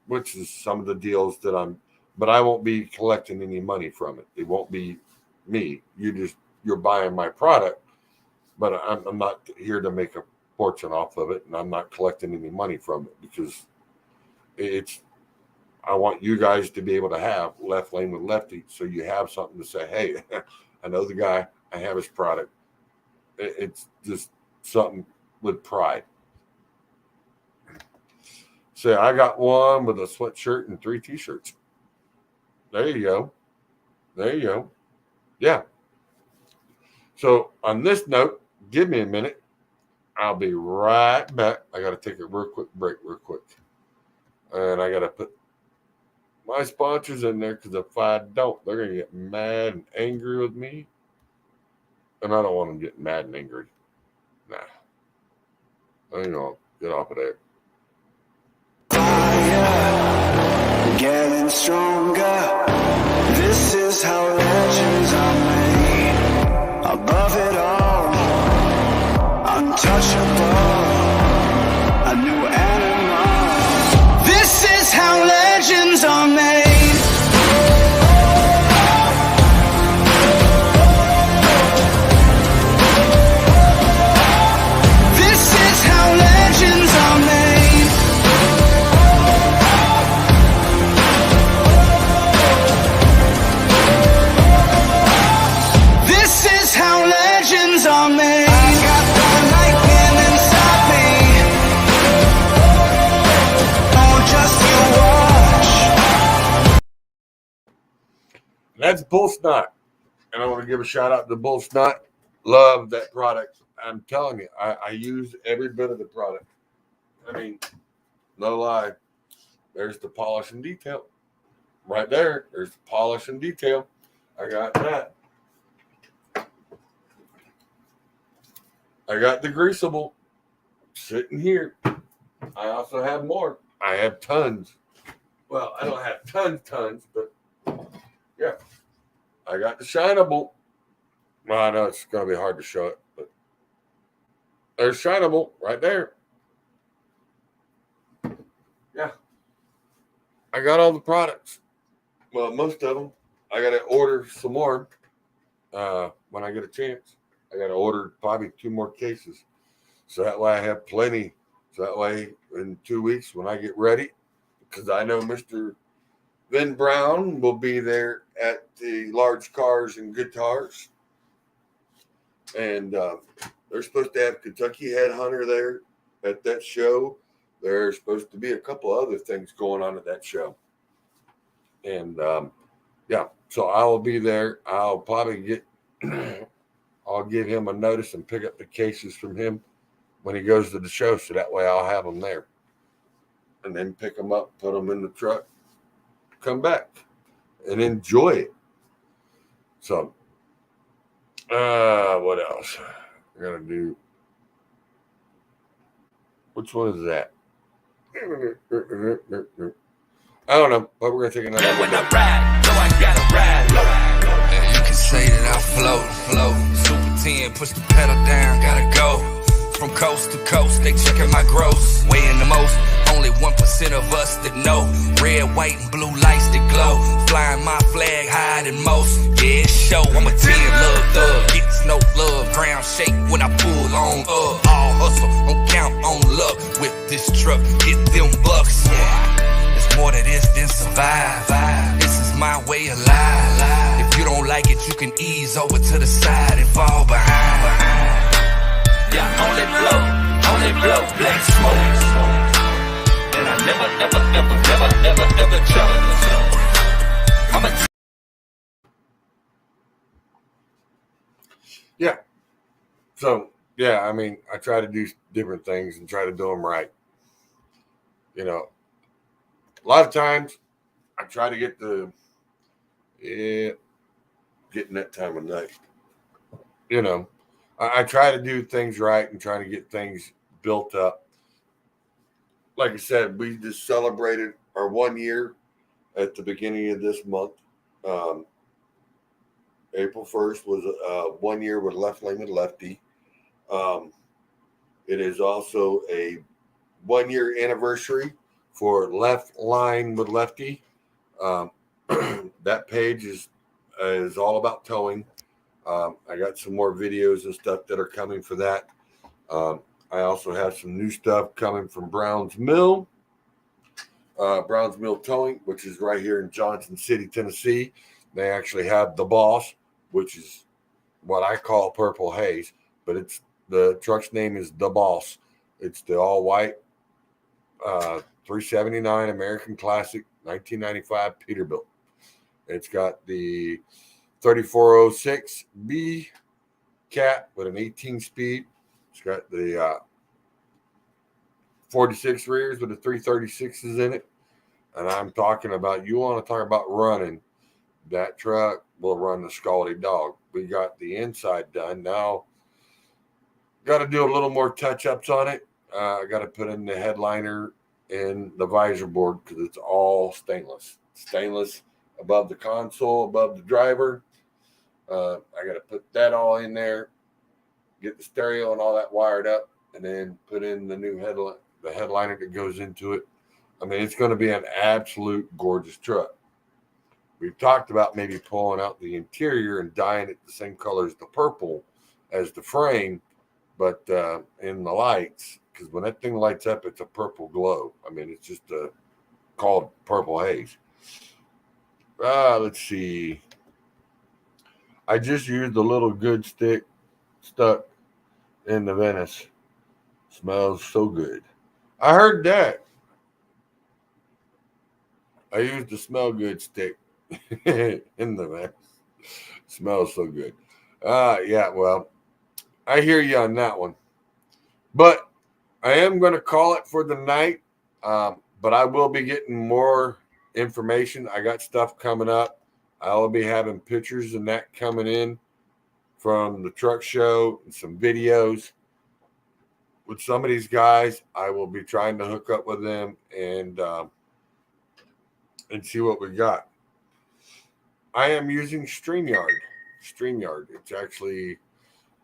which is some of the deals that but I won't be collecting any money from it. It won't be me. You're buying my product, but I'm not here to make a fortune off of it, and I'm not collecting any money from it because I want you guys to be able to have left lane with lefty, so you have something to say, hey, I know the guy, I have his product. It's just something with pride. Say, I got one with a sweatshirt and 3 t-shirts. There you go. Yeah. So on this note, give me a minute. I'll be right back. I got to take a real quick break. And I got to put my sponsors in there because if I don't, they're going to get mad and angry with me. And I don't want them getting mad and angry. Nah. I ain't going to get off of there. Getting stronger. This is how legends are made. Above it all, untouchable. A new animal. This is how legends are made. This is how legends are made. Are made. I got that lightning inside me. Oh, just you watch. That's Bull Snot. And I want to give a shout out to Bull Snot. Love that product. I'm telling you, I use every bit of the product. No lie. There's the polish and detail. Right there. There's the polish and detail. I got that. I got the greasable sitting here. I also have more. I have tons. Well, I don't have tons, but yeah. I got the shineable. Well, I know it's going to be hard to show it, but there's shineable right there. Yeah. I got all the products. Well, most of them. I got to order some more when I get a chance. I got to order probably 2 more cases. So that way I have plenty. So that way in 2 weeks when I get ready, because I know Mr. Vin Brown will be there at the Large Cars and Guitars And they're supposed to have Kentucky Headhunter there at that show. There's supposed to be a couple other things going on at that show. And yeah, so I will be there. I'll probably I'll give him a notice and pick up the cases from him when he goes to the show, so that way I'll have them there. And then pick them up, put them in the truck, come back, and enjoy it. So, what else? I gotta do. Which one is that? I don't know, but we're gonna take another one. You can say that I float. Super 10, push the pedal down, gotta go. From coast to coast, they checking my gross. Weighing the most, only 1% of us that know. Red, white, and blue lights that glow. Flying my flag higher than most. Yeah, it's show, I'm a 10 love thug. Gets no love, ground shake when I pull on up. All hustle, don't count on luck. With this truck, get them bucks. Yeah, it's more to this than survive. This is my way of life. If you don't like it, you can ease over to the side and fall behind. Yeah, only blow black smoke. And I never challenge. Yeah. So, yeah, I mean, I try to do different things and try to do them right. You know, a lot of times I try to get getting that time of night. You know, I try to do things right and try to get things built up. Like I said, we just celebrated our 1 year at the beginning of this month. April 1st was 1 year with Left Lane with Lefty. It is also a 1 year anniversary for Left Line with Lefty. That page is all about towing. I got some more videos and stuff that are coming for that. I also have some new stuff coming from Brown's Mill Towing, which is right here in Johnson City, Tennessee. They actually have The Boss, which is what I call Purple Haze, but the truck's name is The Boss. It's the all white 379 American Classic 1995 Peterbilt. It's got the 3406B cat with an 18 speed. It's got the 46 rears with the 336s in it. And I'm talking about, you want to talk about running, that truck will run the Scaldy dog. We got the inside done. Now, got to do a little more touch-ups on it. I got to put in the headliner and the visor board because it's all stainless. Stainless above the console, above the driver. I got to put that all in there, get the stereo and all that wired up, and then put in the new headliner that goes into it. I mean, it's going to be an absolute gorgeous truck. We've talked about maybe pulling out the interior and dyeing it the same color as the purple as the frame, but in the lights, because when that thing lights up, it's a purple glow. I mean, it's just called Purple Haze. Let's see. I just used a little good stick stuck in the Venice. Smells so good. I heard that. I used the smell good stick in the Venice. Smells so good. Yeah, well, I hear you on that one. But I am going to call it for the night. But I will be getting more information. I got stuff coming up. I'll be having pictures and that coming in from the truck show and some videos with some of these guys. I will be trying to hook up with them and see what we got. I am using StreamYard. It's actually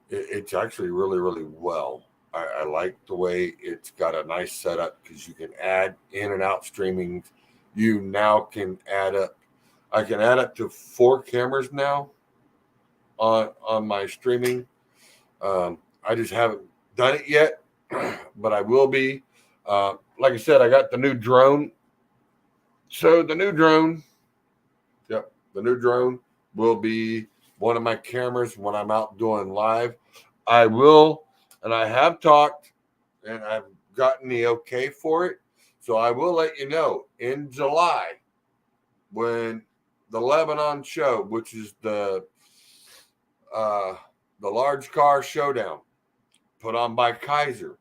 really, really well. I like the way it's got a nice setup because you can add in and out streaming. You now can add up. I can add up to 4 cameras now on my streaming. I just haven't done it yet, but I will be. Like I said, I got the new drone. So the new drone will be one of my cameras when I'm out doing live. I will, and I have talked, and I've gotten the okay for it. So I will let you know in July when the Lebanon show, which is the large car showdown put on by Kaiser.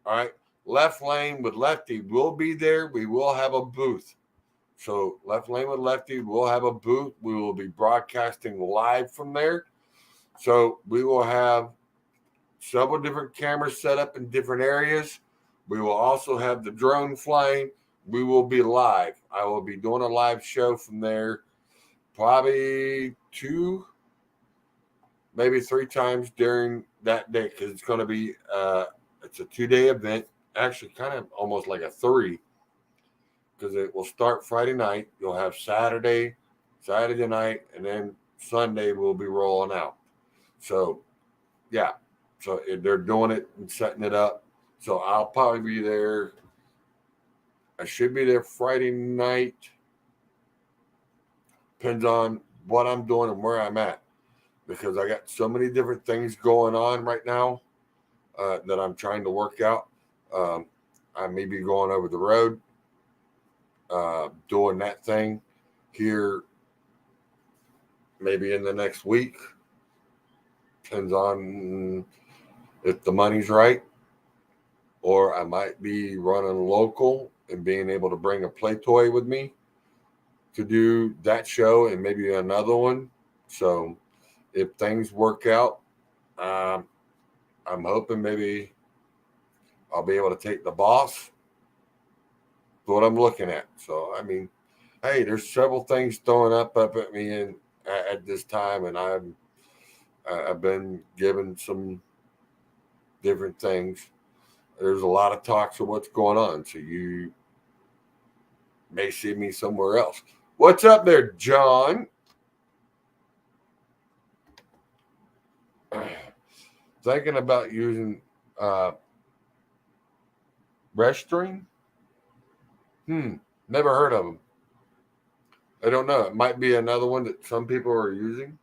All right. Left Lane with Lefty will be there. We will have a booth. So Left Lane with Lefty will have a booth. We will be broadcasting live from there. So we will have several different cameras set up in different areas. We will also have the drone flying. We will be live. I will be doing a live show from there probably 2, maybe 3 times during that day, because it's going to be it's a 2-day event, actually kind of almost like a 3, because it will start Friday night. You'll have Saturday night, and then Sunday we'll be rolling out. So yeah, so they're doing it and setting it up. So I'll probably be there. I should be there Friday night. Depends on what I'm doing and where I'm at, because I got so many different things going on right now that I'm trying to work out. I may be going over the road, doing that thing here maybe in the next week. Depends on if the money's right, or I might be running local and being able to bring a play toy with me to do that show and maybe another one. So if things work out, I'm hoping maybe I'll be able to take the boss. That's what I'm looking at. So, I mean, hey, there's several things throwing up at me at this time, and I've been given some different things. There's a lot of talks of what's going on, so you may see me somewhere else. What's up there, John? Thinking about using Restream? Never heard of them. I don't know. It might be another one that some people are using.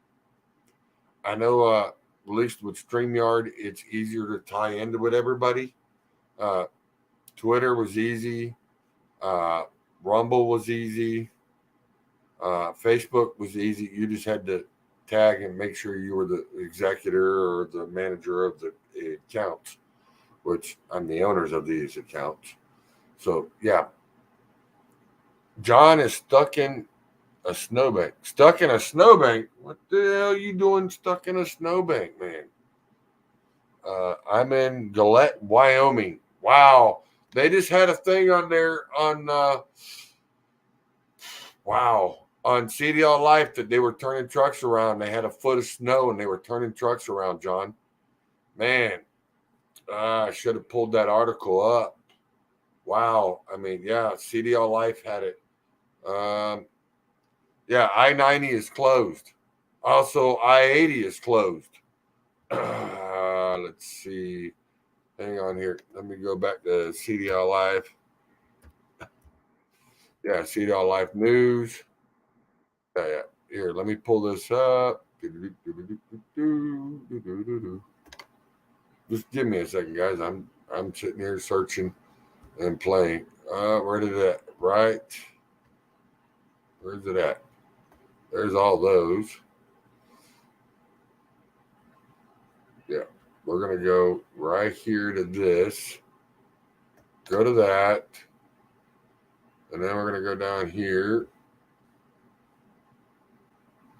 I know at least with StreamYard, it's easier to tie into with everybody. Twitter was easy. Rumble was easy. Facebook was easy. You just had to tag and make sure you were the executor or the manager of the accounts, which I'm the owners of these accounts. So, yeah. John is stuck in a snowbank. Stuck in a snowbank? What the hell are you doing stuck in a snowbank, man? I'm in Gillette, Wyoming. Wow. They just had a thing on there on CDL Life that they were turning trucks around. They had a foot of snow and they were turning trucks around, John. Man, I should have pulled that article up. Wow. I mean, yeah, CDL Life had it. Yeah, I-90 is closed. Also, I-80 is closed. Let's see. Hang on here. Let me go back to CDL Life. Yeah, CDL Life News. Yeah. Here, let me pull this up. Just give me a second, guys. I'm sitting here searching and playing. Where did that? Right. Where's it at? There's all those. Yeah. We're going to go right here to this. Go to that. And then we're going to go down here.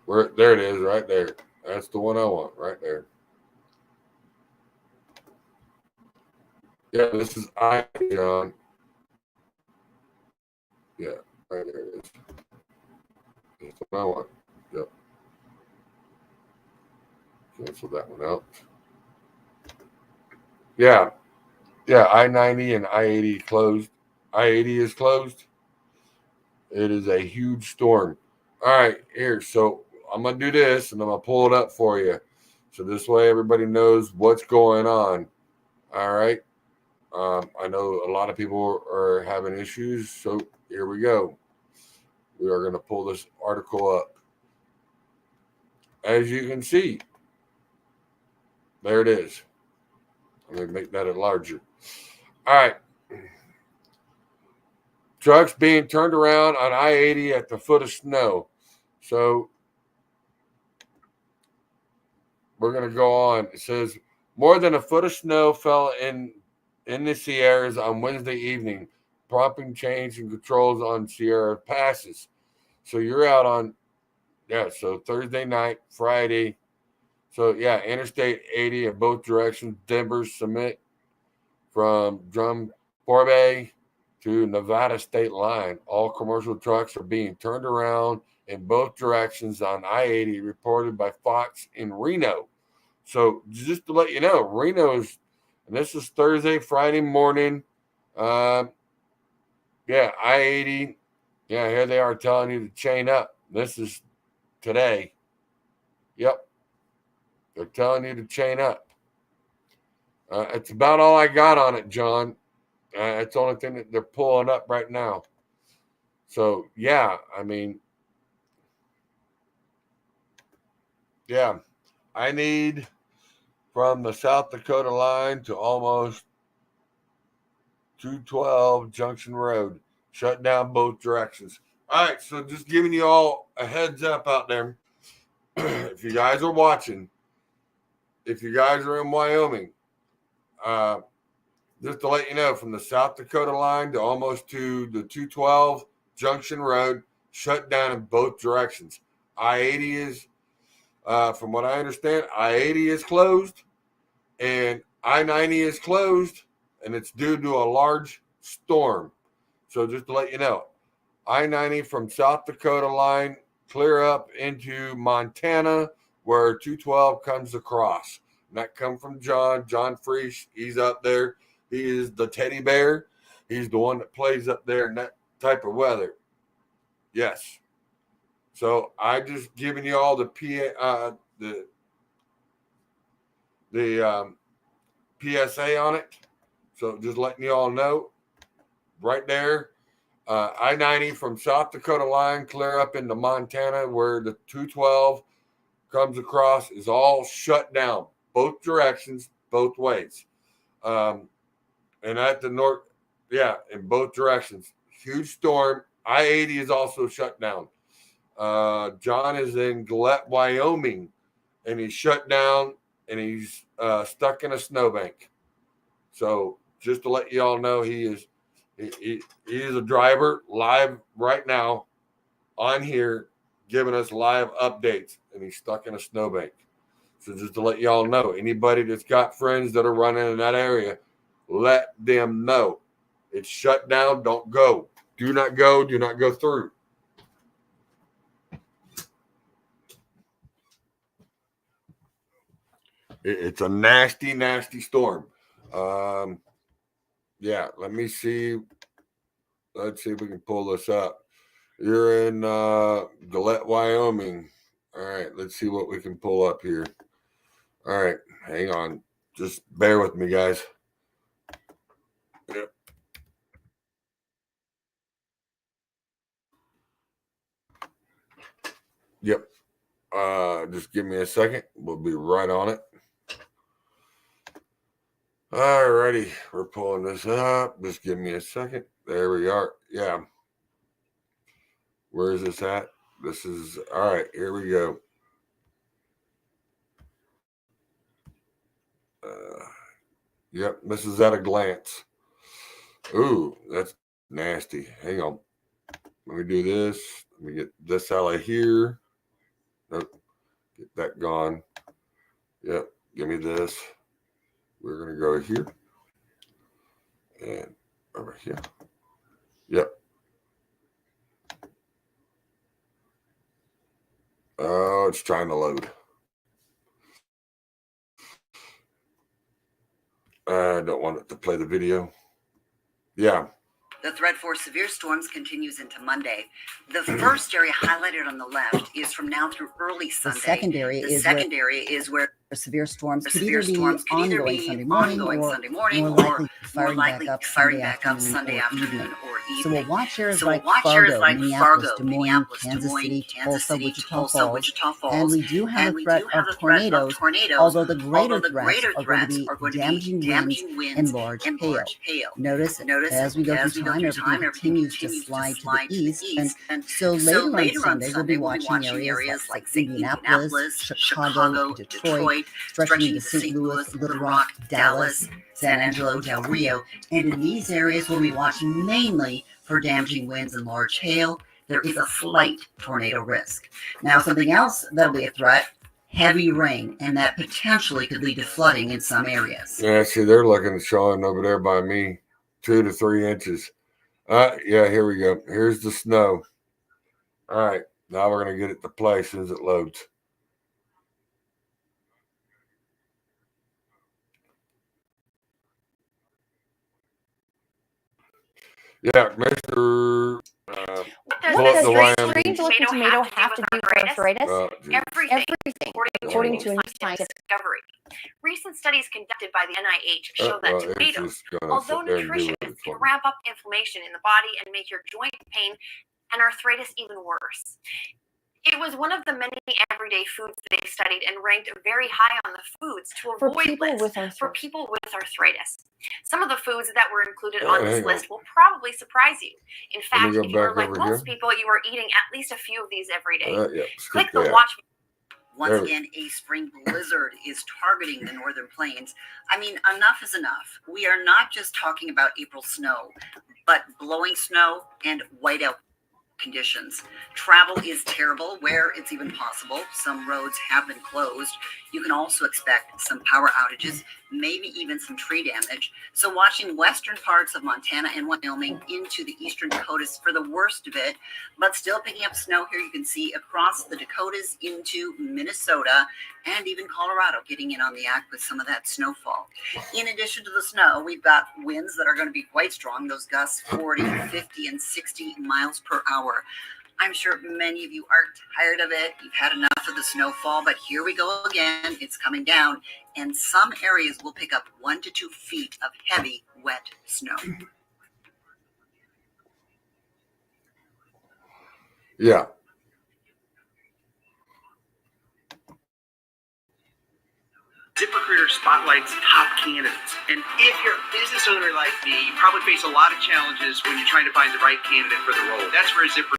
There it is, right there. That's the one I want, right there. Yeah, this is John. Yeah, right there it is. That's what I want. Yep. Cancel that one out. Yeah. Yeah, I-90 and I-80 closed. I-80 is closed. It is a huge storm. All right, here. So I'm going to do this, and I'm going to pull it up for you. So this way everybody knows what's going on. All right. I know a lot of people are having issues, so here we go. We are going to pull this article up. as you can see, there it is. I'm going to make that a larger. All right. Trucks being turned around on I-80 at the foot of snow. So we're going to go on. It says more than a foot of snow fell in the Sierras on Wednesday evening, prompting change in controls on Sierra passes. So you're out on, so Thursday night, Friday. So, Interstate 80 in both directions, Denver Summit from Drum-Corbe to Nevada state line. All commercial trucks are being turned around in both directions on I-80, reported by Fox in Reno. So just to let you know, Reno's, and this is Thursday, Friday morning. I-80. Yeah, here they are telling you to chain up. This is today. Yep. They're telling you to chain up. It's about all I got on it, John. It's the only thing that they're pulling up right now. So, I need from the South Dakota line to almost 212 Junction Road. Shut down both directions. All right, so just giving you all a heads up out there. If you guys are watching, if you guys are in Wyoming, just to let you know, from the South Dakota line to almost to the 212 Junction Road, shut down in both directions. I-80 is, from what I understand, I-80 is closed and I-90 is closed, and it's due to a large storm. So just to let you know, I-90 from South Dakota line clear up into Montana where 212 comes across. And that come from John Freesh. He's up there. He is the teddy bear. He's the one that plays up there in that type of weather. Yes. So I just giving you all the PSA on it. So just letting you all know right there. I-90 from South Dakota line clear up into Montana where the 212 comes across is all shut down. Both directions, both ways. And at the north, in both directions. Huge storm. I-80 is also shut down. John is in Gillette, Wyoming, and he's shut down and he's stuck in a snowbank. So just to let you all know, he is a driver live right now on here giving us live updates, and he's stuck in a snowbank. So just to let you all know, anybody that's got friends that are running in that area, let them know. It's shut down. Don't go. Do not go. Do not go through. It's a nasty, nasty storm. Let me see. Let's see if we can pull this up. You're in Gillette, Wyoming. All right, let's see what we can pull up here. All right, hang on. Just bear with me, guys. Yep. Yep. Just give me a second. We'll be right on it. All righty. We're pulling this up. Just give me a second. There we are. Yeah. Where is this at? This is, all right, here we go. Yep, this is at a glance. Ooh, that's nasty. Hang on. Let me do this. Let me get this out of here. Nope. Get that gone. Yep, give me this. We're going to go here. And over here. Yep. Oh, it's trying to load. I don't want it to play the video. Yeah. The threat for severe storms continues into Monday. The first area highlighted on the left is from now through early Sunday. The secondary is where severe storms could either be ongoing Sunday morning or more likely firing back up Sunday afternoon or So we'll watch areas So like we'll watch areas Fargo, like Minneapolis, Fargo, Des Moines, Minneapolis, Des Kansas Moines, City, Kansas Tulsa, City, Wichita Tulsa, Falls, Wichita Falls. and we do have And a we threat do have of a threat of tornadoes, tornadoes, although the greater although the threats greater are going to threats be are going to be damaging winds damaging winds and large and hail. large hail. Notice as we go through time, everything continues to slide to the east. And so later on Sunday, we'll be watching areas like Indianapolis, Chicago, Detroit, stretching into St. Louis, Little Rock, Dallas, San Angelo, Del Rio. And in these areas, we'll be watching mainly for damaging winds and large hail. There is a slight tornado risk. Now, something else that'll be a threat, heavy rain, and that potentially could lead to flooding in some areas. Yeah, see, they're looking at showing over there by me 2 to 3 inches. Yeah, here we go. Here's the snow. All right, now we're going to get it to play as soon as it loads. Yeah, Mr. Pull up the line. Strange looking tomato have to do with arthritis? Everything, according to a new scientific discovery. Recent studies conducted by the NIH show that tomatoes, although nutritious, can ramp up inflammation in the body and make your joint pain and arthritis even worse. It was one of the many everyday foods they studied and ranked very high on the foods to avoid for people with arthritis. Some of the foods that were included on this list will probably surprise you. In fact, if you are like most people, you are eating at least a few of these every day. Click the watch. Once again, a spring blizzard is targeting the northern plains. I mean, enough is enough. We are not just talking about April snow, but blowing snow and whiteout conditions. Travel is terrible where it's even possible. Some roads have been closed. You can also expect some power outages, maybe even some tree damage. So watching western parts of Montana and Wyoming into the eastern Dakotas for the worst of it, but still picking up snow here. You can see across the Dakotas into Minnesota and even Colorado getting in on the act with some of that snowfall. In addition to the snow, we've got winds that are going to be quite strong. Those gusts 40, 50, and 60 miles per hour. I'm sure many of you are tired of it. You've had enough of the snowfall, but here we go again. It's coming down, and some areas will pick up 1 to 2 feet of heavy, wet snow. Yeah. ZipRecruiter spotlights top candidates. And if you're a business owner like me, you probably face a lot of challenges when you're trying to find the right candidate for the role. That's where ZipRecruiter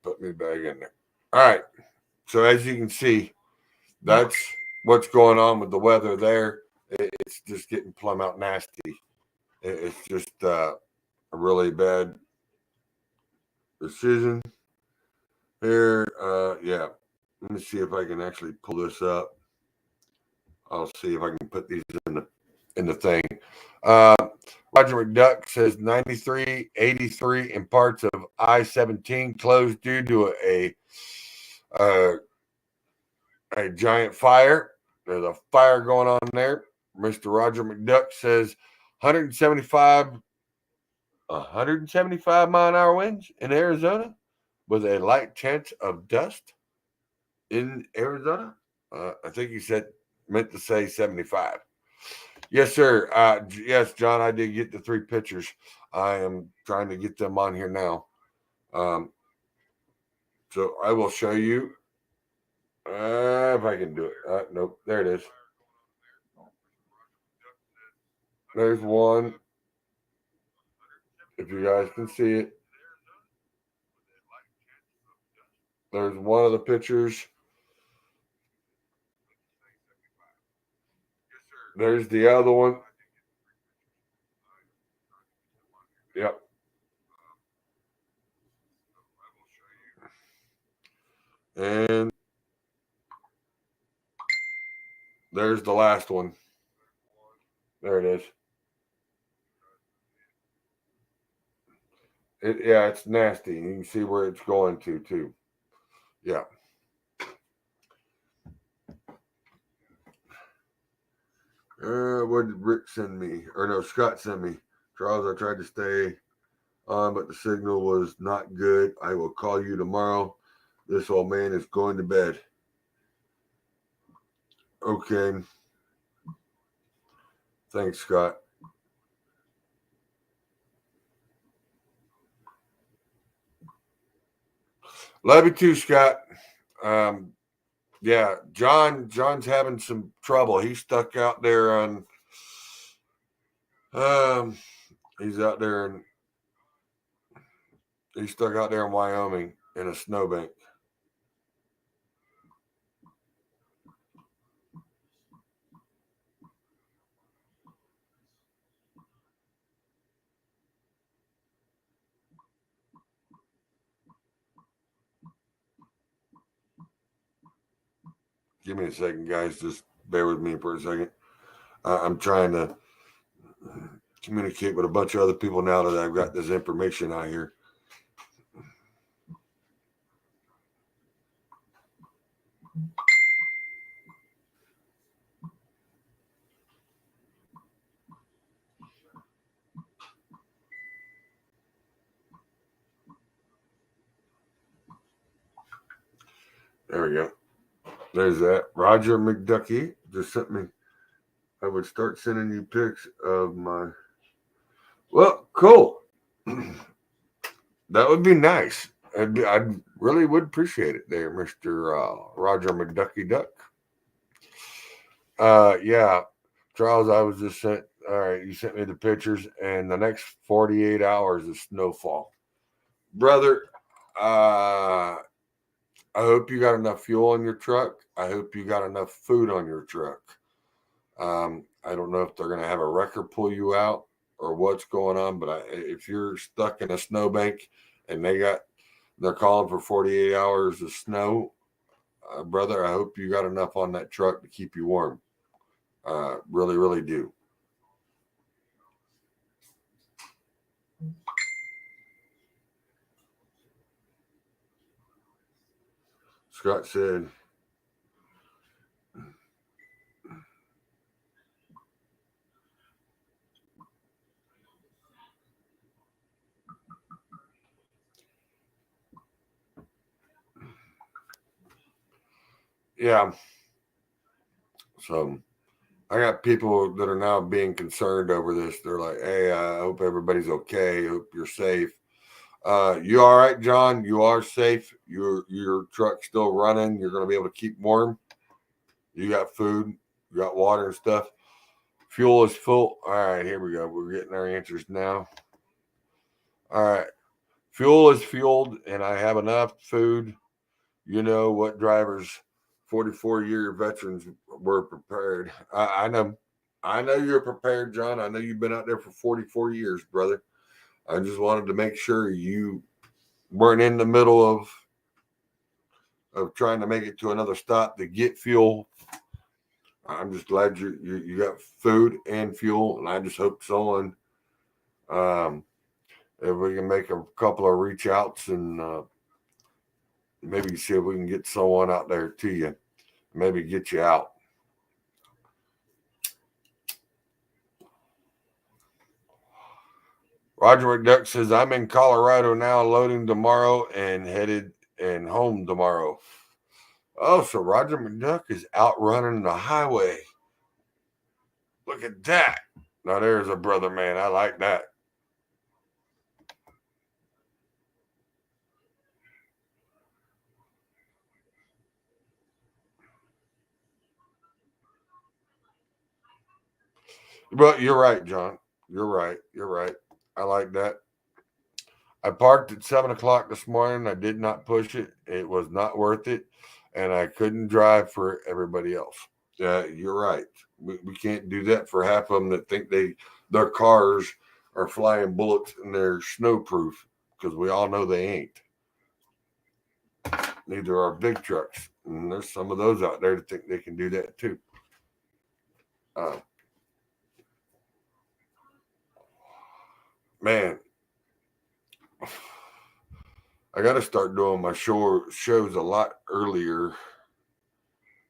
Put me back in there. All right. So as you can see, that's what's going on with the weather there. It's just getting plumb out nasty. It's just a really bad decision here. Yeah. Let me see if I can actually pull this up. I'll see if I can put these in the thing. Roger McDuck says 93, 83 in parts of I-17 closed due to a giant fire. There's a fire going on there. Mr. Roger McDuck says 175 mile-an-hour winds in Arizona with a light chance of dust in Arizona. I think he meant to say 75. Yes, sir. Yes, John, I did get the 3 pictures. I am trying to get them on here now. So I will show you if I can do it. Nope, there it is. There's one. If you guys can see it. There's one of the pictures. There's the other one. Yep. And there's the last one. There it is. Yeah, it's nasty. You can see where it's going to, too. Yeah. What did Rick send me? Or no, Scott sent me. Charles, I tried to stay on, but the signal was not good. I will call you tomorrow. This old man is going to bed. Okay. Thanks, Scott. Love you too, Scott. Yeah, John's having some trouble. He's stuck out there on he's stuck out there in Wyoming in a snowbank. Give me a second, guys. Just bear with me for a second. I'm trying to communicate with a bunch of other people now that I've got this information out here. There we go. There's that. Roger McDucky just sent me. I would start sending you pics of my. Well, cool. That would be nice. I really would appreciate it there, Mr. Roger McDucky Duck. Yeah, Charles, I was just sent. All right, you sent me the pictures, and the next 48 hours of snowfall. Brother, I hope you got enough fuel in your truck. I hope you got enough food on your truck. I don't know if they're going to have a wrecker pull you out or what's going on, but if you're stuck in a snowbank and they're calling for 48 hours of snow, brother, I hope you got enough on that truck to keep you warm. Really, really do. Scott said, yeah. So I got people that are now being concerned over this. They're like, hey, I hope everybody's okay. I hope you're safe. You all right, John? You are safe. Your truck's still running. You're going to be able to keep warm. You got food. You got water and stuff. Fuel is full. All right, here we go. We're getting our answers now. All right. Fuel is fueled, and I have enough food. You know what drivers, 44-year veterans, were prepared. I know. I know you're prepared, John. I know you've been out there for 44 years, brother. I just wanted to make sure you weren't in the middle of trying to make it to another stop to get fuel. I'm just glad you got food and fuel, and I just hope someone, if we can make a couple of reach outs and maybe see if we can get someone out there to you, maybe get you out. Roger McDuck says, I'm in Colorado now, loading tomorrow and headed and home tomorrow. Oh, so Roger McDuck is out running the highway. Look at that. Now there's a brother man. I like that. But you're right, John. You're right. I like that. I parked at 7 o'clock this morning. I did not push it. It was not worth it. And I couldn't drive for everybody else. You're right. We can't do that for half of them that think their cars are flying bullets and they're snowproof, because we all know they ain't. Neither are big trucks. And there's some of those out there that think they can do that too. Man, I got to start doing my shows a lot earlier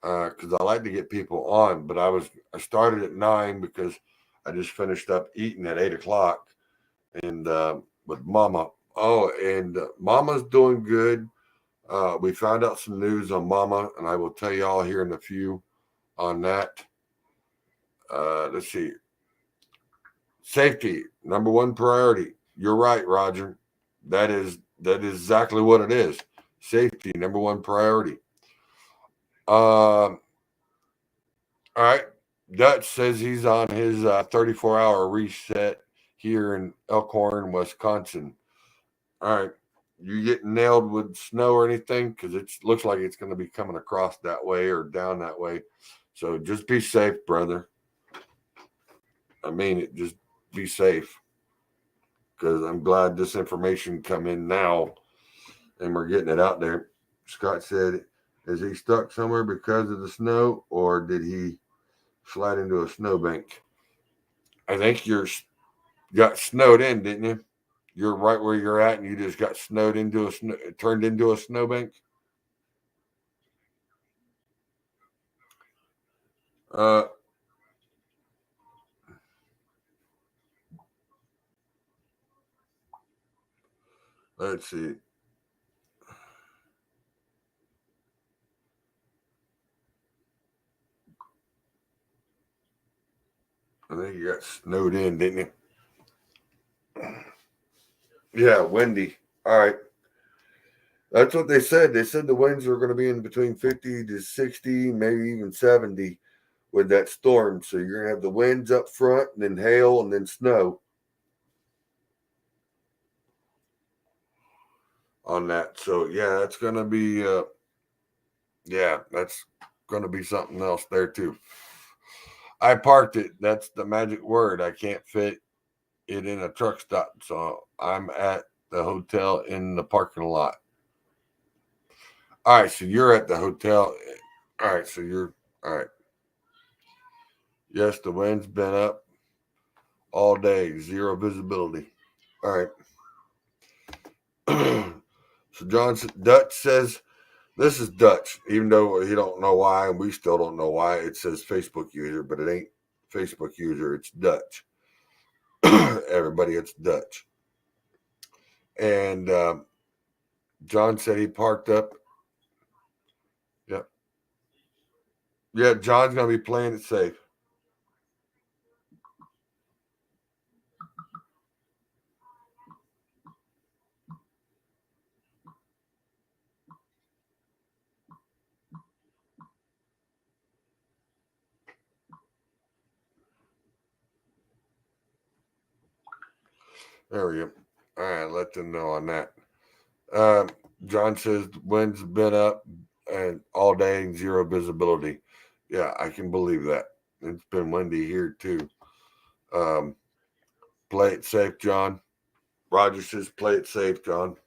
because I like to get people on. But I started at 9 because I just finished up eating at 8 o'clock and with Mama. Oh, and Mama's doing good. We found out some news on Mama, and I will tell you all here in a few on that. Let's see. Safety, number one priority. You're right, Roger. That is exactly what it is. Safety, number one priority. All right. Dutch says he's on his 34-hour reset here in Elkhorn, Wisconsin. All right. You getting nailed with snow or anything? Because it looks like it's going to be coming across that way or down that way. So just be safe, brother. I mean it. Just be safe. Because I'm glad this information come in now and we're getting it out there. Scott said, is he stuck somewhere because of the snow or did he slide into a snowbank? I think you got snowed in, didn't you? You're right where you're at and you just got turned into a snowbank. Let's see. I think you got snowed in, didn't you? Yeah, windy. All right. That's what they said. They said the winds are going to be in between 50 to 60, maybe even 70 with that storm. So you're going to have the winds up front and then hail and then snow on that. So, yeah, that's going to be, that's going to be something else there too. I parked it. That's the magic word. I can't fit it in a truck stop. So I'm at the hotel in the parking lot. All right. So you're at the hotel. All right. So you're all right. Yes, the wind's been up all day. Zero visibility. All right. So Dutch says, this is Dutch, even though he don't know why, and we still don't know why. It says Facebook user, but it ain't Facebook user. It's Dutch. Everybody, it's Dutch. And John said he parked up. Yep. Yeah, John's going to be playing it safe. There we go. All right, let them know on that. John says the wind's been up and all day and zero visibility. Yeah, I can believe that. It's been windy here too. Play it safe, John. Roger says play it safe, John.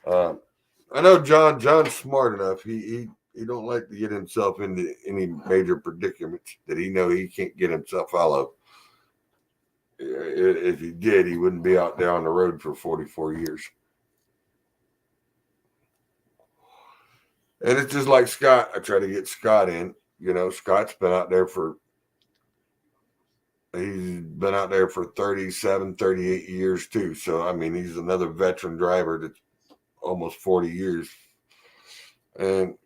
I know John's smart enough. He don't like to get himself into any major predicaments that he can't get himself out of. If he did, he wouldn't be out there on the road for 44 years. And it's just like Scott. I try to get Scott in. You know, Scott's been out there he's been out there for 37, 38 years too. So, I mean, he's another veteran driver that's almost 40 years. And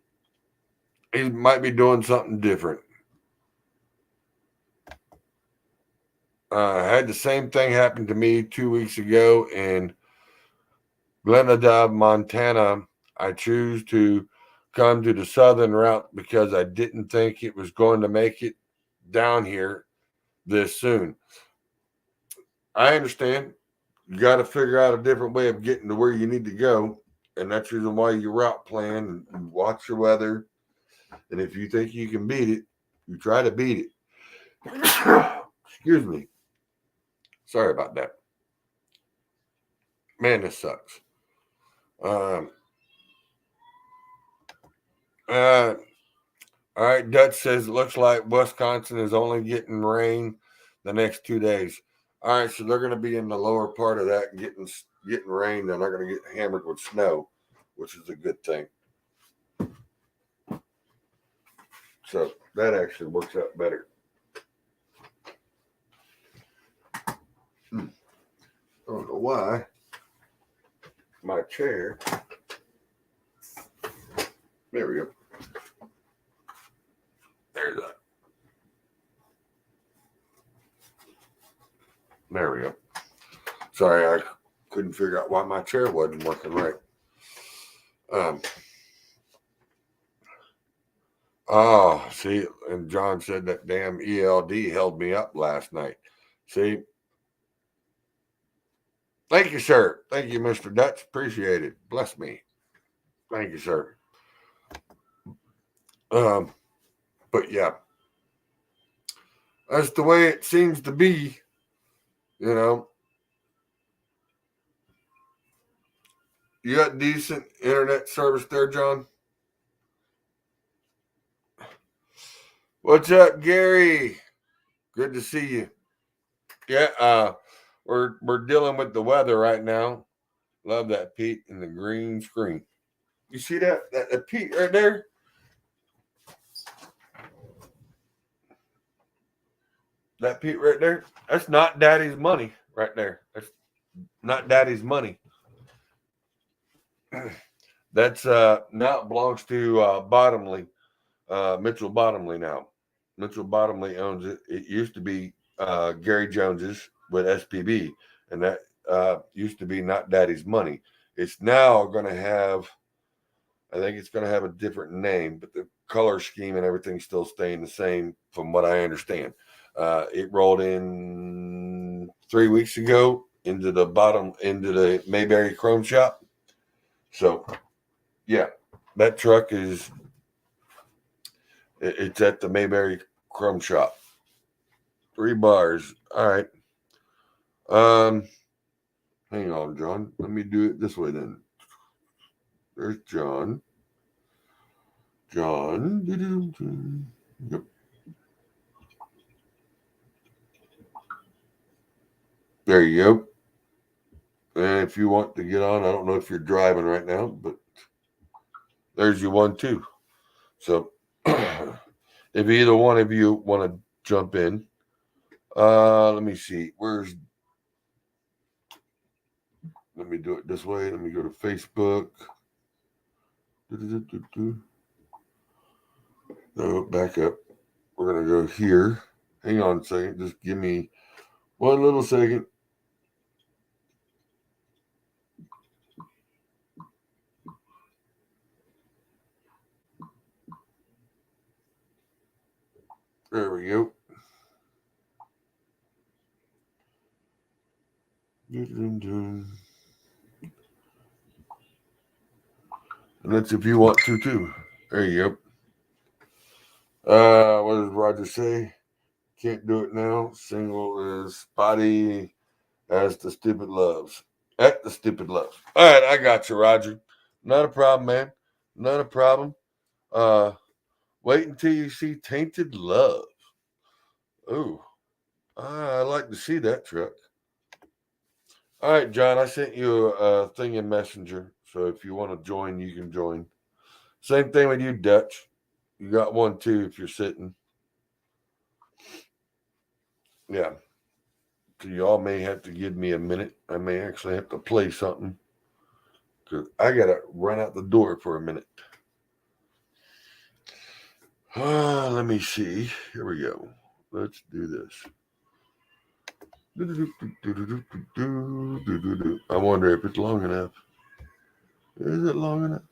he might be doing something different. I had the same thing happen to me 2 weeks ago in Glendive, Montana. I choose to come to the southern route because I didn't think it was going to make it down here this soon. I understand. You got to figure out a different way of getting to where you need to go. And that's the reason why you route plan and watch your weather. And if you think you can beat it, you try to beat it. Excuse me. Sorry about that. Man, this sucks. All right. Dutch says it looks like Wisconsin is only getting rain the next 2 days. All right, so they're going to be in the lower part of that getting rain. They're not going to get hammered with snow, which is a good thing. So that actually works out better. I don't know why my chair. There we go. There's that. There we go. Sorry, I couldn't figure out why my chair wasn't working right. Oh, see, and John said that damn ELD held me up last night. See? Thank you, sir. Thank you, Mr. Dutch. Appreciate it. Bless me. Thank you, sir. But yeah, that's the way it seems to be, you know. You got decent internet service there, John? What's up, Gary? Good to see you. Yeah, we're dealing with the weather right now. Love that Pete and the green screen. You see that Pete right there? That Pete right there? That's not Daddy's money right there. That's not Daddy's money. That's now it belongs to Bottomley, Mitchell Bottomley now. Mitchell Bottomley owns it. It used to be Gary Jones's with SPB, and that used to be not Daddy's money. It's now going to have, I think it's going to have a different name, but the color scheme and everything's still staying the same from what I understand. It rolled in 3 weeks ago into the Mayberry Chrome Shop. So, yeah, that truck it's at the Mayberry Chrome Shop. 3 bars. All right. Hang on, John. Let me do it this way then. There's John. John. Yep. There you go. And if you want to get on, I don't know if you're driving right now, but there's you one too. So if either one of you want to jump in, let me see. Let me do it this way. Let me go to Facebook. No, back up. We're going to go here. Hang on a second. Just give me one little second. There we go. And that's if you want to too. There you go. What does Roger say? Can't do it now. Single is spotty as the stupid loves. At the stupid loves. All right, I got you, Roger. Not a problem, man. Not a problem. Wait until you see Tainted Love. Oh, I'd like to see that truck. All right, John, I sent you a thing in Messenger. So if you want to join, you can join. Same thing with you, Dutch. You got one too if you're sitting. Yeah. So y'all may have to give me a minute. I may actually have to play something. Because I got to run out the door for a minute. Let me see. Here we go. Let's do this. I wonder if it's long enough. Is it long enough?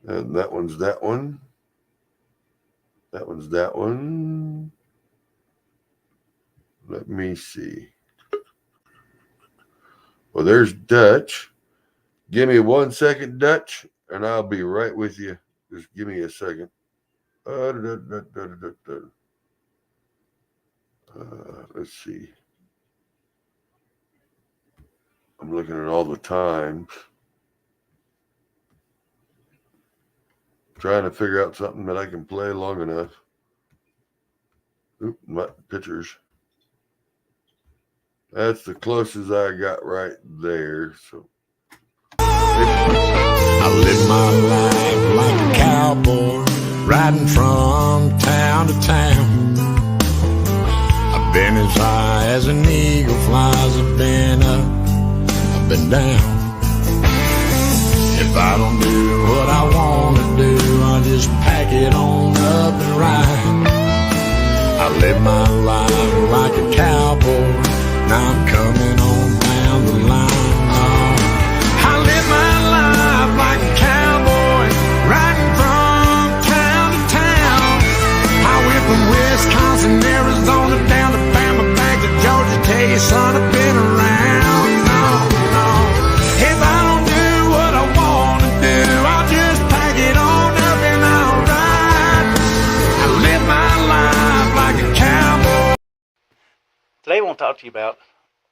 And that one's that one. That one's that one. Let me see. Well, there's Dutch. Give me 1 second, Dutch, and I'll be right with you. Just give me a second. Let's see. I'm looking at all the times. Trying to figure out something that I can play long enough. Oop, my pictures. That's the closest I got right there. So I live my life like a cowboy, riding from town to town. I've been as high as an eagle flies. I've been up, I've been down. If I don't do what I want to do, I'll just pack it on up and ride. I live my life like a cowboy. Now I'm coming on down the line. Oh, I live my life like a cowboy, riding from town to town. I went from Wisconsin, Arizona, down to Bama, back to Georgia. Tell you, son, I've been around. No, no. If I don't do what I want to do, I'll just pack it on up and I'll ride. I live my life like a cowboy. Today I want to talk to you about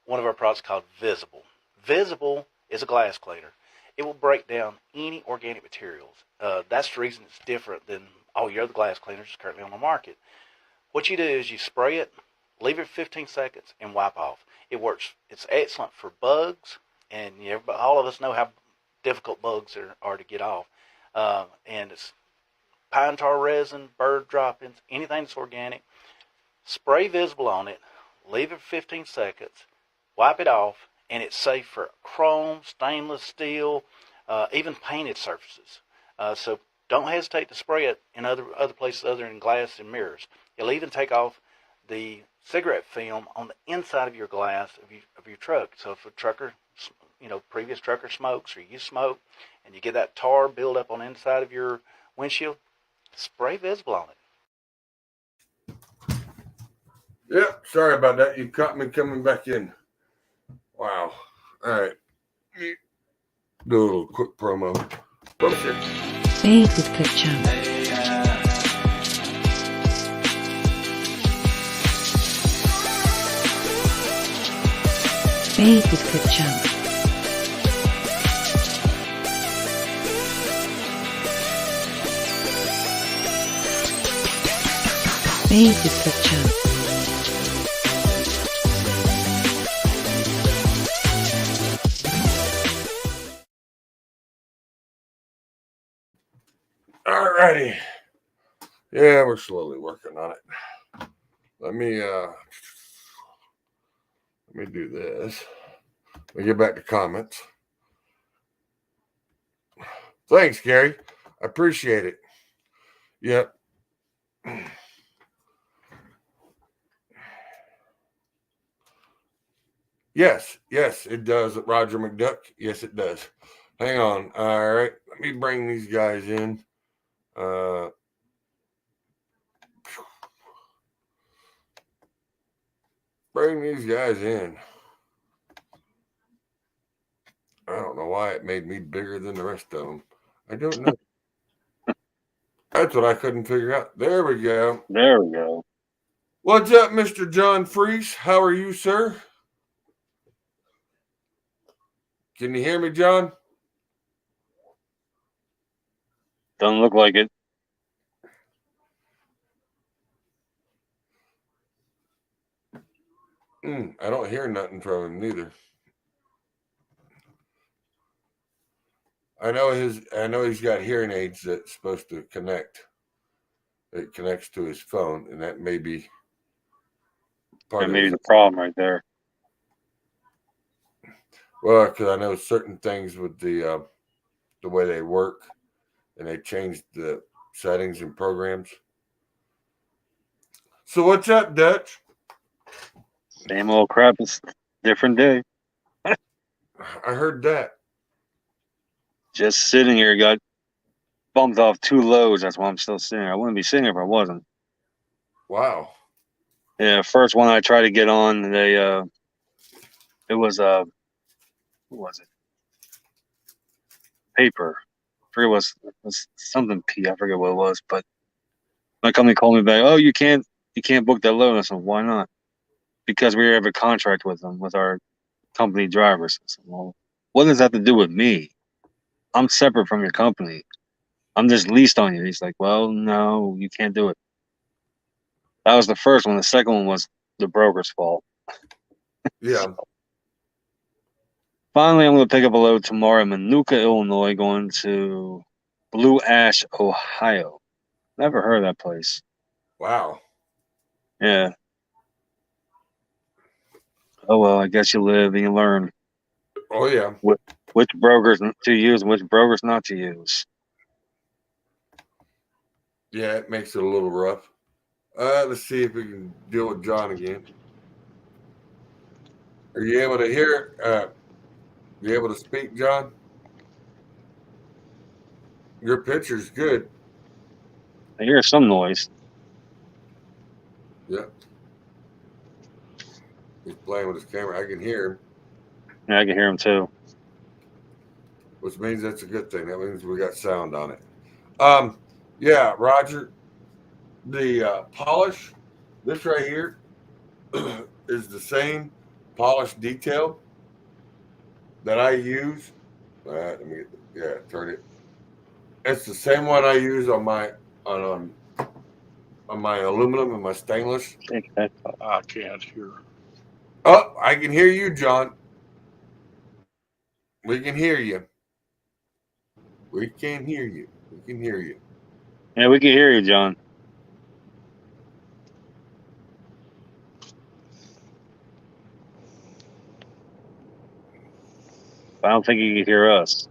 one of our products called Visible. Visible is a glass cleaner. It will break down any organic materials. That's the reason it's different than all your other glass cleaners currently on the market. What you do is you spray it, leave it 15 seconds, and wipe off. It works. It's excellent for bugs, and all of us know how difficult bugs are to get off. And it's pine tar resin, bird droppings, anything that's organic. Spray Visible on it, leave it for 15 seconds, wipe it off, and it's safe for chrome, stainless steel, even painted surfaces. So don't hesitate to spray it in other places other than glass and mirrors. It'll even take off the cigarette film on the inside of your glass of your truck. So if a trucker, previous trucker smokes or you smoke, and you get that tar build up on the inside of your windshield, spray Visible on it. yeah, sorry about that. You caught me coming back in. Wow. All right. Do a little quick promo. Made with good chunk. Made with good chunk. Made with good chunk. Alrighty. Yeah, we're slowly working on it. Let me do this. Let me get back to comments. Thanks, Gary. I appreciate it. Yep. Yes, it does. Roger McDuck. Yes, it does. Hang on. All right. Let me bring these guys in. Bring these guys in. I don't know why it made me bigger than the rest of them. I don't know. That's what I couldn't figure out. There we go. There we go. What's up, Mr. John Freese? How are you, sir? Can you hear me, John? Doesn't look like it. I don't hear nothing from him neither. I know he's got hearing aids that's supposed to connect. It connects to his phone, and that may be part of maybe the problem right there. Well, because I know certain things with the way they work, and they changed the settings and programs. So what's up, Dutch? Same old crap. It's different day. I heard that. Just sitting here, got bumped off 2 loads. That's why I'm still sitting here. I wouldn't be sitting here if I wasn't. Wow. Yeah, first one I tried to get on, it was what was it? Paper. I forget what it was something P. I forget what it was, but my company called me back. Oh, you can't book that load. And I said, why not? Because we have a contract with them, with our company drivers. I said, well, what does that have to do with me? I'm separate from your company. I'm just leased on you. He's like, well, no, you can't do it. That was the first one. The second one was the broker's fault. Yeah. Finally, I'm going to pick up a load tomorrow in Manuka, Illinois, going to Blue Ash, Ohio. Never heard of that place. Wow. Yeah. Oh, well, I guess you live and you learn. Oh, yeah. Which brokers to use and which brokers not to use. Yeah, it makes it a little rough. Let's see if we can deal with John again. Are you able to hear? You able to speak, John? Your picture's good. I hear some noise. Yeah. He's playing with his camera. I can hear him. Yeah, I can hear him too. Which means that's a good thing. That means we got sound on it. Yeah, Roger. The polish, this right here, is the same polish detail that I use. Let me turn it. It's the same one I use on my on my aluminum and my stainless. I can't hear. Oh, I can hear you, John. We can hear you. We can hear you. We can hear you. Yeah, we can hear you, John. I don't think you can hear us.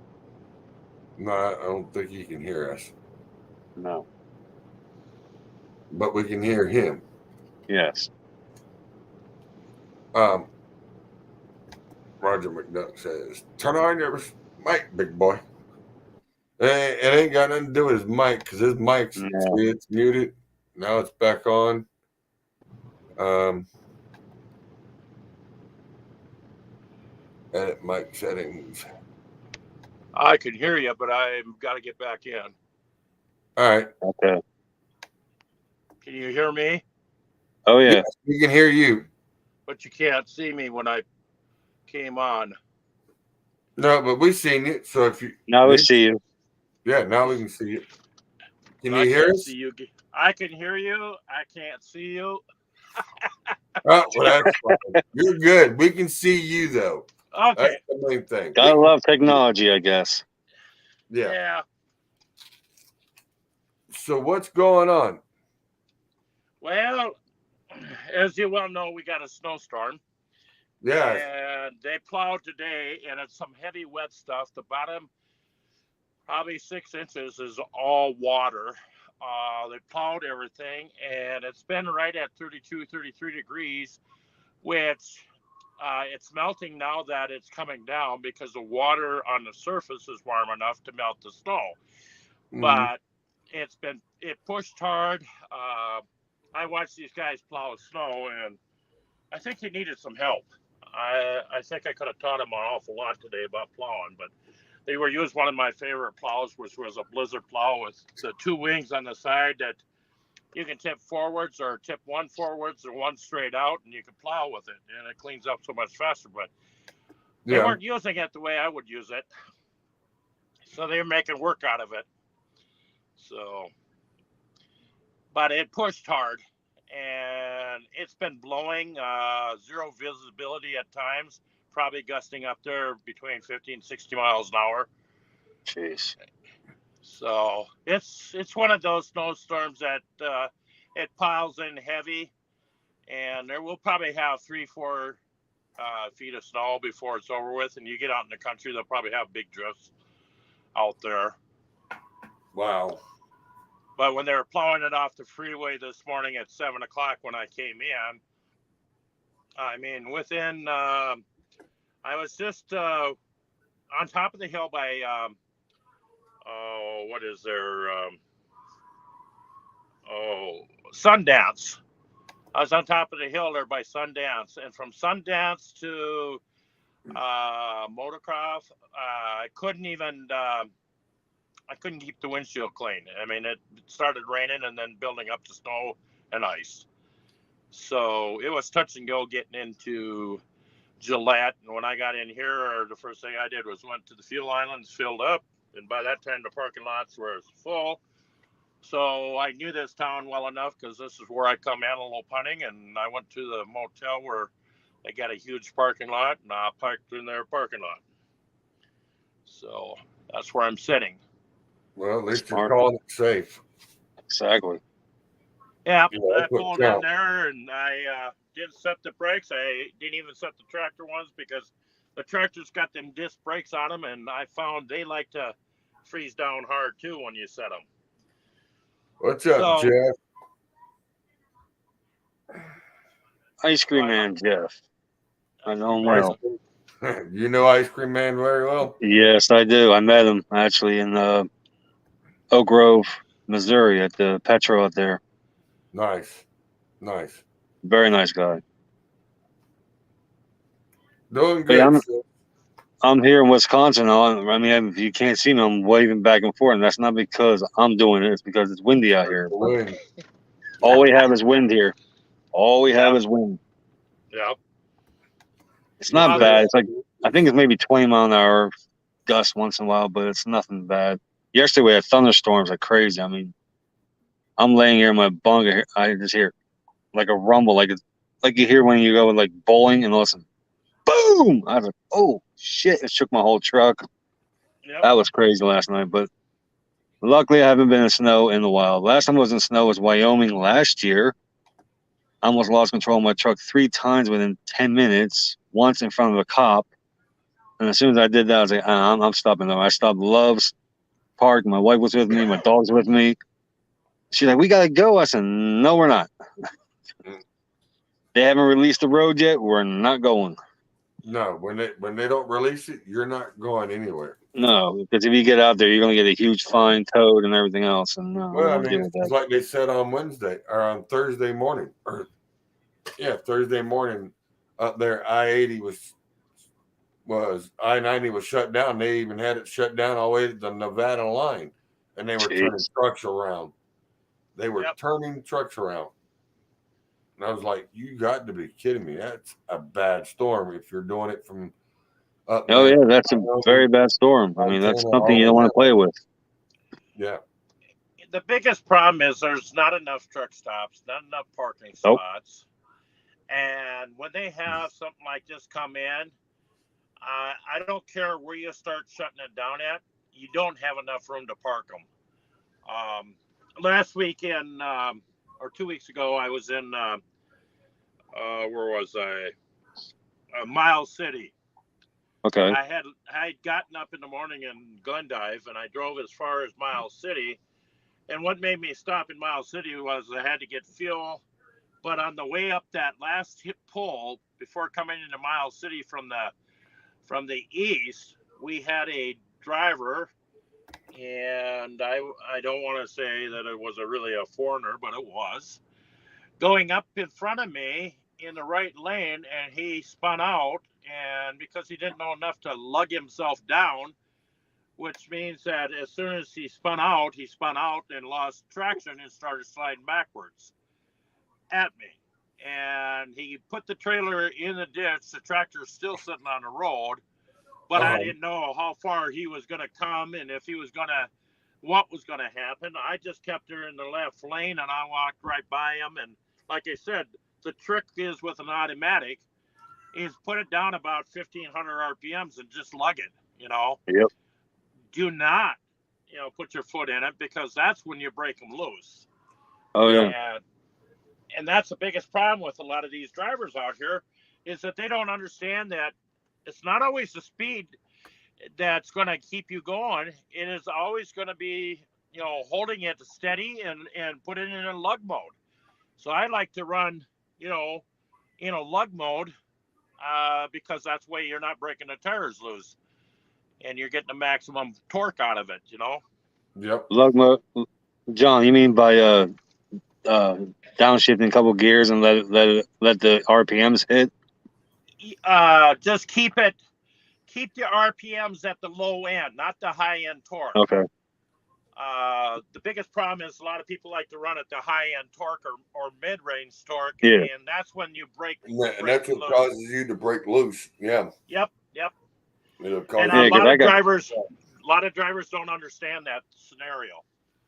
No, I don't think he can hear us. No. But we can hear him. Yes. Roger McDuck says, turn on your mic, big boy. It ain't got nothing to do with his mic because his mic's see, it's muted. Now it's back on. Edit mic settings. I can hear you, but I've got to get back in. All right. Okay. Can you hear me? Oh, yeah. Yes, we can hear you. But you can't see me when I came on. No, but we've seen you. So if you now we see you. Yeah, now we can see you. Can I you hear can't us? See you. I can hear you. I can't see you. Oh, well, that's fine. You're good. We can see you though. Okay. That's the main thing. Gotta love technology, I guess. Yeah. So what's going on? Well, as you well know, we got a snowstorm. Yeah. And they plowed today, and it's some heavy wet stuff. The bottom, probably 6 inches, is all water. They plowed everything, and it's been right at 32, 33 degrees, which it's melting now that it's coming down because the water on the surface is warm enough to melt the snow. But it pushed hard. I watched these guys plow snow, and I think they needed some help. I think I could have taught them an awful lot today about plowing, but they were used one of my favorite plows, which was a blizzard plow with the 2 wings on the side that you can tip forwards or tip one forwards or one straight out, and you can plow with it, and it cleans up so much faster. But they weren't using it the way I would use it, so they were making work out of it. So, but it pushed hard, and it's been blowing, zero visibility at times, probably gusting up there between 50 and 60 miles an hour. Jeez. So it's one of those snowstorms that it piles in heavy, and there will probably have 3-4 feet of snow before it's over with. And you get out in the country, they'll probably have big drifts out there. Wow. But when they were plowing it off the freeway this morning at 7 o'clock when I came in, I mean, within, I was just on top of the hill by, what is there? Sundance. I was on top of the hill there by Sundance. And from Sundance to Motocroft, I couldn't keep the windshield clean. I mean, it started raining and then building up to snow and ice. So it was touch and go getting into Gillette. And when I got in here, the first thing I did was went to the fuel islands, filled up, And by that time, the parking lots were full. So I knew this town well enough because this is where I come antelope hunting. And I went to the motel where they got a huge parking lot, and I parked in their parking lot. So that's where I'm sitting. Well, at least you're calling it safe. Exactly. Yeah, I pulled in there and I didn't set the brakes. I didn't even set the tractor ones because the tractor's got them disc brakes on them, and I found they like to freeze down hard too when you set them. What's up, Jeff? Ice Cream Man Jeff. I know him well. You know Ice Cream Man very well? Yes, I do. I met him actually in Oak Grove, Missouri at the Petro out there. Nice. Very nice guy. Doing good. I'm here in Wisconsin. I mean, if you can't see me, I'm waving back and forth. And that's not because I'm doing it. It's because it's windy out here. All we have is wind here. All we have is wind. Yeah. It's not bad. It's like, I think it's maybe 20 mile an hour gust once in a while, but it's nothing bad. Yesterday we had thunderstorms like crazy. I mean, I'm laying here in my bunk. I just hear like a rumble, like you hear when you go like bowling and listen, boom! I was like, oh shit! It shook my whole truck. Yep. That was crazy last night. But luckily, I haven't been in snow in a while. Last time I was in snow was Wyoming last year. I almost lost control of my truck 3 times within 10 minutes. Once in front of a cop, and as soon as I did that, I was like, I'm stopping though. I stopped Love's Park. My wife was with me. My dog's with me. She's like, we gotta go. I said, no, we're not. They haven't released the road yet. We're not going. No, when they don't release it, you're not going anywhere. No, because if you get out there, you're gonna get a huge fine, towed, and everything else. And well, I mean, it's like they said on Thursday morning, Thursday morning up there. I-80 was I-90 was shut down. They even had it shut down all the way to the Nevada line, and they were turning trucks around. They were turning trucks around. And I was like, you got to be kidding me. That's a bad storm if you're doing it from up there. Oh, yeah, that's a very bad storm. I mean, that's something you don't want to play with. Yeah. The biggest problem is there's not enough truck stops, not enough parking spots. And when they have something like this come in, I don't care where you start shutting it down at, you don't have enough room to park them. Last weekend, or 2 weeks ago, I was in, where was I? Miles City. Okay. I had gotten up in the morning in Glendive, and I drove as far as Miles City. And what made me stop in Miles City was I had to get fuel. But on the way up that last pull, before coming into Miles City from the east, we had a driver, and I don't want to say that it was really a foreigner, but it was, going up in front of me in the right lane, and he spun out, and because he didn't know enough to lug himself down, which means that as soon as he spun out and lost traction and started sliding backwards at me. And he put the trailer in the ditch. The tractor's still sitting on the road, but I didn't know how far he was going to come and if he was going to, what was going to happen. I just kept her in the left lane, and I walked right by him. And like I said, the trick is with an automatic is put it down about 1,500 RPMs and just lug it, Yep. Do not, put your foot in it, because that's when you break them loose. Oh, yeah. And that's the biggest problem with a lot of these drivers out here is that they don't understand that it's not always the speed that's going to keep you going. It is always going to be, holding it steady and put it in a lug mode. So I like to run, in a lug mode because that's the way you're not breaking the tires loose and you're getting the maximum torque out of it, Yep. Lug mode. John, you mean by downshifting a couple gears and let the RPMs hit? Just keep the RPMs at the low end, not the high end torque. Okay. The biggest problem is a lot of people like to run at the high end torque or mid range torque, Yeah. and that's when you break. And that's what causes you to break loose. Yeah. Yep. It'll And a lot of drivers a lot of drivers don't understand that scenario.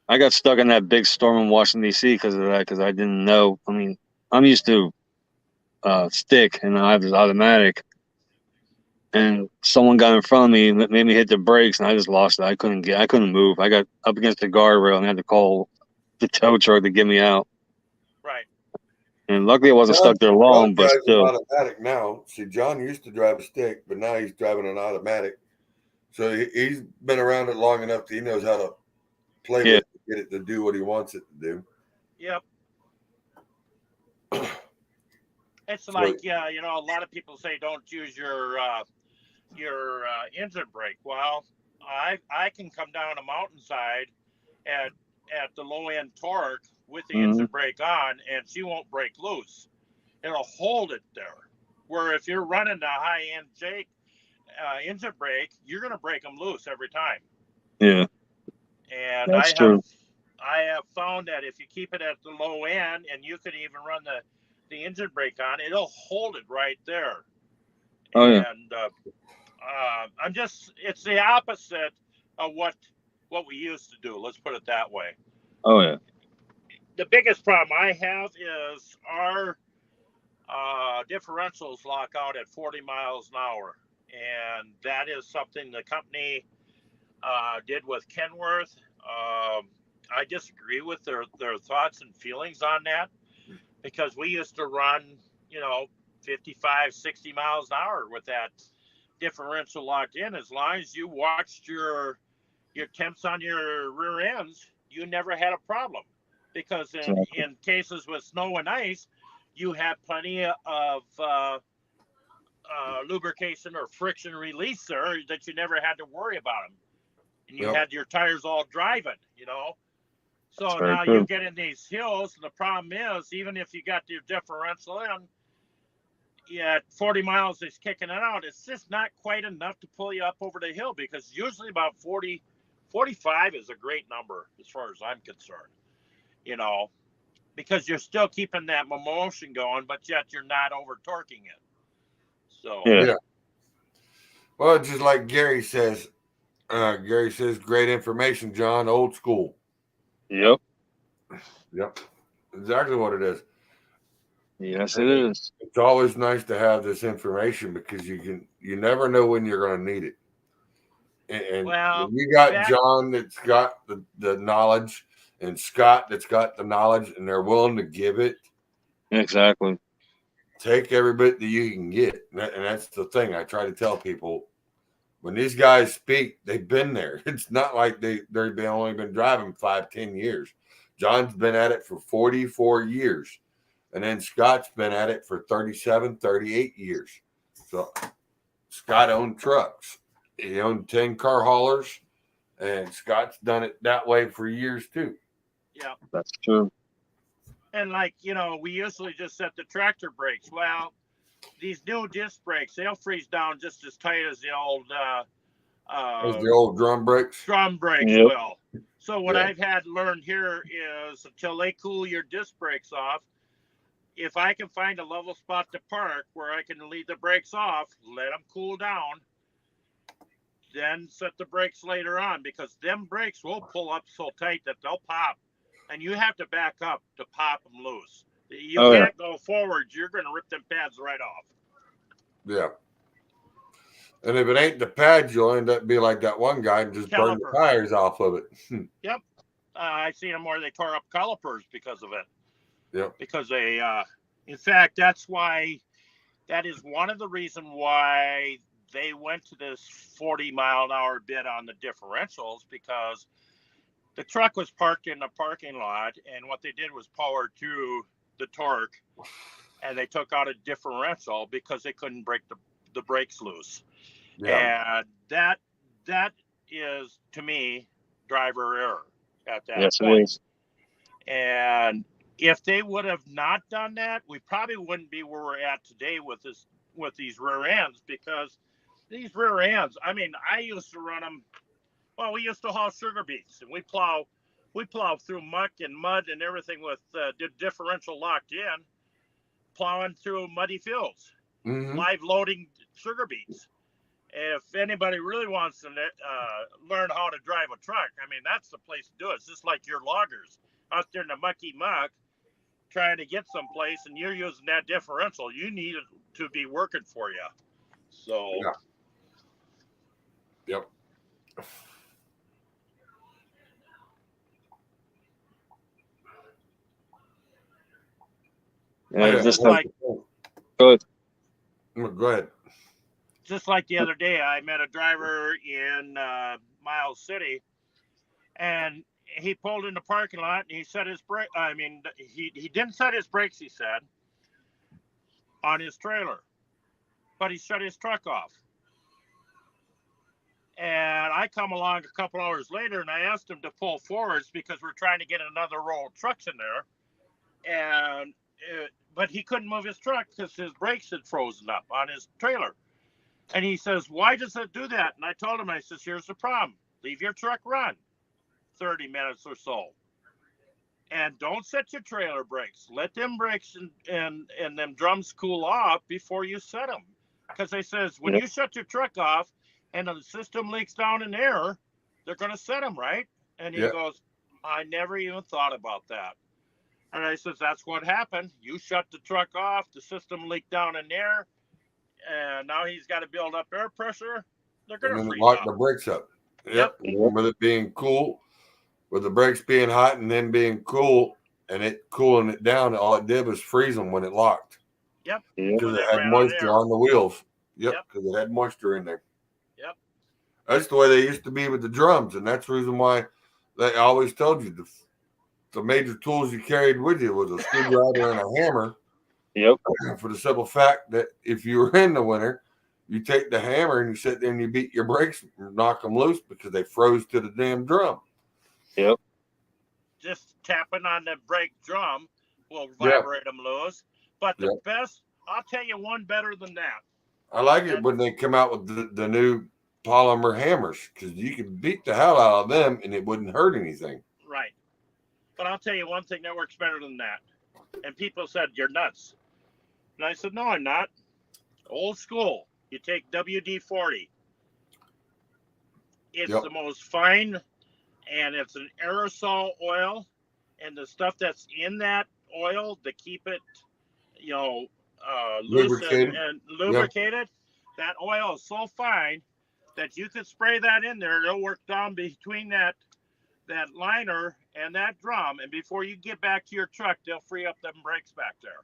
I got stuck in that big storm in Washington D.C. because of that. Because I didn't know. I mean, I'm used to stick, and I have this automatic. And someone got in front of me and made me hit the brakes, and I just lost it. I couldn't move. I got up against the guardrail and had to call the tow truck to get me out. Right. And luckily, I wasn't stuck there long, but drives still. an automatic now. See, John used to drive a stick, but now he's driving an automatic. So he's been around it long enough that he knows how to play with it, get it to do what he wants it to do. Yep. It's like, yeah, you know, a lot of people say don't use your engine brake. Well, I can come down a mountainside at the low end torque with the engine brake on, and she won't break loose. It'll hold it there. Where if you're running the high end engine brake, you're going to break them loose every time. Yeah. And That's true. I have found that if you keep it at the low end, and you could even run the engine brake on, it'll hold it right there. Oh, yeah. And it's the opposite of what we used to do. Let's put it that way. Oh, yeah. The biggest problem I have is our differentials lock out at 40 miles an hour. And that is something the company did with Kenworth. I disagree with their thoughts and feelings on that, because we used to run, 55, 60 miles an hour with that differential locked in. As long as you watched your temps on your rear ends, you never had a problem, because in cases with snow and ice, you had plenty of lubrication or friction release there that you never had to worry about them. And you had your tires all driving, So now you get in these hills, and the problem is, even if you got your differential in, at 40 miles is kicking it out, it's just not quite enough to pull you up over the hill, because usually about 40, 45 is a great number as far as I'm concerned, because you're still keeping that motion going, but yet you're not over torquing it. So yeah. Well, just like Gary says, great information, John, old school. Yep. Yep. Exactly what it is. Yes, it is. It's always nice to have this information, because you never know when you're going to need it. And you got John that's got the knowledge, and Scott that's got the knowledge, and they're willing to give it. Exactly. Take every bit that you can get. And that's the thing I try to tell people. When these guys speak, they've been there. It's not like they've only been driving 5-10 years. John's been at it for 44 years. And then Scott's been at it for 37, 38 years. So Scott owned trucks. He owned 10 car haulers. And Scott's done it that way for years too. Yeah. That's true. And we usually just set the tractor brakes. Well, these new disc brakes, they'll freeze down just as tight as the old drum brakes. Drum brakes will. So what I've had learned here is, until they cool your disc brakes off, if I can find a level spot to park where I can leave the brakes off, let them cool down, then set the brakes later on, because them brakes will pull up so tight that they'll pop, and you have to back up to pop them loose. You can't go forward. You're going to rip them pads right off. Yeah. And if it ain't the pads, you'll end up being like that one guy and just burn the tires off of it. Yep. I've seen them where they tore up calipers because of it. Yep. Because they, in fact, that is one of the reasons why they went to this 40-mile-an-hour bid on the differentials, because the truck was parked in the parking lot, and what they did was power to the torque, and they took out a differential because they couldn't break the brakes loose. Yeah. And that is, to me, driver error at that point. It is. And if they would have not done that, we probably wouldn't be where we're at today with these rear ends, because these rear ends, I mean, I used to run them. Well, we used to haul sugar beets, and we plow through muck and mud and everything with the differential locked in, plowing through muddy fields, live loading sugar beets. if anybody really wants to learn how to drive a truck, I mean, that's the place to do it. It's just like your loggers out there in the mucky muck trying to get someplace, and you're using that differential. You need it to be working for you. So, Yep. Yeah, just like, go ahead. Just like the other day, I met a driver in Miles City, and he pulled in the parking lot, and he set his brake. I mean, he didn't set his brakes, he said, on his trailer, but he shut his truck off. And I come along a couple hours later, and I asked him to pull forwards because we're trying to get another row of trucks in there, and but he couldn't move his truck because his brakes had frozen up on his trailer. And he says, why does it do that? And I told him, I says, here's the problem. Leave your truck run 30 minutes or so. And don't set your trailer brakes. Let them brakes and them drums cool off before you set them. Because they says, when you shut your truck off and the system leaks down in air, they're going to set them, right? And he goes, I never even thought about that. And I says, that's what happened. You shut the truck off, the system leaked down in air, and now he's got to build up air pressure. They're going to freeze lock up. the brakes up. Yep. With it being cool, with the brakes being hot and then being cool, and it cooling it down, all it did was freeze them when it locked. Yep. Because it had moisture on the wheels. Yep. Because it had moisture in there. Yep. That's the way they used to be with the drums, and that's the reason why they always told you the major tools you carried with you was a screwdriver and a hammer. Yep. For the simple fact that if you were in the winter, you take the hammer and you sit there and you beat your brakes and knock them loose because they froze to the damn drum. Yep. Just tapping on the brake drum will vibrate them loose. But the best, I'll tell you one better than that. I like it when they come out with the new polymer hammers because you can beat the hell out of them and it wouldn't hurt anything. Right. But I'll tell you one thing that works better than that. And people said, you're nuts. And I said, no, I'm not. Old school. You take WD-40. It's the most fine, and it's an aerosol oil. And the stuff that's in that oil to keep it, loose and lubricated, that oil is so fine that you could spray that in there. It'll work down between that liner and that drum, and before you get back to your truck, they'll free up them brakes back there.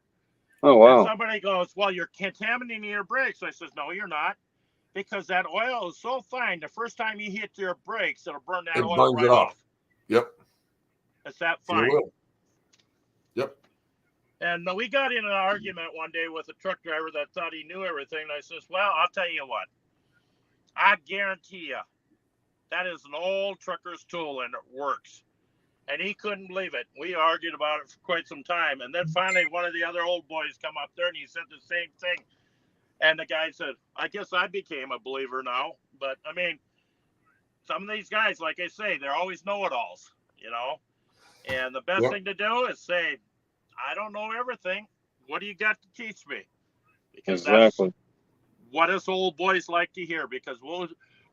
Oh, wow. And somebody goes, well, you're contaminating your brakes. I says, no, you're not, because that oil is so fine, the first time you hit your brakes, it'll burn that oil right off. Yep. It's that fine. Yep. And we got in an argument one day with a truck driver that thought he knew everything. And I says, well, I'll tell you what. I guarantee you that is an old trucker's tool, and it works. And he couldn't believe it. We argued about it for quite some time. And then finally, one of the other old boys come up there, and he said the same thing. And the guy said, I guess I became a believer now. But, I mean, some of these guys, like I say, they're always know-it-alls, And the best thing to do is say, I don't know everything. What do you got to teach me? Because that's what us old boys like to hear, because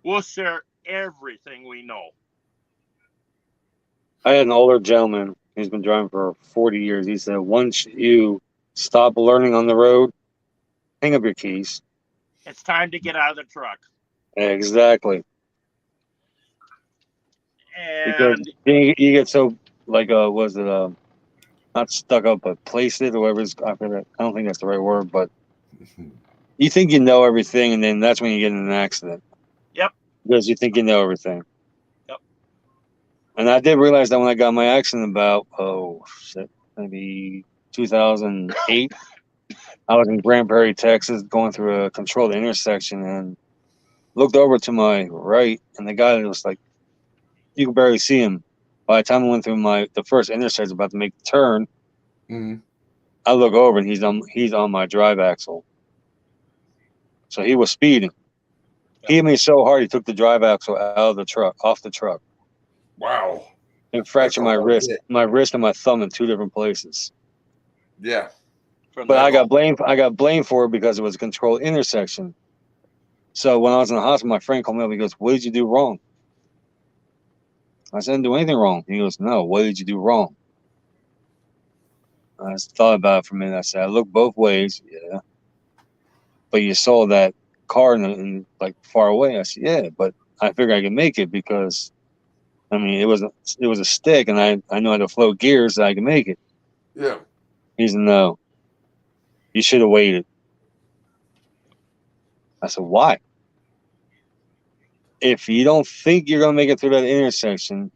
we'll share everything we know. I had an older gentleman who's been driving for 40 years. He said, once you stop learning on the road, hang up your keys. It's time to get out of the truck. Exactly. And because you get so, not stuck up, but placed it, or whatever. I don't think that's the right word, but you think you know everything, and then that's when you get in an accident. Yep. Because you think you know everything. Yep. And I did realize that when I got my accident about, maybe 2008, I was in Grand Prairie, Texas, going through a controlled intersection, and looked over to my right, and the guy was like, you could barely see him. By the time I went through the first intersection, about to make the turn, I look over and he's on my drive axle. So he was speeding. He hit me so hard he took the drive axle off the truck. Wow. And fractured my wrist and my thumb in two different places. Yeah. But I got blamed for it because it was a controlled intersection. So when I was in the hospital, my friend called me up. He goes, "What did you do wrong?" I said, "I didn't do anything wrong." He goes, "No, what did you do wrong?" I just thought about it for a minute. I said, "I looked both ways, yeah, but you saw that car in like far away." I said, "Yeah, but I figured I could make it because, I mean, it was a stick, and I know how to float gears, so I can make it." Yeah. He said, "No, you should have waited." I said, "Why?" If you don't think you're gonna make it through that intersection,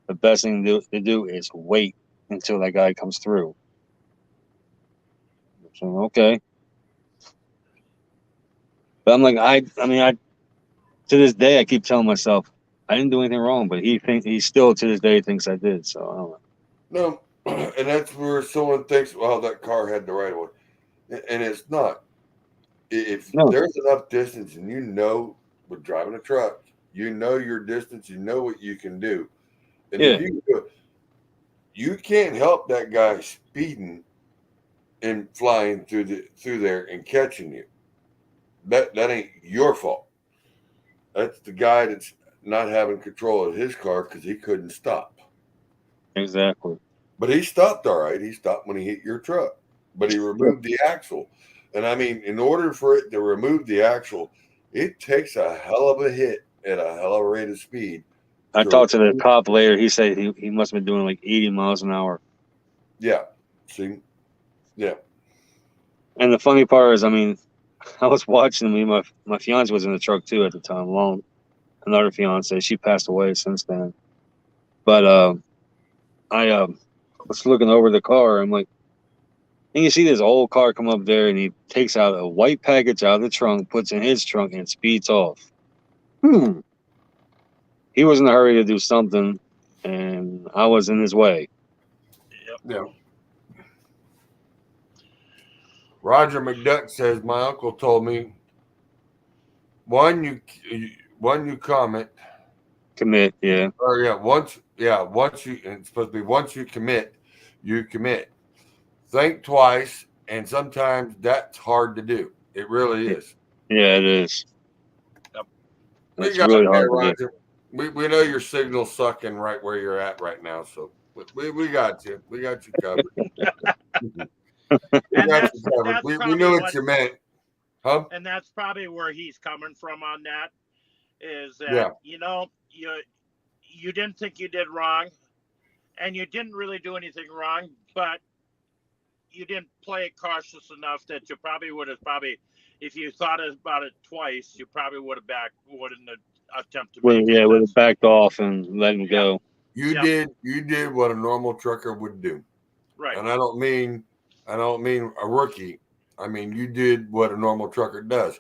the best thing to do is wait until that guy comes through. So okay, but I'm like, I mean, to this day I keep telling myself I didn't do anything wrong, but he still to this day thinks I did. So I don't know. No, and that's where someone thinks, well, that car had the right one, and it's not. If there's enough distance, and you know, with driving a truck, you know your distance, you know what you can do, and if you can't help that guy speeding and flying through there and catching you. That ain't your fault. That's the guy that's not having control of his car because he couldn't stop. Exactly. But he stopped all right. He stopped when he hit your truck, but he removed the axle. And I mean, in order for it to remove the axle, it takes a hell of a hit at a hell of a rate of speed. I talked to the cop later. He said he must have been doing like 80 miles an hour. Yeah. See? Yeah. And the funny part is, I mean, I was watching me. My fiance was in the truck too at the time. Another fiance. She passed away since then. But I was looking over the car. I'm like, and you see this old car come up there, and he takes out a white package out of the trunk, puts in his trunk, and speeds off. He was in a hurry to do something, and I was in his way. Yeah. Roger McDuck says, my uncle told me, one you comment. Commit, yeah. Or once you, and it's supposed to be once you commit, you commit. Think twice, and sometimes that's hard to do. It really is. Yeah, it is. Yep. It's really hard to do. We know your signal's sucking right where you're at right now, so we got you. We got you covered. We know what you meant. Huh? And that's probably where he's coming from on that. Is that you didn't think you did wrong, and you didn't really do anything wrong, but you didn't play it cautious enough that you probably would have if you thought about it twice, you probably wouldn't attempt to make it. Would have backed off and let him go. You did what a normal trucker would do. Right. And I don't mean a rookie. I mean, you did what a normal trucker does.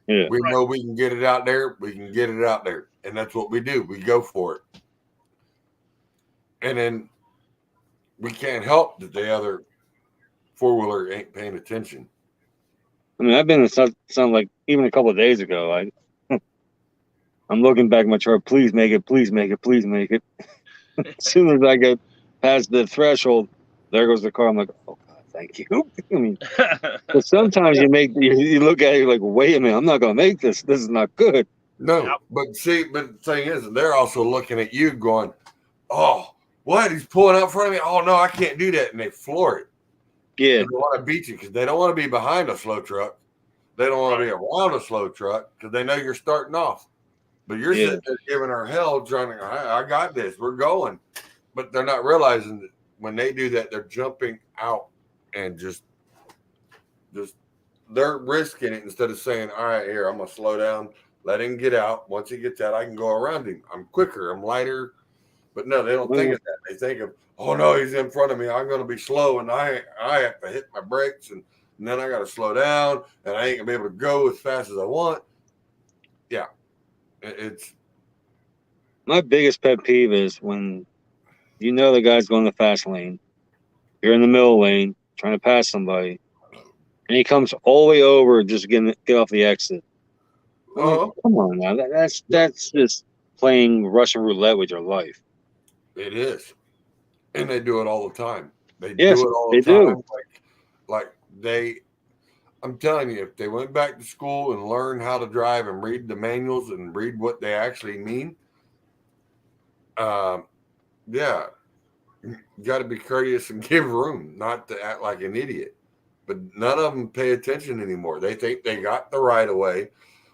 Yeah. We know we can get it out there. We can get it out there. And that's what we do. We go for it. And then we can't help that the other four-wheeler ain't paying attention. I mean, I've been in something like even a couple of days ago. I'm looking back at my truck. Please make it. Please make it. Please make it. As soon as I get past the threshold, there goes the car. I'm like, oh God, thank you. I mean, but sometimes you look at it, you're like, wait a minute, I'm not going to make this. This is not good. No, but the thing is, they're also looking at you going, oh, what? He's pulling out in front of me. Oh, no, I can't do that. And they floor it. Yeah. And they want to beat you because they don't want to be behind a slow truck. They don't want to be around a slow truck because they know you're starting off. But you're sitting there giving her hell, trying to, I got this. We're going. But they're not realizing that when they do that, they're jumping out and just they're risking it instead of saying, all right, here, I'm going to slow down, let him get out. Once he gets out, I can go around him. I'm quicker. I'm lighter. But no, they don't think of that. They think of, oh, no, he's in front of me. I'm going to be slow, and I have to hit my brakes, and then I got to slow down, and I ain't going to be able to go as fast as I want. Yeah. It's my biggest pet peeve is when you know the guy's going the fast lane, you're in the middle lane trying to pass somebody, and he comes all the way over just to get off the exit. Like, come on now, that's just playing Russian roulette with your life. It is, and they do it all the time. They Yes, do it all they the time. do. Like I'm telling you, if they went back to school and learned how to drive and read the manuals and read what they actually mean, yeah, you got to be courteous and give room, not to act like an idiot. But none of them pay attention anymore. They think they got the right of way.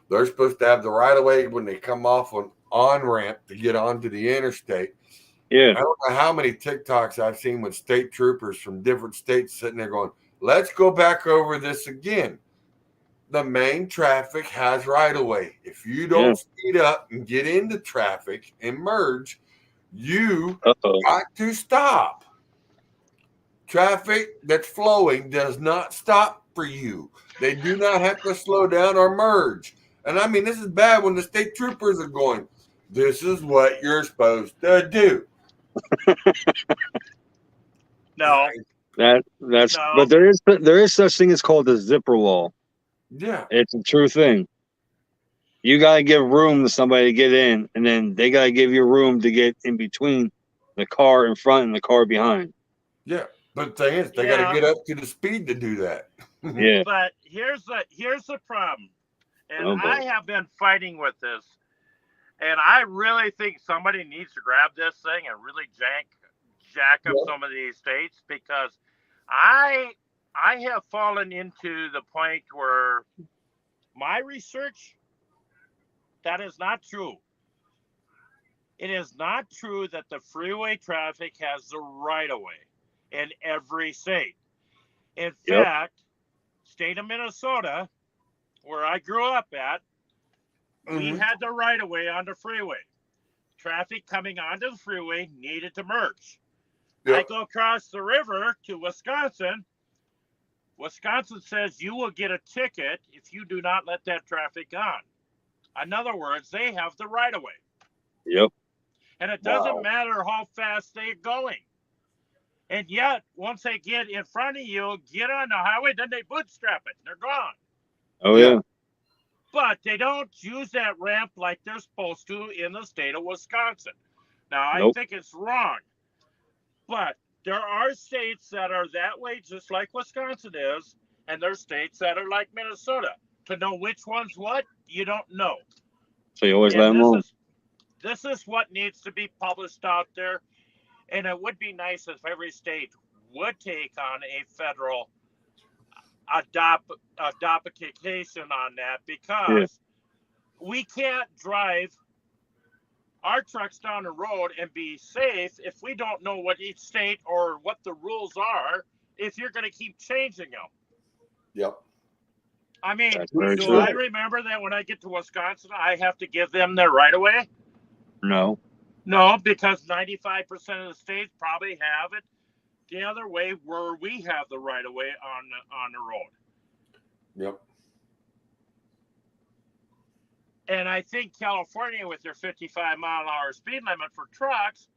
They're supposed to have the right of way when they come off an on ramp to get onto the interstate. Yeah. I don't know how many TikToks I've seen with state troopers from different states sitting there going, let's go back over this again. The main traffic has right of way. If you don't speed up and get into traffic and merge, you got to stop. Traffic that's flowing does not stop for you. They do not have to slow down or merge. And I mean, this is bad when the state troopers are going, this is what you're supposed to do. No. That's No. but there is such thing as called the zipper wall. Yeah. It's a true thing. You gotta give room to somebody to get in, and then they gotta give you room to get in between the car in front and the car behind. Yeah. But the thing is, they got to get up to the speed to do that. Yeah. But here's the problem, and I have been fighting with this, and I really think somebody needs to grab this thing and really jack up some of these states, because I have fallen into the point where my research, that is not true. It is not true that the freeway traffic has the right of way in every state. In fact, state of Minnesota, where I grew up at, we had the right of way on the freeway. Traffic coming onto the freeway needed to merge. I go across the river to Wisconsin. Wisconsin says you will get a ticket if you do not let that traffic on. In other words, they have the right of way. Yep. And it doesn't matter how fast they're going. And yet, once they get in front of you, get on the highway, then they bootstrap it. They're gone. Oh, yeah. But they don't use that ramp like they're supposed to in the state of Wisconsin. Now, I think it's wrong. But there are states that are that way, just like Wisconsin is, and there's states that are like Minnesota. To know which one's what, you don't know. So you always let them alone. This is what needs to be published out there. And it would be nice if every state would take on a federal adoptification on that, because we can't drive our trucks down the road and be safe if we don't know what each state or what the rules are, if you're going to keep changing them. Yep. I mean, do I remember that when I get to Wisconsin, I have to give them their right of way? No. No, because 95% of the states probably have it the other way, where we have the right of way on the road. Yep. And I think California, with their 55-mile-an-hour speed limit for trucks,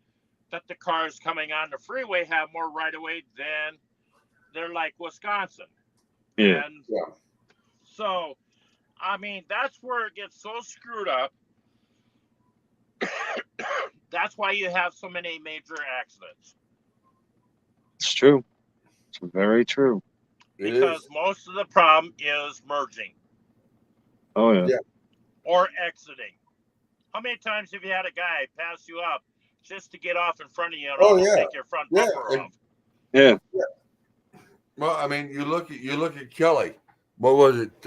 that the cars coming on the freeway have more right of way than they're like Wisconsin. Yeah. And so, I mean, that's where it gets so screwed up. That's why you have so many major accidents. It's true. It's very true. Because most of the problem is merging. Oh, yeah. Or exiting. How many times have you had a guy pass you up just to get off in front of you and take your front bumper off? Yeah. Well, I mean, you look at Kelly. What was it?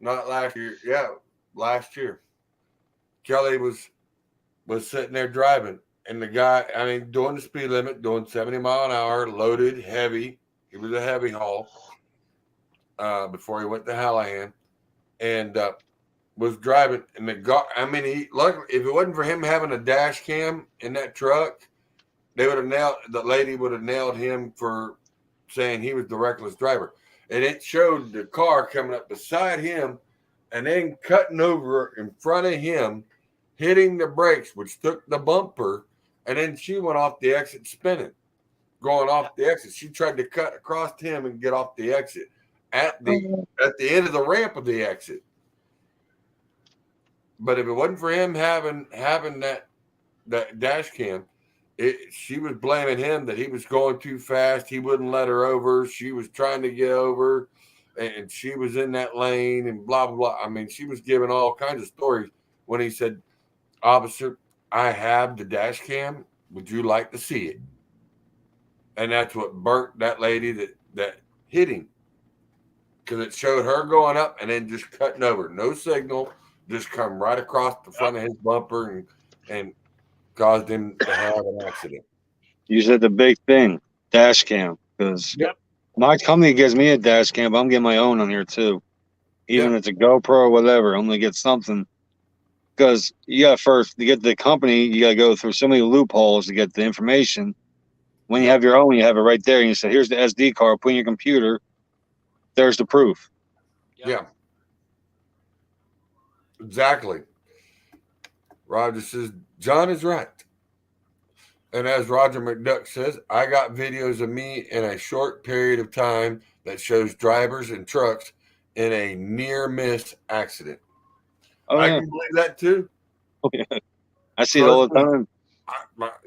Not last year. Yeah, last year. Kelly was sitting there driving, and the guy, I mean, doing the speed limit, doing 70 mile an hour, loaded, heavy. He was a heavy haul before he went to Hallahan, and was driving. And luckily, if it wasn't for him having a dash cam in that truck, the lady would have nailed him for saying he was the reckless driver. And it showed the car coming up beside him and then cutting over in front of him, hitting the brakes, which took the bumper, and then she went off the exit spinning, going off the exit. She tried to cut across him and get off the exit at the end of the ramp of the exit. But if it wasn't for him having that dash cam, she was blaming him that he was going too fast. He wouldn't let her over. She was trying to get over. and she was in that lane and blah, blah, blah. I mean, she was giving all kinds of stories when he said, officer, I have the dash cam. Would you like to see it? And that's what burnt that lady that hit him. Because it showed her going up and then just cutting over. No signal. Just come right across the front of his bumper and caused him to have an accident. You said the big thing, dash cam. Because my company gives me a dash cam, but I'm getting my own on here too. Even if it's a GoPro or whatever, I'm going to get something. Because you got first, to get the company, you got to go through so many loopholes to get the information. When you have your own, you have it right there. And you say, here's the SD card, put in your computer. There's the proof. Yeah. Exactly. Roger says, John is right. And as Roger McDuck says, I got videos of me in a short period of time that shows drivers and trucks in a near miss accident. Oh, I yeah. can believe that too. Oh, yeah. I see it all the time.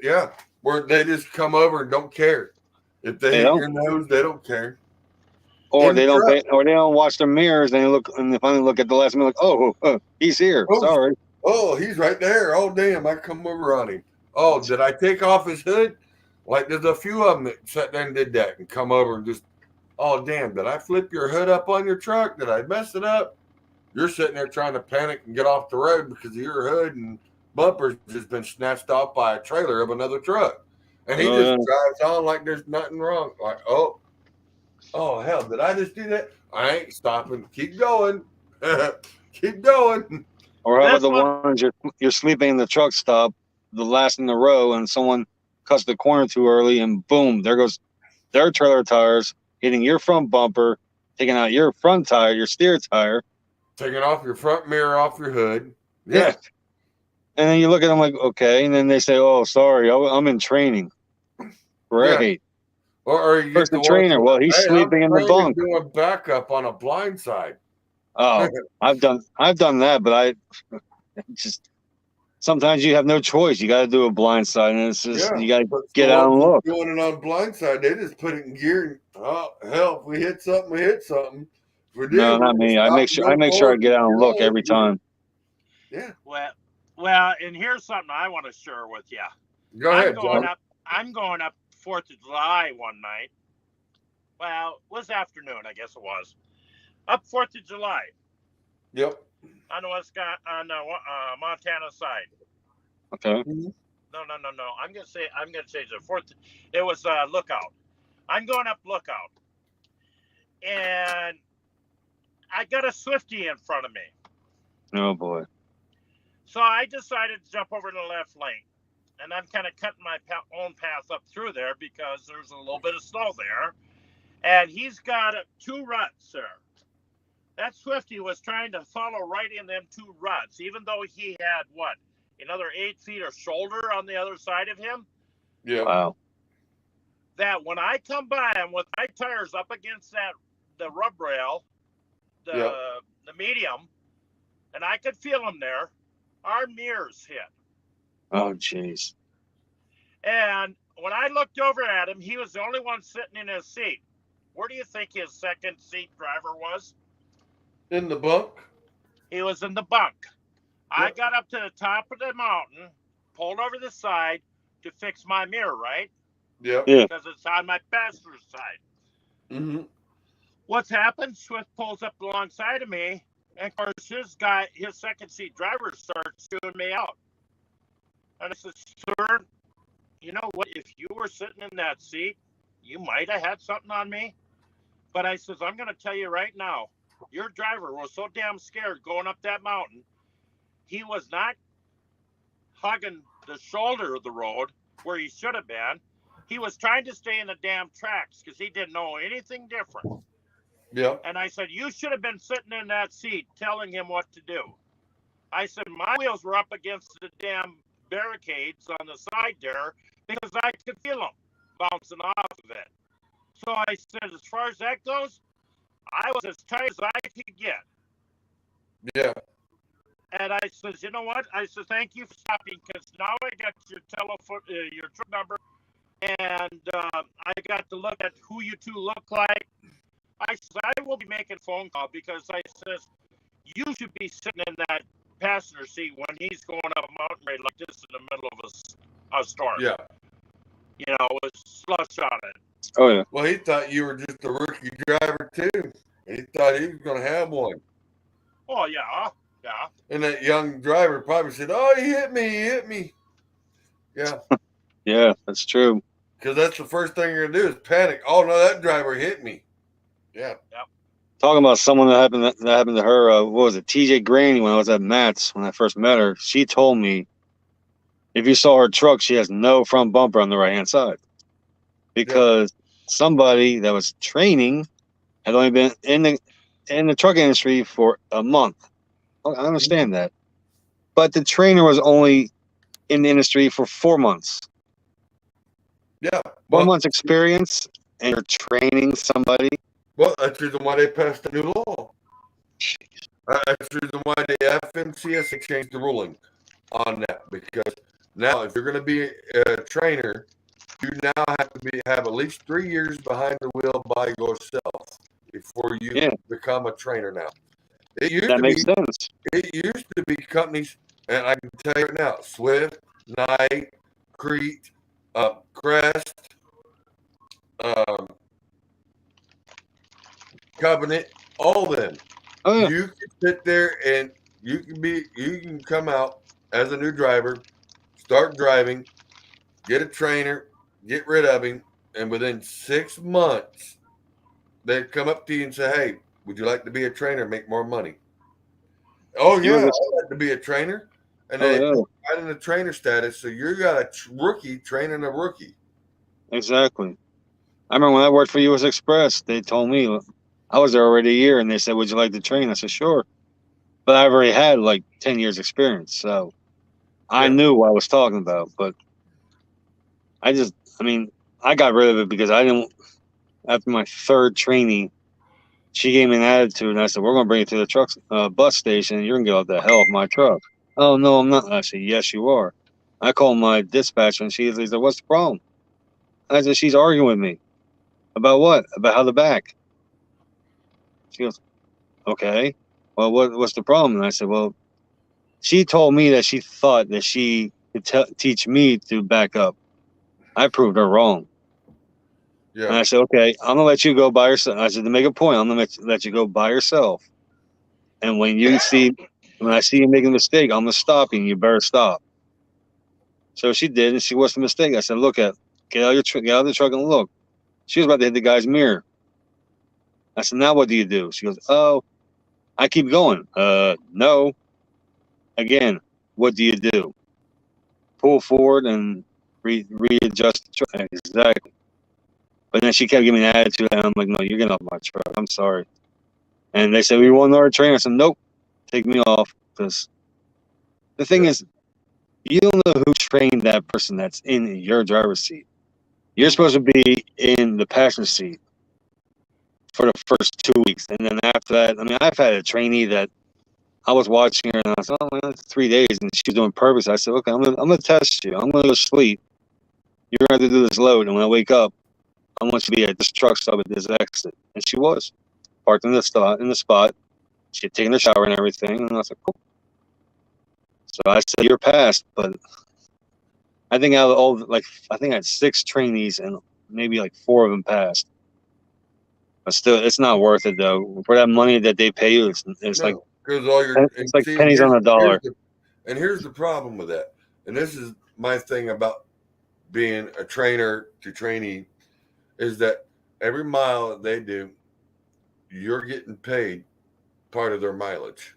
Yeah. Where they just come over and don't care. If they hit your nose, they don't care. Or they don't pay, or they don't watch their mirrors and they look and they finally look at the last minute like, oh, he's here. Sorry. Oh, he's right there. Oh, damn, I come over on him. Oh, did I take off his hood? Like there's a few of them that sat there and did that and come over and just, oh, damn, did I flip your hood up on your truck? Did I mess it up? You're sitting there trying to panic and get off the road because your hood and bumper's just been snatched off by a trailer of another truck. And he just drives on like there's nothing wrong. Like, oh, hell, did I just do that? I ain't stopping. Keep going. Keep going. Or how about the ones you're sleeping in the truck stop, the last in the row, and someone cuts the corner too early, and boom, there goes their trailer tires hitting your front bumper, taking out your front tire, your steer tire. Taking off your front mirror off your hood. Yeah. And then you look at them like, okay, and then they say, oh, sorry, I'm in training. Great. Yeah. Or you Where's get the trainer? Well, he's sleeping in the bunk. Doing backup on a blind side. Oh, I've done that, but I just sometimes you have no choice. You got to do a blind side, and it's just you got to get out and look. Doing it on blind side, they just put it in gear. And, oh hell, if we hit something, we hit something. If we No, not me. I make sure I get out and look every time. Yeah. Well, and here's something I want to share with you. Go ahead, John. I'm going up 4th of July one night. Well, it was afternoon, I guess it was. Up 4th of July. Yep. On the Montana side. Okay. No. I'm gonna say the 4th. It was Lookout. I'm going up Lookout, and I got a Swiftie in front of me. Oh boy. So I decided to jump over to the left lane, and I'm kind of cutting my own path up through there because there's a little bit of snow there, and he's got 2 ruts there. That Swiftie was trying to follow right in them 2 ruts, even though he had another 8 feet of shoulder on the other side of him. Yeah. Wow. That when I come by him with my tires up against the rub rail, the medium, and I could feel him there, our mirrors hit. Oh, jeez. And when I looked over at him, he was the only one sitting in his seat. Where do you think his second seat driver was? In the bunk? He was in the bunk. Yep. I got up to the top of the mountain, pulled over the side to fix my mirror, right? Yeah. Because it's on my passenger's side. Mm-hmm. What's happened? Swift pulls up alongside of me, and of course his second seat driver starts chewing me out. And I said, sir, you know what? If you were sitting in that seat, you might have had something on me. But I says, I'm going to tell you right now, your driver was so damn scared going up that mountain, he was not hugging the shoulder of the road where he should have been. He was trying to stay in the damn tracks because he didn't know anything different. Yeah. And I said, you should have been sitting in that seat telling him what to do. I said, my wheels were up against the damn barricades on the side there because I could feel them bouncing off of it. So I said, as far as that goes, I was as tight as I could get. Yeah. And I says, you know what? I said, thank you for stopping because now I got your telephone, your truck number, and I got to look at who you two look like. I said, I will be making a phone call because I says you should be sitting in that passenger seat when he's going up a mountain raid like this in the middle of a storm. Yeah. You know, with slush on it. Oh yeah. Well, he thought you were just a rookie driver too, and he thought he was going to have one. Oh yeah, yeah. And that young driver probably said, "Oh, he hit me, he hit me." Yeah. Yeah, that's true. Because that's the first thing you're gonna do is panic. Oh no, that driver hit me. Yeah. Yep. Talking about someone that happened to her. What was it? TJ Granny when I was at Matt's when I first met her. She told me if you saw her truck, she has no front bumper on the right hand side because somebody that was training had only been in the truck industry for a month. I understand that, but the trainer was only in the industry for 4 months. Yeah. 4 months experience, and you're training somebody. Well, that's the reason why they passed the new law. That's the reason why the FMCSA changed the ruling on that, because now if you're going to be a trainer, you now have to have at least 3 years behind the wheel by yourself before you become a trainer. Now, That makes sense. It used to be companies, and I can tell you right now, Swift, Knight, Crete, Crest, Covenant, all of them. Oh, yeah. You can sit there and you can come out as a new driver, start driving, get a trainer, get rid of him, and within 6 months, they come up to you and say, "Hey, would you like to be a trainer and make more money?" Oh yeah, I'd like to be a trainer, and they right in the trainer status. So you got a rookie training a rookie. Exactly. I remember when I worked for US Express, they told me I was there already a year, and they said, "Would you like to train?" I said, "Sure," but I already had like 10 years experience, so I knew what I was talking about. But I got rid of it because I didn't. After my third training, she gave me an attitude, and I said, "We're going to bring you to the bus station, and you're going to get out the hell off my truck." "Oh no, I'm not." I said, "Yes, you are." I called my dispatcher, and she said, "What's the problem?" I said, "She's arguing with me." "About what?" "About how the back." She goes, "Okay, well, what's the problem?" And I said, "Well, she told me that she thought that she could teach me to back up. I proved her wrong." Yeah. And I said, "Okay, I'm gonna let you go by yourself." I said, "To make a point, I'm gonna let you go by yourself. And when I see you making a mistake, I'm gonna stop you, and you better stop." So she did, and she what's the mistake? I said, "Get out of the truck and look." She was about to hit the guy's mirror. I said, "Now what do you do?" She goes, "Oh, I keep going." No. Again, what do you do? Pull forward and readjust the truck. Exactly. But then she kept giving me an attitude, and I'm like, "No, you're getting off my truck. I'm sorry." And they said, "We want another trainer." I said, "Nope, take me off." Because the thing is, you don't know who trained that person that's in your driver's seat. You're supposed to be in the passenger seat for the first 2 weeks. And then after that, I've had a trainee that I was watching her, and I said, "Oh, man, it's 3 days," and she was doing perfect. So I said, "Okay, I'm gonna test you. I'm gonna go to sleep. You're gonna have to do this load, and when I wake up, I want you to be at this truck stop at this exit." And she was parked in the spot. She had taken a shower and everything, and I was like, "Cool." So I said, "You're passed," but I think out of all, I think I had 6 trainees, and maybe 4 of them passed. But still, it's not worth it though. For that money that they pay you, it's like pennies on a dollar. Here's the problem with that. And this is my thing about being a trainer to trainee, is that every mile that they do, you're getting paid part of their mileage.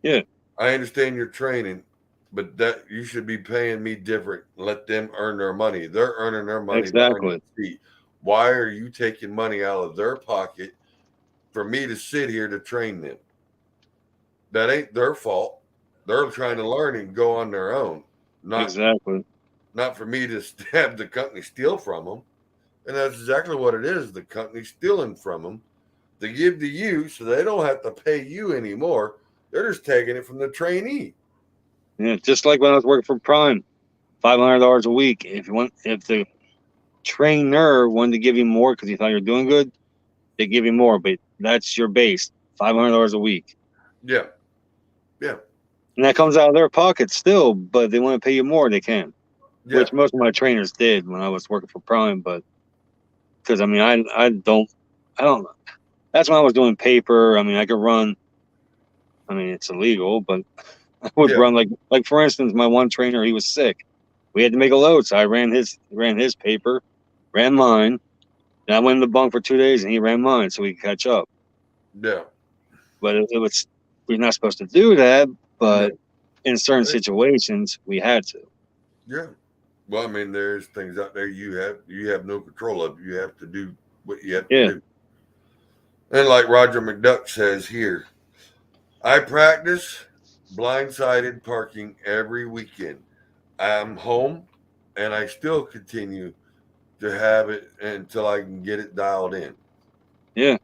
Yeah. I understand your training, but that you should be paying me different. Let them earn their money. They're earning their money. Exactly. Why are you taking money out of their pocket for me to sit here to train them? That ain't their fault. They're trying to learn and go on their own. Not for me to have the company steal from them. And that's exactly what it is. The company's stealing from them. They give to you so they don't have to pay you anymore. They're just taking it from the trainee. Yeah, just like when I was working for Prime, $500 a week. If the trainer wanted to give you more because he thought you were doing good, they give you more. But That's your base, $500 a week. Yeah. Yeah. And that comes out of their pocket still, but they want to pay you more, they can. Yeah. Which most of my trainers did when I was working for Prime, but because I mean I don't that's when I was doing paper. I mean I could run, I mean it's illegal, but I would run like for instance, my one trainer, he was sick. We had to make a load, so I ran his paper, ran mine, and I went in the bunk for 2 days and he ran mine so we could catch up. Yeah. But it was, we're not supposed to do that, but in certain situations we had to. Yeah. Well, I mean, there's things out there you have no control of. You have to do what you have to do. And like Roger McDuck says here, I practice blindsided parking every weekend. I'm home and I still continue to have it until I can get it dialed in. Yeah.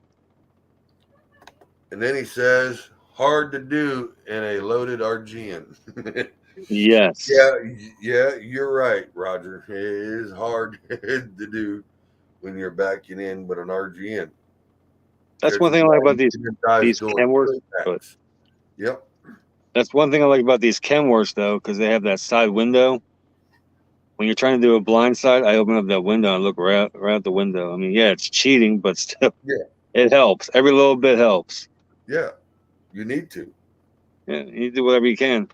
And then he says, hard to do in a loaded RGN. Yes. Yeah, you're right, Roger. It is hard to do when you're backing in with an RGN. That's one thing I like about these Kenworths. Yep. That's one thing I like about these Kenworths though, because they have that side window. When you're trying to do a blind side, I open up that window and look right out the window. I mean, yeah, it's cheating, but still, it helps. Every little bit helps. Yeah, you need to. Yeah, you do whatever you can.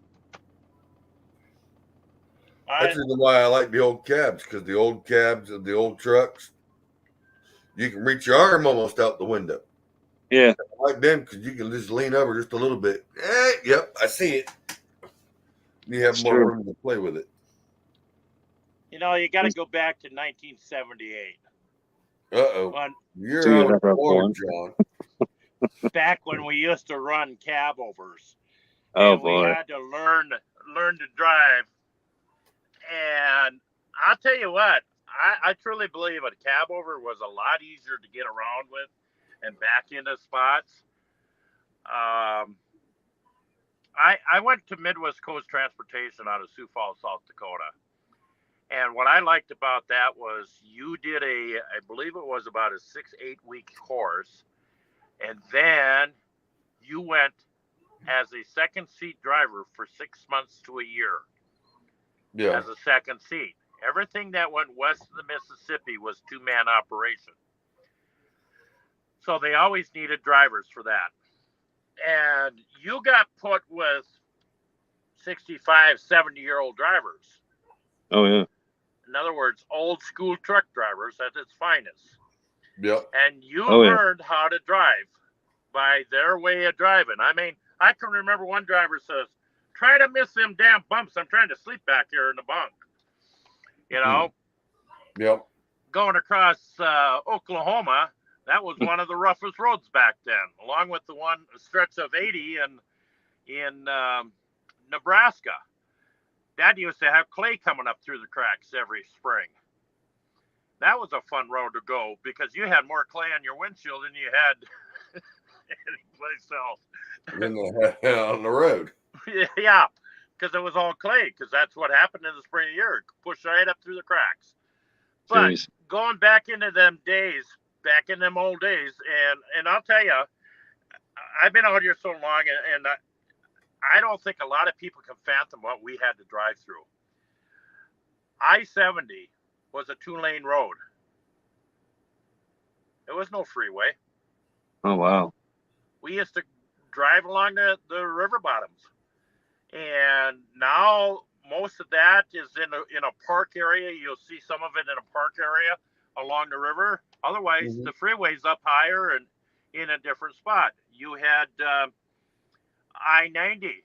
That's the why I like the old cabs, because the old cabs and the old trucks, you can reach your arm almost out the window. Yeah. I like them because you can just lean over just a little bit. Yep, I see it. You have more room to play with it. You know, you got to go back to 1978. Uh-oh. You're out of born, John. Back when we used to run cab overs. Oh, boy. We had to learn to drive. And I'll tell you what, I truly believe a cab over was a lot easier to get around with and back into spots. I went to Midwest Coast Transportation out of Sioux Falls, South Dakota. And what I liked about that was you did I believe it was about a 6-8 week course. And then you went as a second seat driver for 6 months to a year. Yeah. As a second seat. Everything that went west of the Mississippi was 2-man operation. So they always needed drivers for that. And you got put with 65, 70-year-old drivers. Oh, yeah. In other words, old school truck drivers at its finest. Yep. And you learned how to drive by their way of driving. I mean, I can remember one driver says, try to miss them damn bumps. I'm trying to sleep back here in the bunk. You know? Yep. Going across Oklahoma, that was one of the roughest roads back then, along with the one stretch of 80 in Nebraska. Dad used to have clay coming up through the cracks every spring. That was a fun road to go because you had more clay on your windshield than you had any place else. On the road. Yeah, because it was all clay, because that's what happened in the spring of the year. It pushed right up through the cracks. But going back into them days, back in them old days, and I'll tell you, I've been out here so long, and I don't think a lot of people can fathom what we had to drive through. I-70 was a 2-lane road. There was no freeway. Oh, wow. We used to drive along the river bottoms. And now most of that is in a park area. You'll see some of it in a park area along the river. Otherwise, the freeway's up higher and in a different spot. You had I-90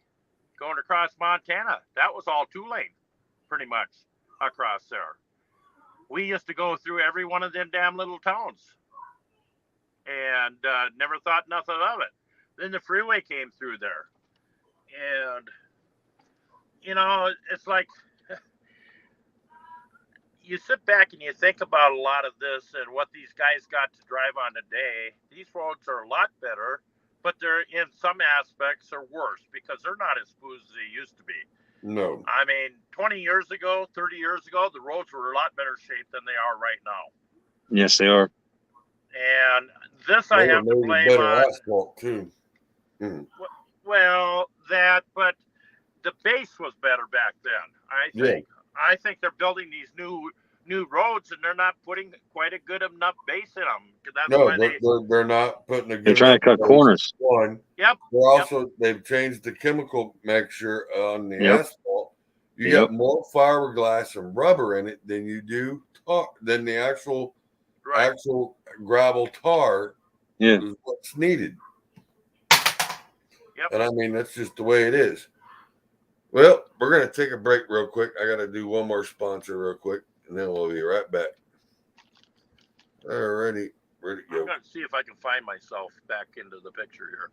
going across Montana. That was all 2-lane, pretty much, across there. We used to go through every one of them damn little towns and never thought nothing of it. Then the freeway came through there. And, you know, it's like you sit back and you think about a lot of this and what these guys got to drive on today. These roads are a lot better, but they're in some aspects are worse because they're not as smooth as they used to be. No. I mean, 20 years ago, 30 years ago, the roads were a lot better shape than they are right now. Yes, they are. And this They I were have to made blame better on. asphalt too. Mm. Well, but the base was better back then. I think they're building these new roads and they're not putting quite a good enough base in them. That's No, why they're not putting a good They're trying enough to cut base. corners. One. Yep. They're also they've changed the chemical mixture on the asphalt. You got more fiberglass and rubber in it than you do than the actual gravel tar. Is what's needed. Yep. And I mean that's just the way it is. Well, we're gonna take a break real quick. I gotta do one more sponsor real quick, and then we'll be right back. Alrighty, where'd it go? I'm gonna see if I can find myself back into the picture here.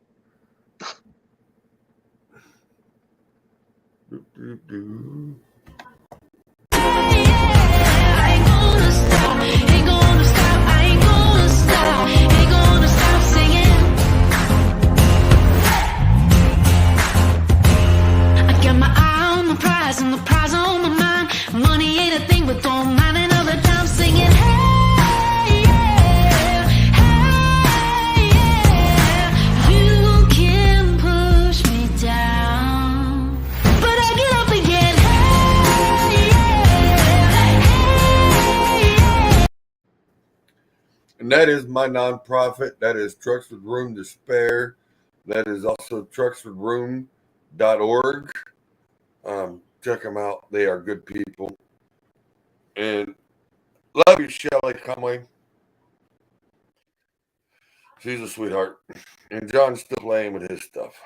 And the prize on my mind. Money ain't a thing, but don't mind another time singing. Hey, yeah, hey, yeah. You can push me down, but I get up again. Hey, yeah, hey, yeah. And that is my nonprofit. That is Trucks with Room to Spare. That is also truckswithroom.org. Check them out. They are good people. And love you, Shelly Conway. She's a sweetheart. And John's still playing with his stuff.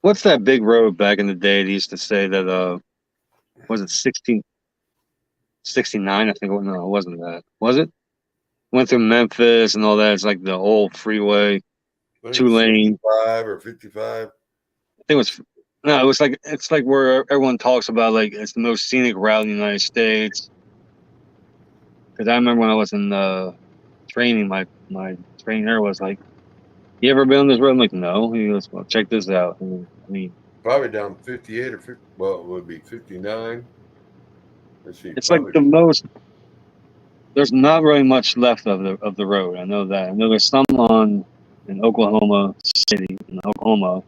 What's that big road back in the day they used to say that, was it 69? I think. No, it wasn't that. Was it? Went through Memphis and all that. It's like the old freeway, 2-lane. 55 or 55. I think it was. No, it's like where everyone talks about like it's the most scenic route in the United States. Because I remember when I was in training, my trainer was like, "You ever been on this road?" I'm like, "No." He goes, "Well, check this out." I mean, probably down 58 or 50. Well, it would be 59. Let's see. It's like the most. There's not really much left of the road. I know that. I know there's some in Oklahoma City, in Oklahoma.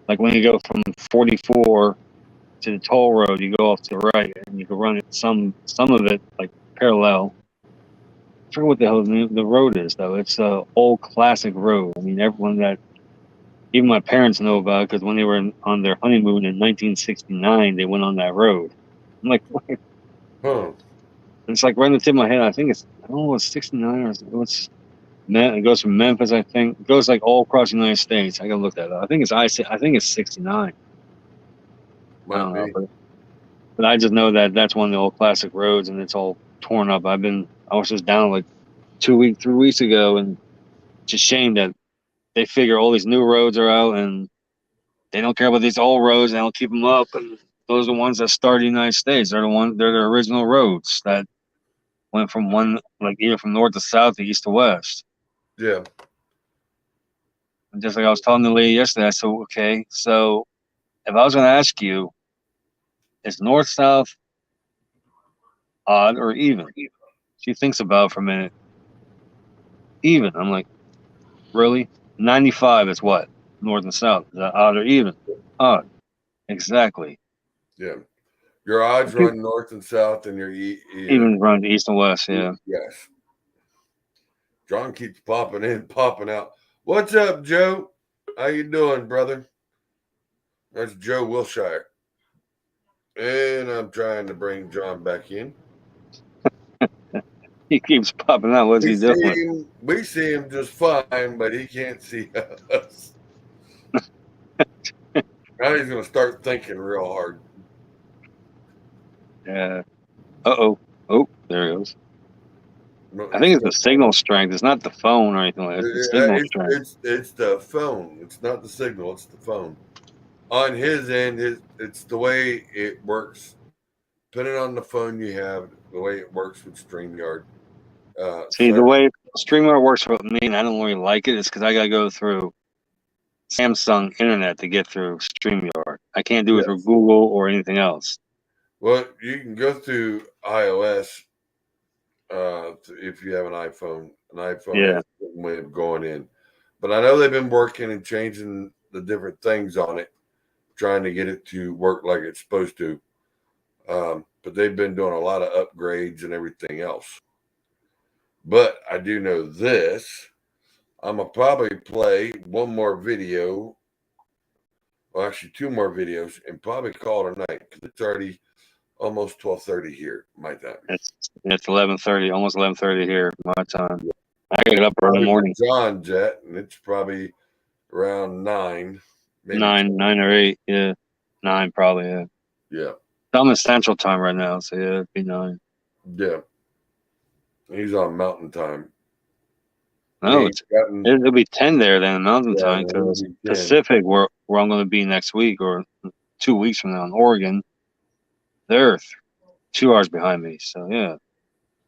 Like when you go from 44 to the toll road, you go off to the right, and you can run it some of it like parallel. I forget what the hell the road is though. It's a old classic road. I mean, everyone even my parents know about it because when they were on their honeymoon in 1969, they went on that road. I'm like, what? Huh. It's like right in the tip of my head. I think it's 69 or it goes from Memphis. I think it goes like all across the United States. I gotta look that up. I think it's 69. I don't know, but I just know that that's one of the old classic roads, and it's all torn up. I was just down like 3 weeks ago, and it's a shame that they figure all these new roads are out, and they don't care about these old roads. They don't keep them up, and those are the ones that started the United States. They're the original roads that went from either from north to south to east to west. Yeah. And just like I was telling the lady yesterday, I said, okay, so if I was going to ask you, is north south odd or even? She thinks about it for a minute. Even. I'm like, really? 95 is what? North and south. Is that odd or even? Odd. Exactly. Yeah. Your odds run north and south, and your even run east and west. Yeah. Yes. John keeps popping in, popping out. What's up, Joe? How you doing, brother? That's Joe Wilshire. And I'm trying to bring John back in. He keeps popping out. What's he doing? We see him just fine, but he can't see us. Now he's going to start thinking real hard. Yeah. Uh-oh. Oh, there he goes. I think it's the signal strength. It's not the phone or anything like that. It's the signal strength. It's the phone. It's not the signal. It's the phone. On his end, it's the way it works. Depending on the phone you have, the way it works with StreamYard. The way StreamYard works for me, and I don't really like it, is because I got to go through Samsung internet to get through StreamYard. I can't do it through Google or anything else. Well, you can go through iOS. If you have an iPhone Yeah. has a way of going in. But I know they've been working and changing the different things on it, trying to get it to work like it's supposed to. But they've been doing a lot of upgrades and everything else. But I do know this. I'm going to probably play one more video, well, actually 2 more videos, and probably call it a night because it's already almost 12:30 here, my time. It's 11:30, almost 11:30 here, my time. I get up early in the morning. John's at, and it's probably around 9. Maybe 9 or 8, yeah. 9 probably, yeah. Yeah. I'm in Central Time right now, so yeah, it'd be 9. Yeah. He's on Mountain Time. No, it'll be 10 there then, Mountain Yeah, Time, it'll because be 10. Pacific, where I'm going to be next week or 2 weeks from now in Oregon, they're 2 hours behind me. So yeah,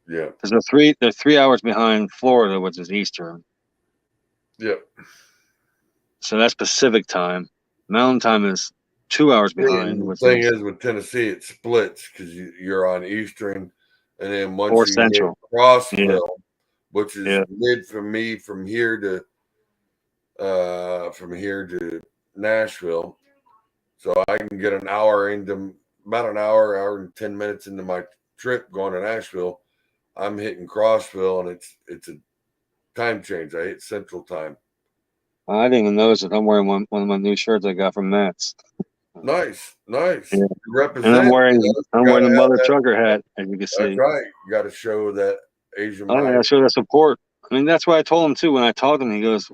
Yeah. because they're 3 hours behind Florida, which is Eastern. Yep. So that's Pacific Time. Mountain Time is 2 hours behind. The Which thing is with Tennessee, it splits because you're on Eastern, and then once you Central. get Crossville, Yeah. which is mid for me from here to Nashville, so I can get an hour into about an hour and 10 minutes into my trip going to Nashville. I'm hitting Crossville, and it's a time change. I hit Central Time. I didn't even notice it. I'm wearing one of my new shirts I got from Matt's. Nice. Yeah. Represent. And I'm wearing the mother that. trucker hat, as you can see. That's right. You got to show that Asian I mind. gotta show that support. I mean, that's what I told him too when I talked to him. He goes,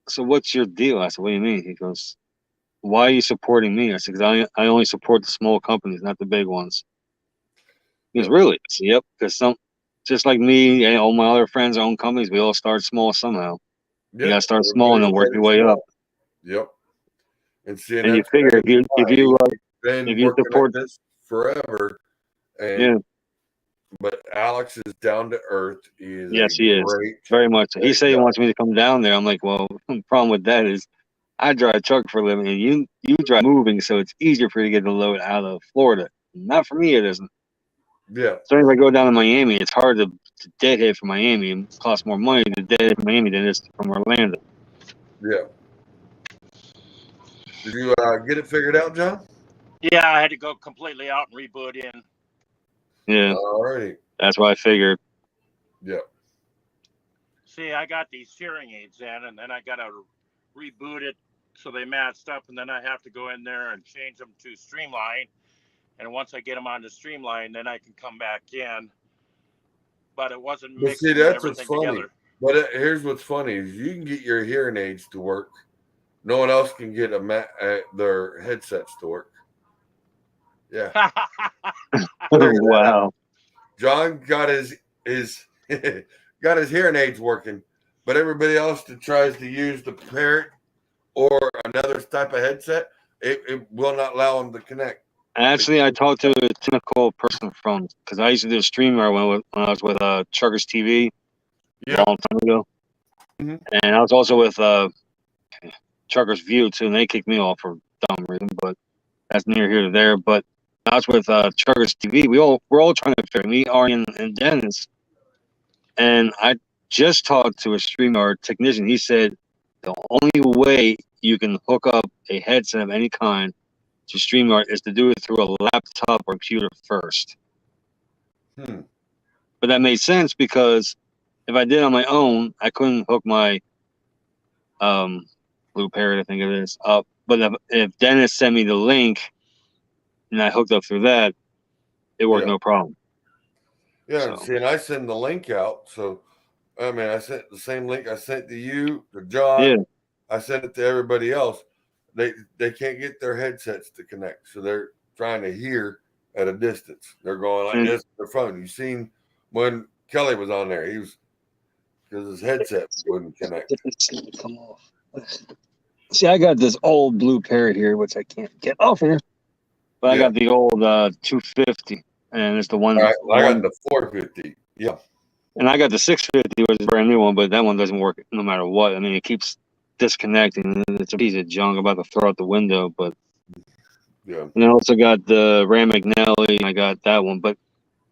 "So what's your deal?" I said, "What do you mean?" He goes, "Why are you supporting me?" I said, "Because I only support the small companies, not the big ones." He goes, "Really?" I said, "Yep." Because just like me and all my other friends own companies, we all start small somehow. You gotta start small and then work your way up. Yep. And see, And you figure if you support this forever, and yeah. But Alex is down to earth. Yes, he is. Very much. He said he wants me to come down there. I'm like, well, the problem with that is I drive a truck for a living, and you drive moving, so it's easier for you to get the load out of Florida. Not for me, it isn't. Yeah. So if I go down to Miami, it's hard to deadhead from Miami. It costs more money to deadhead from Miami than it is from Orlando. Yeah. Did you get it figured out, John? Yeah, I had to go completely out and reboot in. Yeah. Alrighty. That's what I figured. Yeah. See, I got these hearing aids in, and then I got to reboot it so they matched up, and then I have to go in there and change them to Streamline. And once I get them on the Streamline, then I can come back in. But it wasn't mixing everything together. But here's what's funny is you can get your hearing aids to work. No one else can get their headsets to work. Yeah. Wow. John got his got his hearing aids working, but everybody else that tries to use the Parrot or another type of headset, it will not allow them to connect. Actually, I talked to a technical person from, because I used to do a streamer when I was with Truckers TV a long time ago. Mm-hmm. And I was also with Truckers View too, and they kicked me off for dumb reason, but that's near here to there. But I was with Truckers TV. We're all trying to figure, me, Arjen, and Dennis. And I just talked to a streamer technician. He said the only way you can hook up a headset of any kind to StreamYard is to do it through a laptop or computer first. But that made sense because if I did it on my own, I couldn't hook my Blue Parrot, I think it is, up. But if Dennis sent me the link and I hooked up through that, it worked no problem. Yeah, see, and I send the link out. So, I mean, I sent the same link I sent to you, to John. Yeah. I sent it to everybody else. They can't get their headsets to connect, so they're trying to hear at a distance. They're going like this with their phone. You seen when Kelly was on there? He was because his headset wouldn't connect. Come off. See, I got this old Blue Parrot here, which I can't get off here. But I got the old 250, and it's the one. I got the 450. Yeah. And I got the 650, which is a brand new one, but that one doesn't work no matter what. I mean, it keeps disconnecting. It's a piece of junk about to throw out the window, but yeah. And I also got the Ram McNally. I got that one, but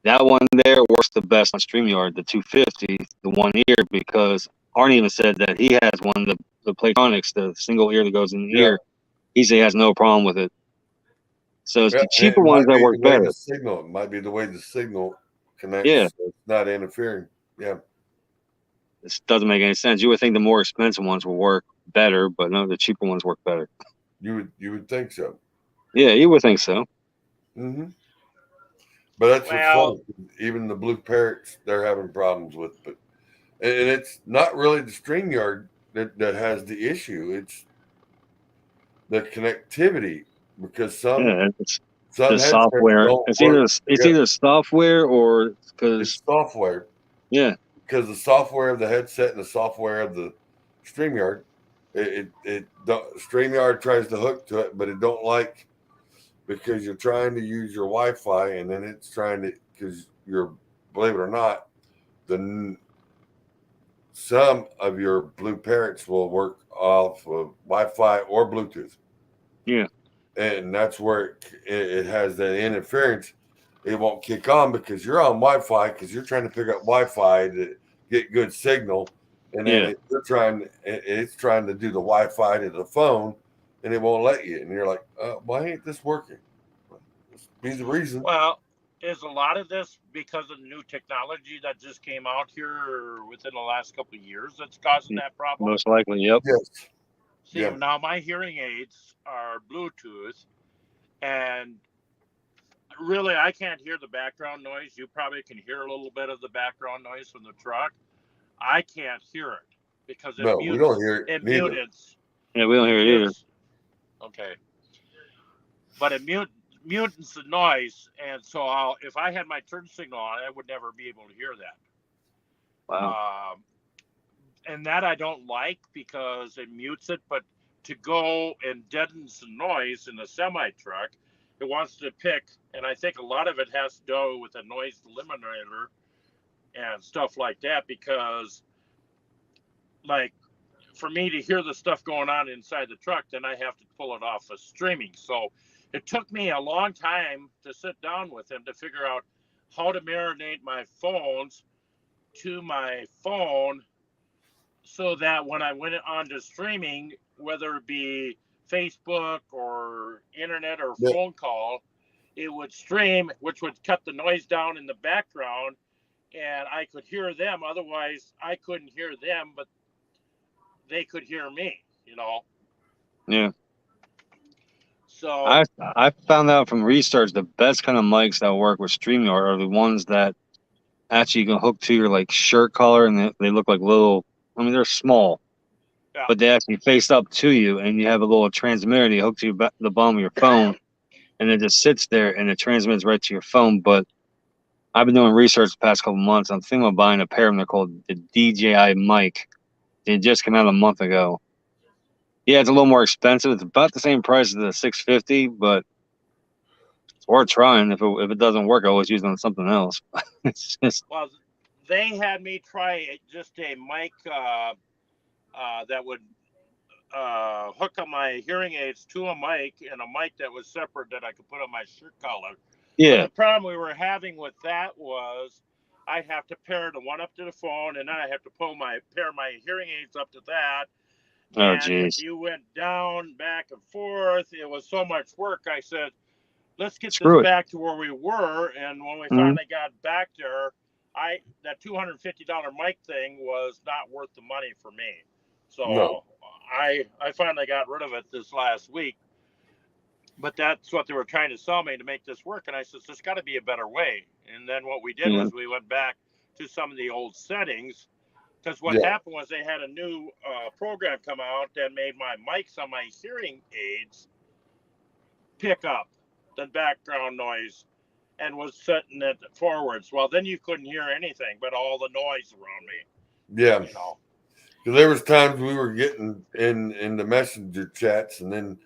That one there works the best on StreamYard, the 250, the 1 ear, because Arnie even said that he has one, the Playtronics, the single ear that goes in the ear. He said he has no problem with it. So it's the cheaper it ones might that be work the way better. the signal. It might be the way the signal connects. Yeah. So it's not interfering. Yeah. This doesn't make any sense. You would think the more expensive ones will work better, but no, the cheaper ones work better. You would think so. Yeah, you would think so. Mm-hmm. But that's what's funny. Even the blue parrots, they're having problems with. But and it's not really the StreamYard that has the issue. It's the connectivity, because it's some the headsets software. don't It's work either software or because it's software. Yeah. Because the software of the headset and the software of the StreamYard, StreamYard tries to hook to it, but it don't like, because you're trying to use your Wi-Fi, and then it's trying to, because you're, believe it or not, some of your blue parrots will work off of Wi-Fi or Bluetooth. Yeah. And that's where it has that interference. It won't kick on because you're on Wi-Fi, because you're trying to pick up Wi-Fi to get good signal, and then it's trying to do the Wi-Fi to the phone, and it won't let you. And you're like, why ain't this working? This be the reason. Well, is a lot of this because of the new technology that just came out here within the last couple of years that's causing that problem? Most likely, yep. Yes. See, now my hearing aids are Bluetooth, and really I can't hear the background noise. You probably can hear a little bit of the background noise from the truck. I can't hear it because it mutes. We don't hear it neither. Mutes. Yeah, we don't hear it either. Okay. But it mutes the noise, and so if I had my turn signal on, I would never be able to hear that. Wow. And that I don't like because it mutes it, but to go and deadens the noise in the semi truck, it wants to pick, and I think a lot of it has to do with the noise eliminator and stuff like that, because like for me to hear the stuff going on inside the truck, then I have to pull it off of streaming. So it took me a long time to sit down with him to figure out how to marinate my phones to my phone so that when I went on to streaming, whether it be Facebook or internet or phone call, it would stream, which would cut the noise down in the background, and I could hear them. Otherwise, I couldn't hear them, but they could hear me, Yeah. So I found out from research the best kind of mics that work with StreamYard are the ones that actually can hook to your like shirt collar, and they look like little. I mean, they're small, but they actually face up to you, and you have a little transmitter that hooks to the bottom of your phone, and it just sits there and it transmits right to your phone. But I've been doing research the past couple months. I'm thinking of buying a pair of them. They're called the DJI mic. They just came out a month ago. Yeah, it's a little more expensive. It's about the same price as the 650, but it's worth trying. If it doesn't work, I always use it on something else. It's just, well, they had me try just a mic that would hook up my hearing aids to a mic, and a mic that was separate that I could put on my shirt collar. Yeah. But the problem we were having with that was I'd have to pair the one up to the phone, and then I have to pair my hearing aids up to that. Oh, And geez. if you went down, back and forth, it was so much work. I said, let's get Screw this it. back to where we were. And when we Mhm. finally got back there, that $250 mic thing was not worth the money for me. So No. I finally got rid of it this last week. But that's what they were trying to sell me to make this work. And I said, there's got to be a better way. And then what we did was we went back to some of the old settings. Because what happened was they had a new program come out that made my mics on my hearing aids pick up the background noise and was setting it forwards. Well, then you couldn't hear anything but all the noise around me. Yeah. Because there was times we were getting in the messenger chats, and then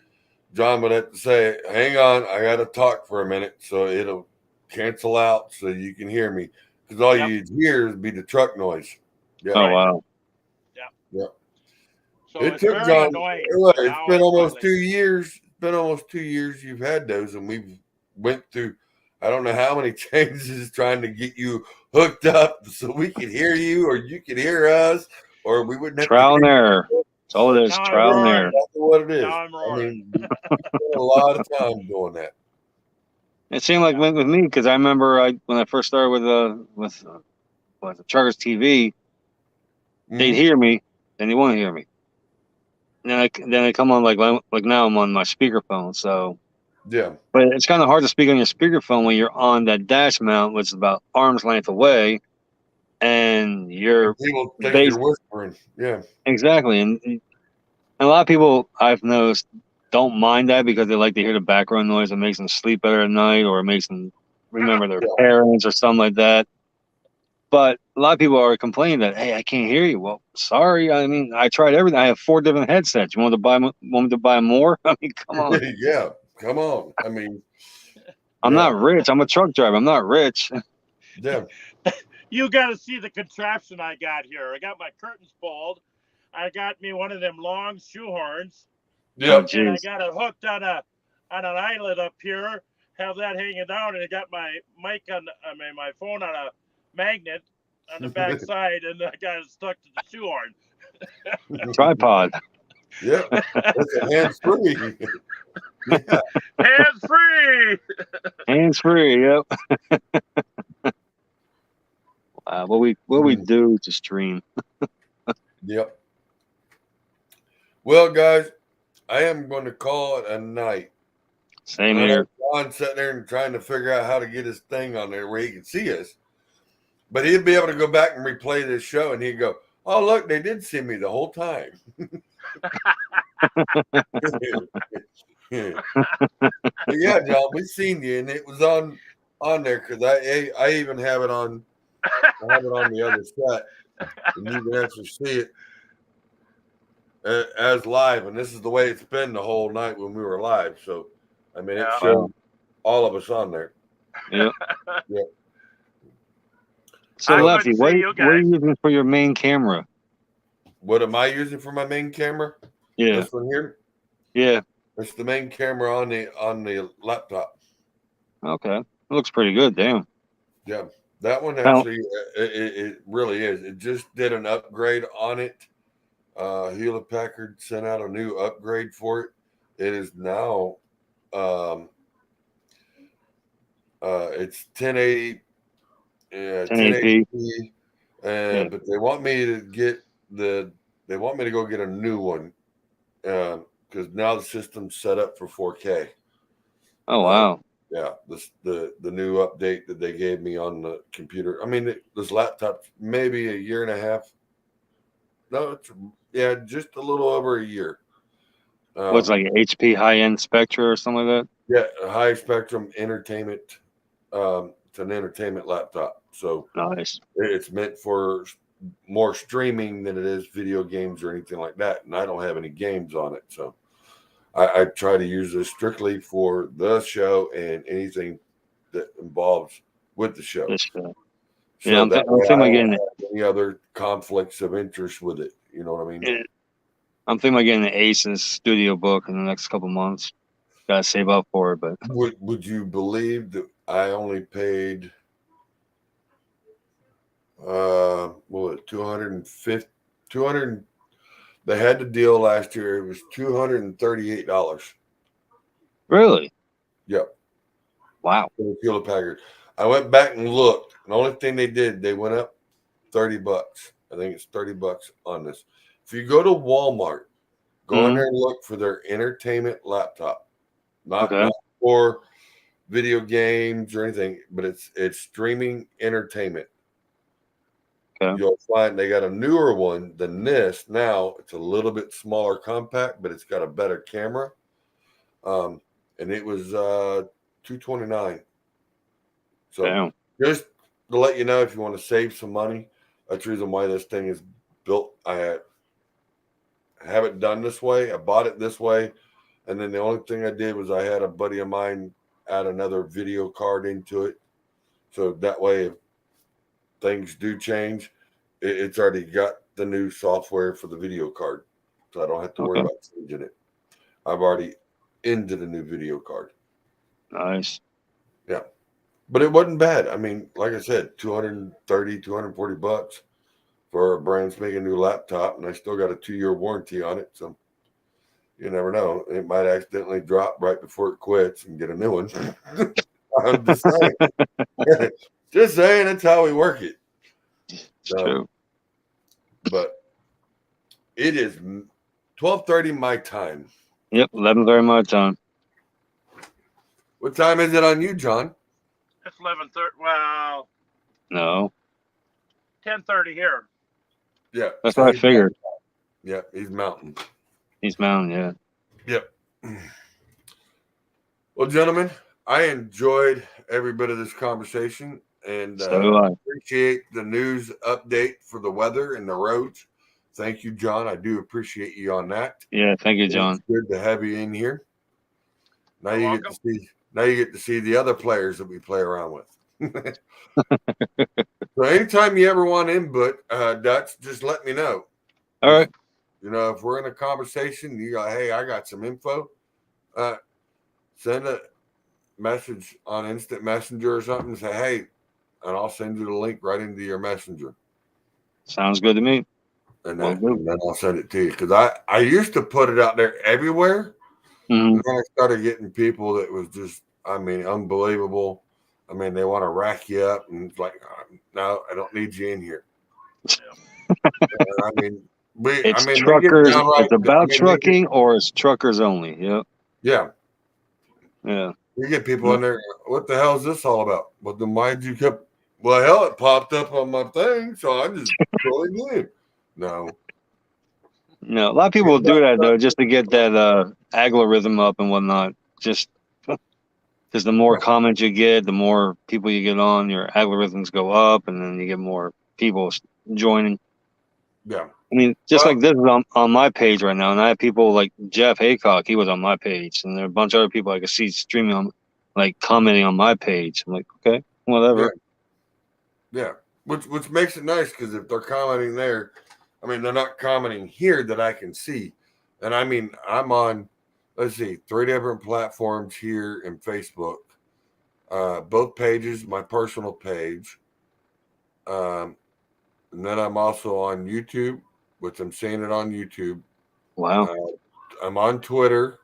John would have to say, hang on, I got to talk for a minute, so it'll cancel out so you can hear me. Because all you'd hear would be the truck noise. Yeah. Oh, wow. Yeah. So It it's took very John. annoying. Look, Now it's been it's almost finally- 2 years. It's been almost 2 years you've had those, and we've went through. I don't know how many changes trying to get you hooked up so we could hear you or you could hear us or we wouldn't have Trial and to. error. It's all it is. Now I'm Trial and roaring. error. That's what it is. Now I'm I roaring. mean, spent a lot of time doing that. It seemed like with me because I remember when I first started with the Charters TV, they'd hear me, then they wouldn't hear me. And then I come on like now I'm on my speakerphone. So yeah, but it's kind of hard to speak on your speakerphone when you're on that dash mount, which is about arm's length away, and you're people think you're whispering. Yeah, exactly. And a lot of people I've noticed don't mind that because they like to hear the background noise. It makes them sleep better at night, or it makes them remember their parents or something like that. But a lot of people are complaining that, hey, I can't hear you. Well, sorry. I mean, I tried everything. I have 4 different headsets. You want me to buy more? I mean, come on. yeah, come on. I mean, I'm not rich. I'm a truck driver. I'm not rich. Yeah. You got to see the contraption I got here. I got my curtains pulled. I got me one of them long shoehorns. Yep. And I got it hooked on an eyelet up here. Have that hanging down, and I got my mic my phone on a magnet on the back side, and I got it stuck to the shoehorn. Tripod. Yeah, that's a hands-free. Yeah. Hands-free. Hands-free, yep. What we do to stream. Yep. Well, guys, I am going to call it a night. Same here. John's sitting there and trying to figure out how to get his thing on there where he can see us. But he'd be able to go back and replay this show, and he'd go, "Oh, look, they did see me the whole time." Yeah, John, we seen you, and it was on there because I even have it on. I have it on the other set, and you can actually see it as live. And this is the way it's been the whole night when we were live. So, I mean, it showed all of us on there. Yeah. Yeah. So, Lefty, what are you using for your main camera? What am I using for my main camera? Yeah. This one here? Yeah. It's the main camera on the laptop. Okay. It looks pretty good, damn. Yeah. That one actually, it really is. It just did an upgrade on it. Hewlett Packard sent out a new upgrade for it. It is now, it's 1080, 1080p, but they want me to go get a new one because now the system's set up for 4K. Oh wow. Yeah, the new update that they gave me on the computer. I mean, this laptop maybe a year and a half. No, just a little over a year. What's like an HP high-end Spectra or something like that? Yeah, a high spectrum entertainment. It's an entertainment laptop, so nice. It's meant for more streaming than it is video games or anything like that. And I don't have any games on it, so. I try to use this strictly for the show and anything that involves with the show. So yeah, I'm that way thinking I about don't getting have any other conflicts of interest with it. You know what I mean? Yeah. I'm thinking about getting the Aces studio book in the next couple months. Gotta save up for it, but would you believe that I only paid what 200 they had the deal last year. It was $238. Really? Yep. Wow. Hewlett Packard. I went back and looked. The only thing they did, they went up $30. I think it's $30 on this. If you go to Walmart, go in there and look for their entertainment laptop. Not for video games or anything, but it's streaming entertainment. Okay. You'll find they got a newer one than this. Now it's a little bit smaller, compact, but it's got a better camera. And it was $229. So just to let you know, if you want to save some money, that's the reason why this thing is built. I have it done this way. I bought it this way, and then the only thing I did was I had a buddy of mine add another video card into it, so that way if things do change, it's already got the new software for the video card, so I don't have to worry about changing it. I've already into the new video card. Nice. Yeah. But it wasn't bad. I mean, like I said, $240 for a brand spanking new laptop, and I still got a 2-year warranty on it. So you never know. It might accidentally drop right before it quits and get a new one. I'm just saying. Just saying, that's how we work it. True. But it is 12:30 my time. Yep, 11:30 my time. What time is it on you, John? It's 11:30. Well, No. 10:30 here. Yeah. That's what I figured. Yeah, he's mountain. He's mountain, yeah. Yep. Well, gentlemen, I enjoyed every bit of this conversation, and So do I. appreciate the news update for the weather and the roads. Thank you, John. I do appreciate you on that. Yeah, thank you, John. It's good to have you in here. Now you get to see the other players that we play around with. So anytime you ever want input, Dutch, just let me know. All right. You know, if we're in a conversation, you go, hey, I got some info. Send a message on instant messenger or something and say, hey, and I'll send you the link right into your messenger. Sounds good to me. And then I'll send it to you. Because I used to put it out there everywhere. Mm-hmm. And then I started getting people that was just, I mean, unbelievable. I mean, they want to rack you up. And it's like, no, I don't need you in here. I mean, truckers. It's about trucking or it's truckers only. Yep. Yeah. Yeah. You get people in there. What the hell is this all about? Well, then why'd you keep? Well, hell, it popped up on my thing, so I just totally did. No. No, a lot of people do that though, just to get that algorithm up and whatnot. Just because the more comments you get, the more people you get on, your algorithms go up, and then you get more people joining. Yeah. I mean, just like this is on my page right now, and I have people like Jeff Haycock. He was on my page, and there are a bunch of other people I could see streaming on, like commenting on my page. I'm like, okay, whatever. Yeah. Which makes it nice because if they're commenting there, I mean, they're not commenting here that I can see. And I mean, I'm on, let's see, 3 different platforms here in Facebook. Both pages, my personal page. And then I'm also on YouTube, which I'm seeing it on YouTube. Wow. I'm on Twitter,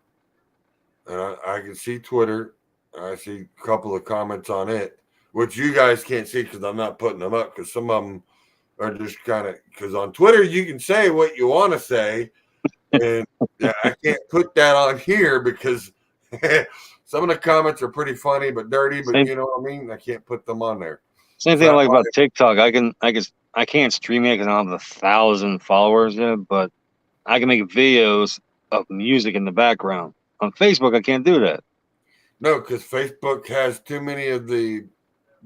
and I can see Twitter. I see a couple of comments on it, which you guys can't see because I'm not putting them up because some of them are just kind of, because on Twitter you can say what you want to say, and I can't put that on here because some of the comments are pretty funny but dirty, but you know what I mean? I can't put them on there. Same thing I like about TikTok. I can't stream it because I don't have 1,000 followers yet, but I can make videos of music in the background. On Facebook, I can't do that. No, because Facebook has too many of the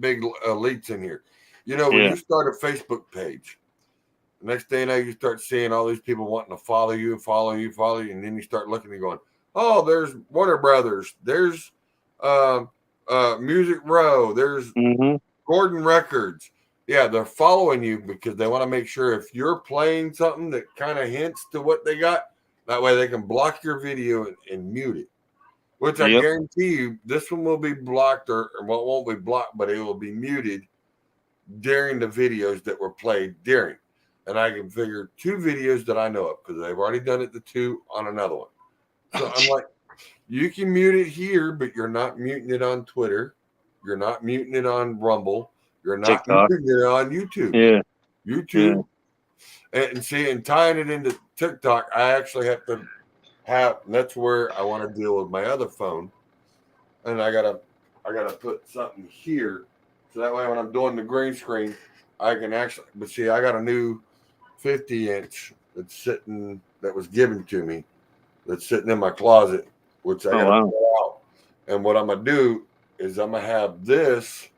big elites in here. You know, when you start a Facebook page, the next thing you know, you start seeing all these people wanting to follow you, and then you start looking and going, oh, there's Warner Brothers, there's Music Row, there's Gordon Records. Yeah, they're following you because they want to make sure if you're playing something that kind of hints to what they got, that way they can block your video and mute it. Which I guarantee you, this one will be blocked or well, won't be blocked, but it will be muted during the videos that were played during. And I can figure 2 videos that I know of because they've already done it to 2 on another one. So I'm like, you can mute it here, but you're not muting it on Twitter. You're not muting it on Rumble. You're not muting it on YouTube. Yeah. YouTube. Yeah. And see, and tying it into TikTok, I actually have to have, and that's where I want to deal with my other phone. And I gotta put something here. So that way when I'm doing the green screen, I can actually, but see, I got a new 50-inch that was given to me, that's sitting in my closet, which I gotta pull out. And what I'm gonna do is I'm gonna have this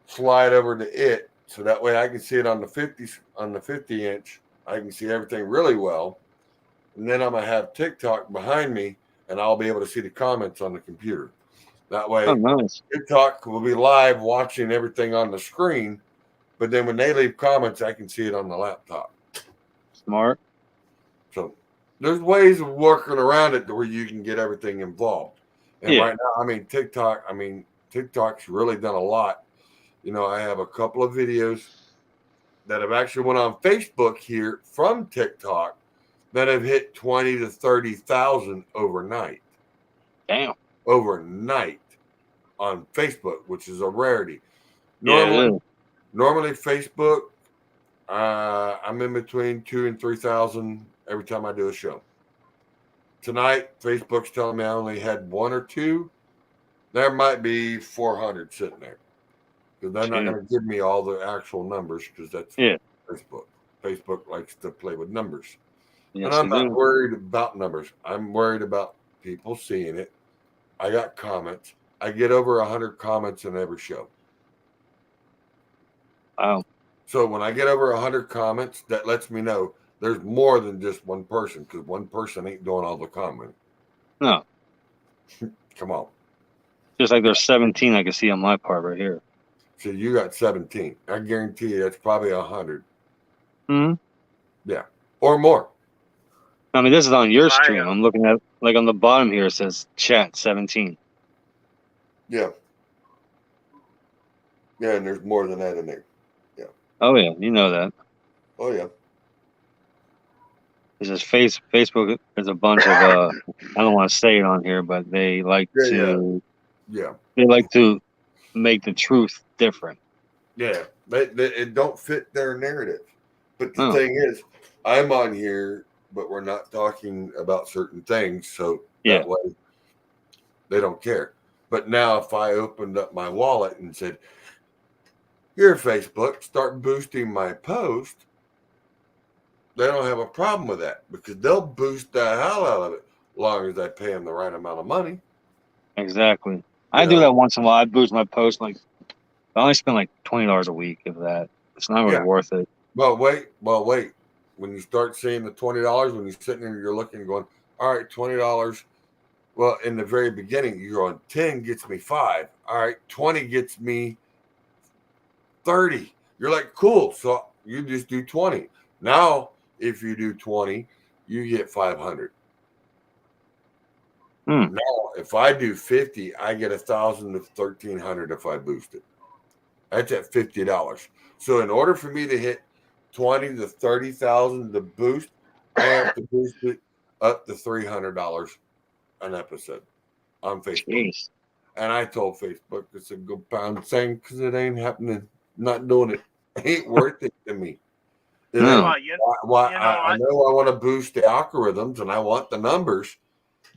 slide over to it, so that way I can see it on the 50-inch. I can see everything really well. And then I'm gonna have TikTok behind me, and I'll be able to see the comments on the computer. That way, TikTok will be live watching everything on the screen, but then when they leave comments, I can see it on the laptop. Smart. So there's ways of working around it to where you can get everything involved. And right now, I mean, TikTok, I mean, TikTok's really done a lot. You know, I have a couple of videos that have actually went on Facebook here from TikTok that have hit 20 to 30,000 overnight. Damn. Overnight on Facebook, which is a rarity. Yeah, Normally Facebook, I'm in between 2,000 and 3,000 every time I do a show. Tonight, Facebook's telling me I only had 1 or 2. There might be 400 sitting there. Because they're not going to give me all the actual numbers because that's Facebook. Facebook likes to play with numbers. Yes, and I'm not worried about numbers. I'm worried about people seeing it. I got comments. I get over 100 comments in every show. Wow. So when I get over 100 comments, that lets me know there's more than just one person because one person ain't doing all the commenting. No. Come on. Just like there's 17 I can see on my part right here. So you got 17. I guarantee you that's probably 100. Hmm. Yeah. Or more. I mean, this is on your stream. I'm looking at, like, on the bottom here, it says chat 17. Yeah. Yeah, and there's more than that in there. Yeah. Oh, yeah. You know that. Oh, yeah. It says Facebook is a bunch of, I don't want to say it on here, but they like Yeah. They like to make the truth different. Yeah. It don't fit their narrative. But the thing is, I'm on here, but we're not talking about certain things. So that way they don't care. But now if I opened up my wallet and said, here, Facebook, start boosting my post, they don't have a problem with that because they'll boost the hell out of it as long as I pay them the right amount of money. Exactly. I do that once in a while. I boost my post. Like, I only spend like $20 a week of that. It's not really worth it. Well, wait. When you start seeing the $20, when you're sitting there, you're looking and going, all right, $20. Well, in the very beginning, you're going, 10 gets me 5. All right, 20 gets me 30. You're like, cool. So you just do 20. Now, if you do 20, you get 500. Now, if I do 50, I get 1,000 to 1,300 if I boost it. That's at $50. So in order for me to hit 20 to 30,000 to boost, I have to boost it up to $300 an episode on Facebook. Jeez. And I told Facebook it's a good pound thing because it ain't happening. Not doing it. It ain't worth it to me. I know I want to boost the algorithms and I want the numbers,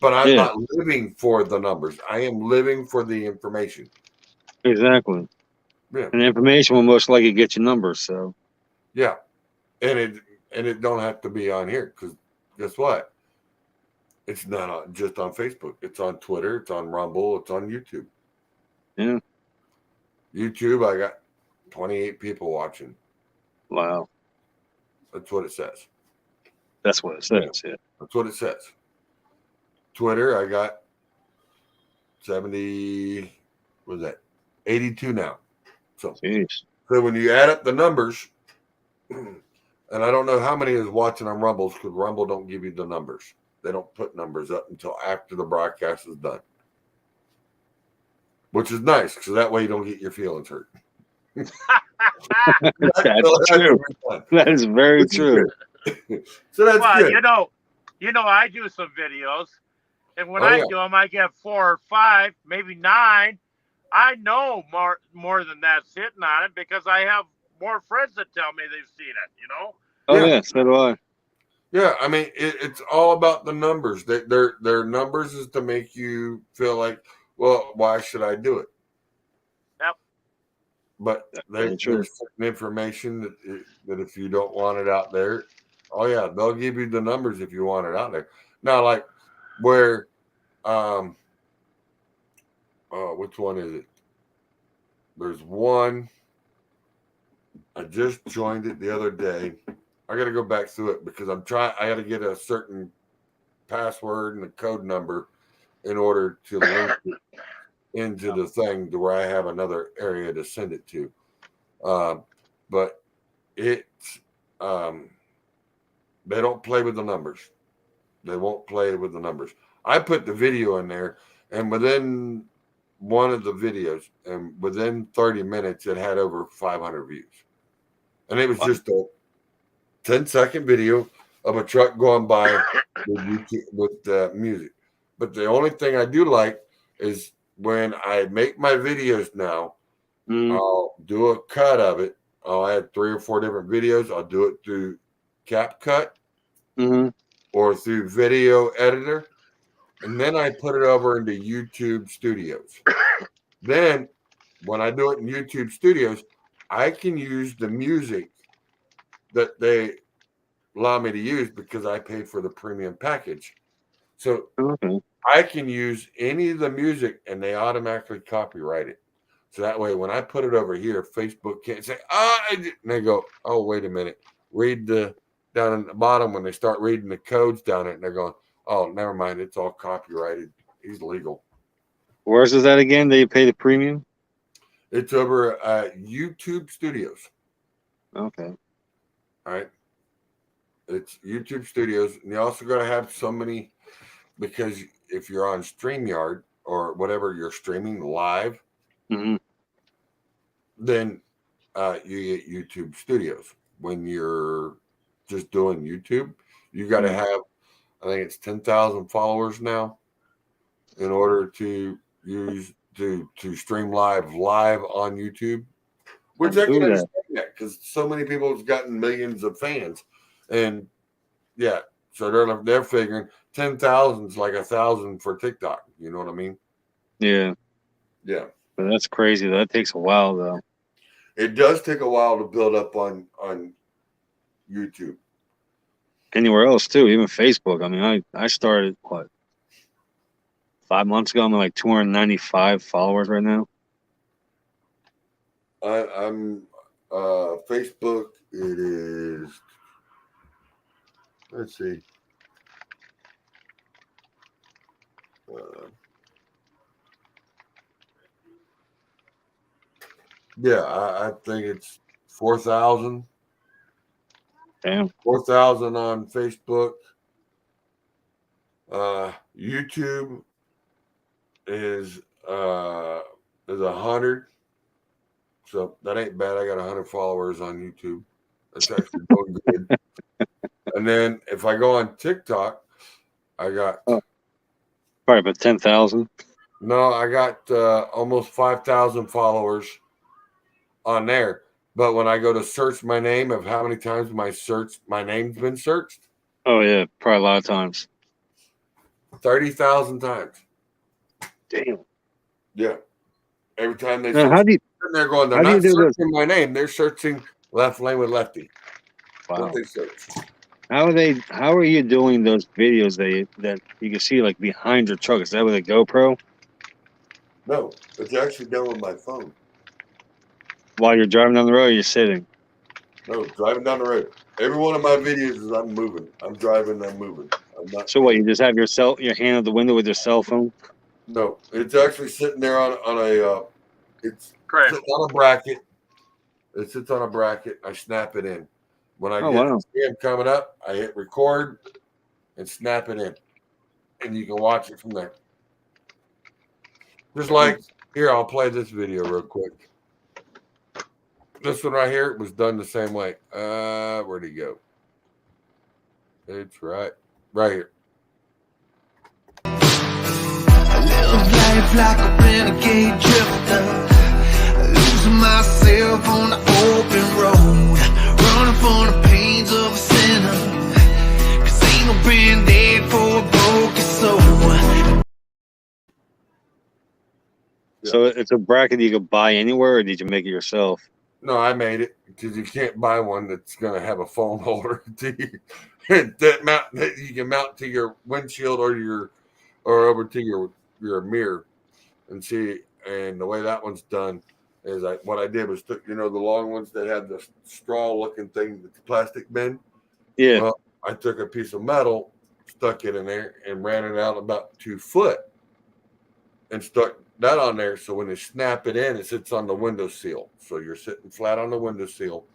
but I'm not living for the numbers. I am living for the information. Exactly. Yeah. And the information will most likely get you numbers. So. Yeah, and it don't have to be on here because guess what? It's not just on Facebook. It's on Twitter. It's on Rumble. It's on YouTube. Yeah. YouTube, I got 28 people watching. Wow. That's what it says. That's what it says. Yeah. That's what it says. Twitter, I got 70. What was that? 82 now. So when you add up the numbers, and I don't know how many is watching on Rumbles because Rumble don't give you the numbers. They don't put numbers up until after the broadcast is done, which is nice because that way you don't get your feelings hurt. That's true. That is very true. So that's good. You know, I do some videos, and when I do them, I get 4 or 5, maybe 9. I know more than that sitting on it because I have more friends that tell me they've seen it. You know. Oh yeah, so do I. Yeah, I mean it's all about the numbers. Their numbers is to make you feel like, well, why should I do it? Yep. But there's certain information that if you don't want it out there, oh yeah, they'll give you the numbers if you want it out there. Now, like where, which one is it? There's one. I just joined it the other day. I got to go back through it because I got to get a certain password and a code number in order to link it into the thing to where I have another area to send it to. But it's they don't play with the numbers. They won't play with the numbers. I put the video in there, and within one of the videos, and within 30 minutes, it had over 500 views. And it was just a 10-second video of a truck going by with music. But the only thing I do like is when I make my videos now, I'll do a cut of it. I'll add 3 or 4 different videos. I'll do it through CapCut or through Video Editor. And then I put it over into YouTube Studios. Then when I do it in YouTube Studios, I can use the music that they allow me to use because I paid for the premium package. So I can use any of the music and they automatically copyright it. So that way, when I put it over here, Facebook can't say, and they go, oh, wait a minute. Read down at the bottom when they start reading the codes down it, and they're going, oh, never mind. It's all copyrighted. He's legal. Where's is that again? They pay the premium? It's over YouTube Studios. Okay. All right. It's YouTube Studios. And you also got to have so many, because if you're on StreamYard or whatever you're streaming live, then you get YouTube Studios. When you're just doing YouTube, you got to have, I think it's 10,000 followers now in order to use to stream live on YouTube. Which I can understand that because so many people have gotten millions of fans, and yeah, so they're figuring 10,000 is like 1,000 for TikTok. You know what I mean? Yeah. Yeah. But that's crazy. That takes a while, though. It does take a while to build up on YouTube. Anywhere else too, even Facebook. I mean, I started 5 months ago. I'm at like 295 followers right now. I'm Facebook. It is. Let's see. Yeah, I think it's 4,000. Damn. 4,000 on Facebook. YouTube is 100. So that ain't bad. I got 100 followers on YouTube. That's actually going good. And then if I go on TikTok, I got probably about 10,000. No, I got almost 5,000 followers on there. But when I go to search my name, of how many times my name's been searched? Oh yeah, probably a lot of times. 30,000 times. Damn. Yeah. Every time they Now, search, they're going. They're not searching my name. They're searching Left Lane with Lefty. Wow. What they search. How are you doing those videos that you can see like behind your truck? Is that with a GoPro? No, it's actually done with my phone. While you're driving down the road, or you're sitting. No, driving down the road. Every one of my videos is I'm moving. I'm driving. I'm moving. I'm not. So what? You just have your hand out the window with your cell phone? No, it's actually sitting there on a. It's sitting on a bracket. It sits on a bracket. I snap it in. When I see him coming up, I hit record and snap it in, and you can watch it from there. Just like here, I'll play this video real quick. This one right here was done the same way. Where'd he go? It's right here. I live life like a renegade drifter, losing myself on the open road, running from the pains of a sinner, 'cause ain't no band-aid for a broken soul. So it's a bracket you could buy anywhere, or did you make it yourself? No, I made it because you can't buy one that's going to have a phone holder that you can mount to your windshield or over to your mirror and see. And the way that one's done is what I did was took the long ones that had the straw looking thing, the plastic bin. Yeah. Well, I took a piece of metal, stuck it in there, and ran it out about 2 foot, and stuck that on there. So when you snap it in, it sits on the window sill. So you're sitting flat on the window sill,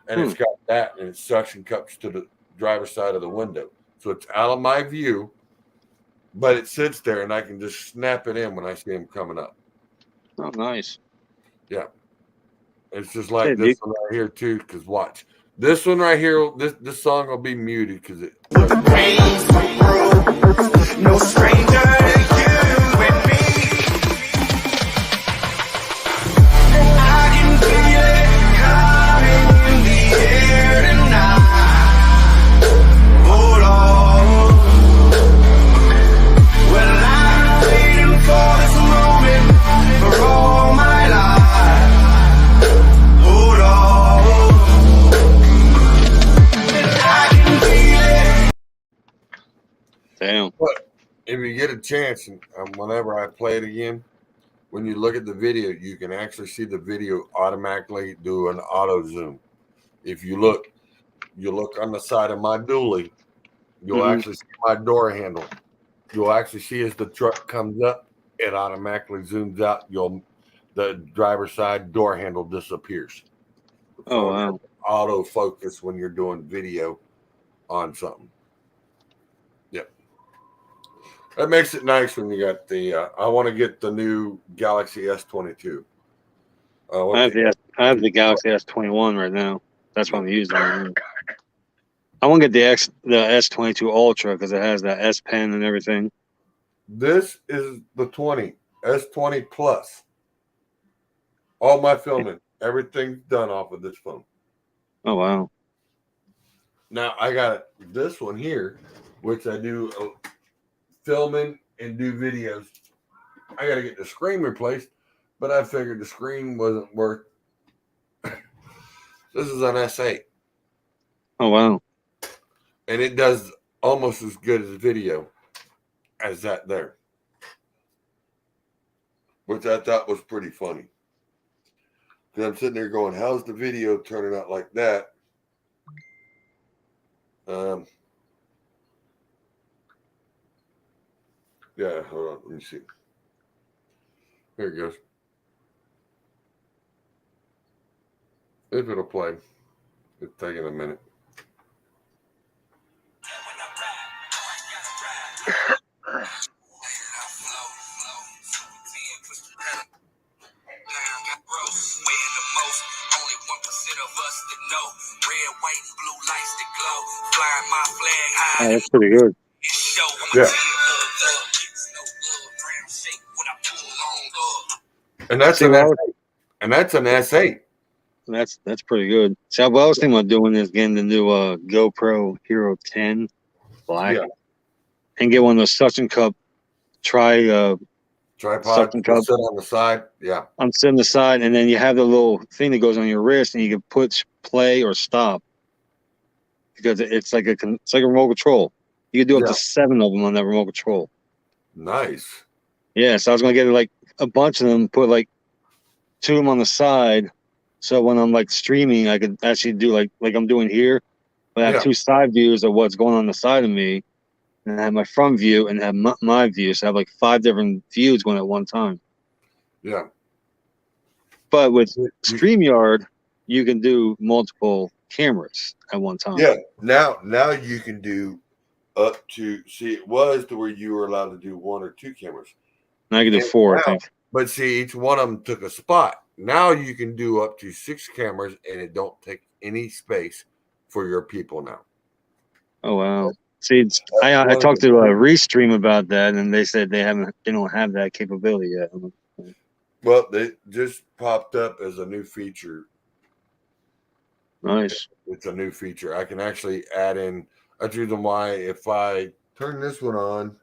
and it's got that, and it's suction cups to the driver's side of the window. So it's out of my view, but it sits there, and I can just snap it in when I see him coming up. Oh, nice. Yeah. It's just like Hey, this one right here too. Because watch this one right here. This song will be muted because it. No stranger to you and me. I can feel it coming in the air tonight. Hold on. Well, I've been waiting for this moment for all my life. Hold on. I can feel it. Damn. But if you get a chance, and whenever I play it again, when you look at the video, you can actually see the video automatically do an auto zoom. If you look on the side of my dually, you'll actually see my door handle. You'll actually see as the truck comes up, it automatically zooms out. The driver's side door handle disappears. Oh, wow. Auto focus when you're doing video on something. Yep. That makes it nice when you got the. I want to get the new Galaxy S22. I have the Galaxy S21 right now. That's what I'm using. Right, I want to get the S22 Ultra because it has that S Pen and everything. This is the 20 S20 Plus. All my filming, everything's done off of this phone. Oh, wow. Now I got this one here, which I do filming and do videos. I got to get the screen replaced, but I figured the screen wasn't worth. This is an S8. Oh, wow. And it does almost as good as video as that there, which I thought was pretty funny. Because I'm sitting there going, how's the video turning out like that? Yeah, hold on. Let me see. Here it goes. If it'll play. It's taking a minute. Oh, that's pretty good. Yeah. And that's an S8. And that's an S8. That's pretty good. So what I was thinking about doing is getting the new GoPro Hero 10 Black, and get one of those suction cup tripod suction cup. Sit on the side. Yeah. I'm sitting on the side, and then you have the little thing that goes on your wrist, and you can push play or stop because it's like a remote control. You can do up to 7 of them on that remote control. Nice. Yeah, so I was gonna get like a bunch of them, put like 2 of them on the side, so when I'm like streaming, I could actually do like I'm doing here, but I have 2 side views of what's going on the side of me, and I have my front view and have my view, so I have like 5 different views going at one time. Yeah. But with StreamYard, you can do multiple cameras at one time. Yeah. Now you can do up to, see, it was to where you were allowed to do 1 or 2 cameras. Now I can do 4, I think. But see, each one of them took a spot. Now you can do up to 6 cameras, and it don't take any space for your people now. Oh wow! See, I talked to Restream about that, and they said they don't have that capability yet. Well, they just popped up as a new feature. Nice. It's a new feature. I can actually add in. That's the reason why if I turn this one on,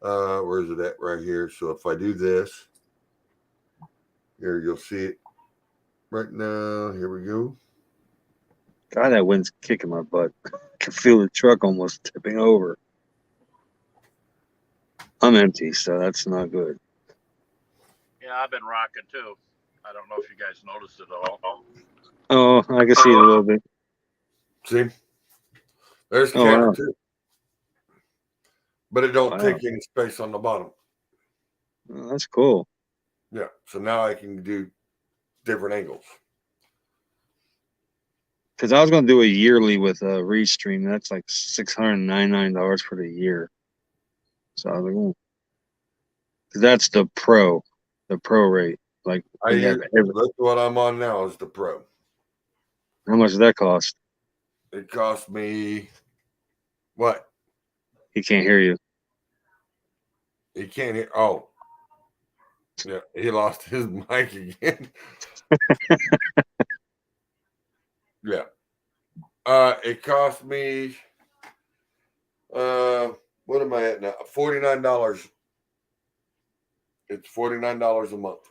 where is it at? Right here. So if I do this, here you'll see it right now. Here we go. God, that wind's kicking my butt. I can feel the truck almost tipping over. I'm empty, so that's not good. Yeah, I've been rocking too. I don't know if you guys noticed it at all. Oh, I can see it a little bit. See? There's the camera too. But it don't take any space on the bottom. Oh, that's cool. Yeah. So now I can do different angles. Because I was going to do a yearly with Restream. That's like $699 for the year. So I was like, oh. Because that's the pro rate. Like, That's what I'm on now is the Pro. How much does that cost? It cost me what? He can't hear you. He can't hear. Oh, yeah, he lost his mic again. Yeah. It cost me. What am I at now? $49. It's $49 a month.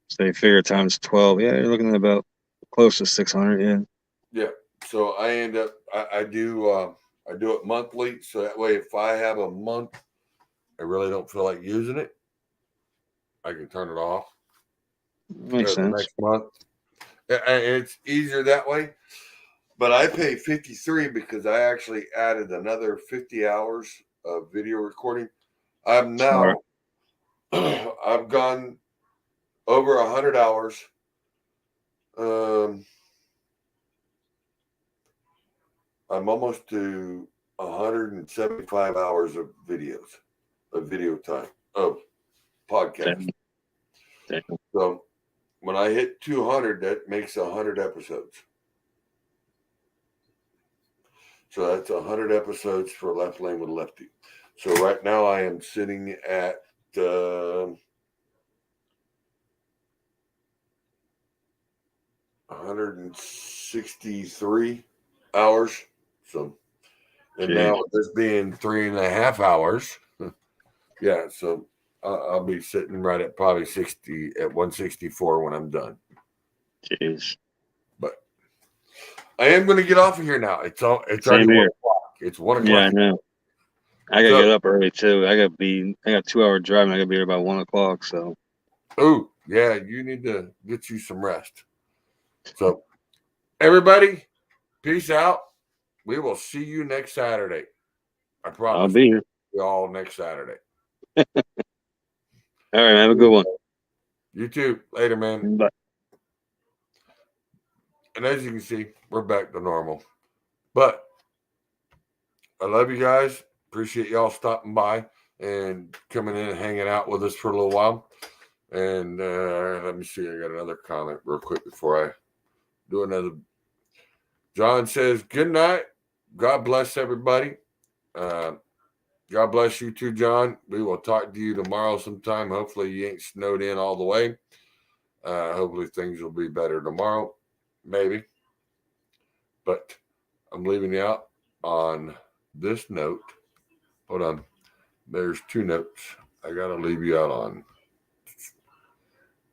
So you figure times 12. Yeah, you're looking at about close to 600. Yeah. Yeah. So I end up. I do it monthly. So that way, if I have a month, I really don't feel like using it, I can turn it off. Makes sense. Next month. It's easier that way. But I pay $53 because I actually added another 50 hours of video recording. I'm now, I've gone over 100 hours. I'm almost to 175 hours of videos, of video time, of podcast. So when I hit 200, that makes 100 episodes. So that's 100 episodes for Left Lane with Lefty. So right now I am sitting at 163 hours. So, and now with this being 3.5 hours, yeah. So I'll be sitting right at probably 164 when I'm done. Jeez. But I am going to get off of here now. It's already 1 o'clock. It's 1 o'clock. Yeah, I know. I gotta get up early too. I got 2 hour drive and I gotta be here about 1 o'clock. So. Oh yeah, you need to get you some rest. So, everybody, peace out. We will see you next Saturday. I promise. I'll be here. Y'all next Saturday. All right, man. Have a good one. You too. Later, man. Bye. And as you can see, we're back to normal. But I love you guys. Appreciate y'all stopping by and coming in and hanging out with us for a little while. And let me see. I got another comment real quick before I do another. John says, good night. God bless everybody. God bless you too, John. We will talk to you tomorrow sometime. Hopefully you ain't snowed in all the way. Hopefully things will be better tomorrow. Maybe. But I'm leaving you out on this note. Hold on. There's 2 notes I got to leave you out on.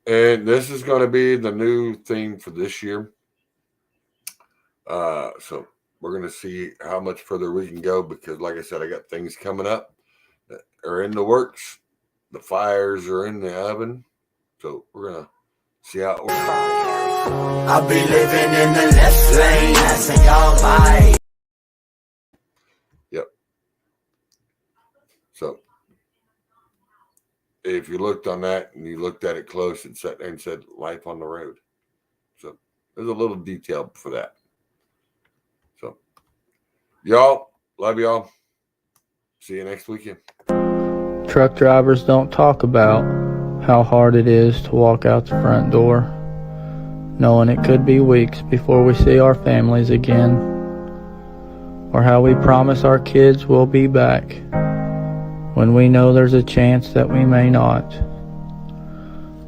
And this is going to be the new theme for this year. So we're going to see how much further we can go because, like I said, I got things coming up that are in the works. The fires are in the oven. So we're going to see how it works. I'll be living in the left lane. I say y'all bye. Yep. So if you looked on that and you looked at it close, it sat there and said life on the road. So there's a little detail for that. So y'all, love y'all. See you next weekend. Truck drivers don't talk about how hard it is to walk out the front door, knowing it could be weeks before we see our families again, or how we promise our kids we'll be back when we know there's a chance that we may not.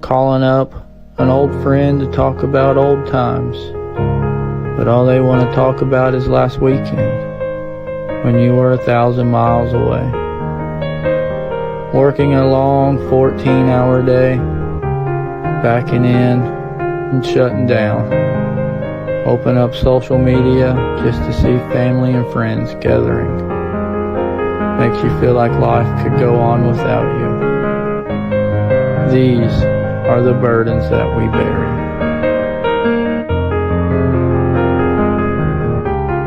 Calling up an old friend to talk about old times, but all they want to talk about is last weekend when you were 1,000 miles away. Working a long 14-hour day, backing in and shutting down. Open up social media just to see family and friends gathering. Makes you feel like life could go on without you. These are the burdens that we bear.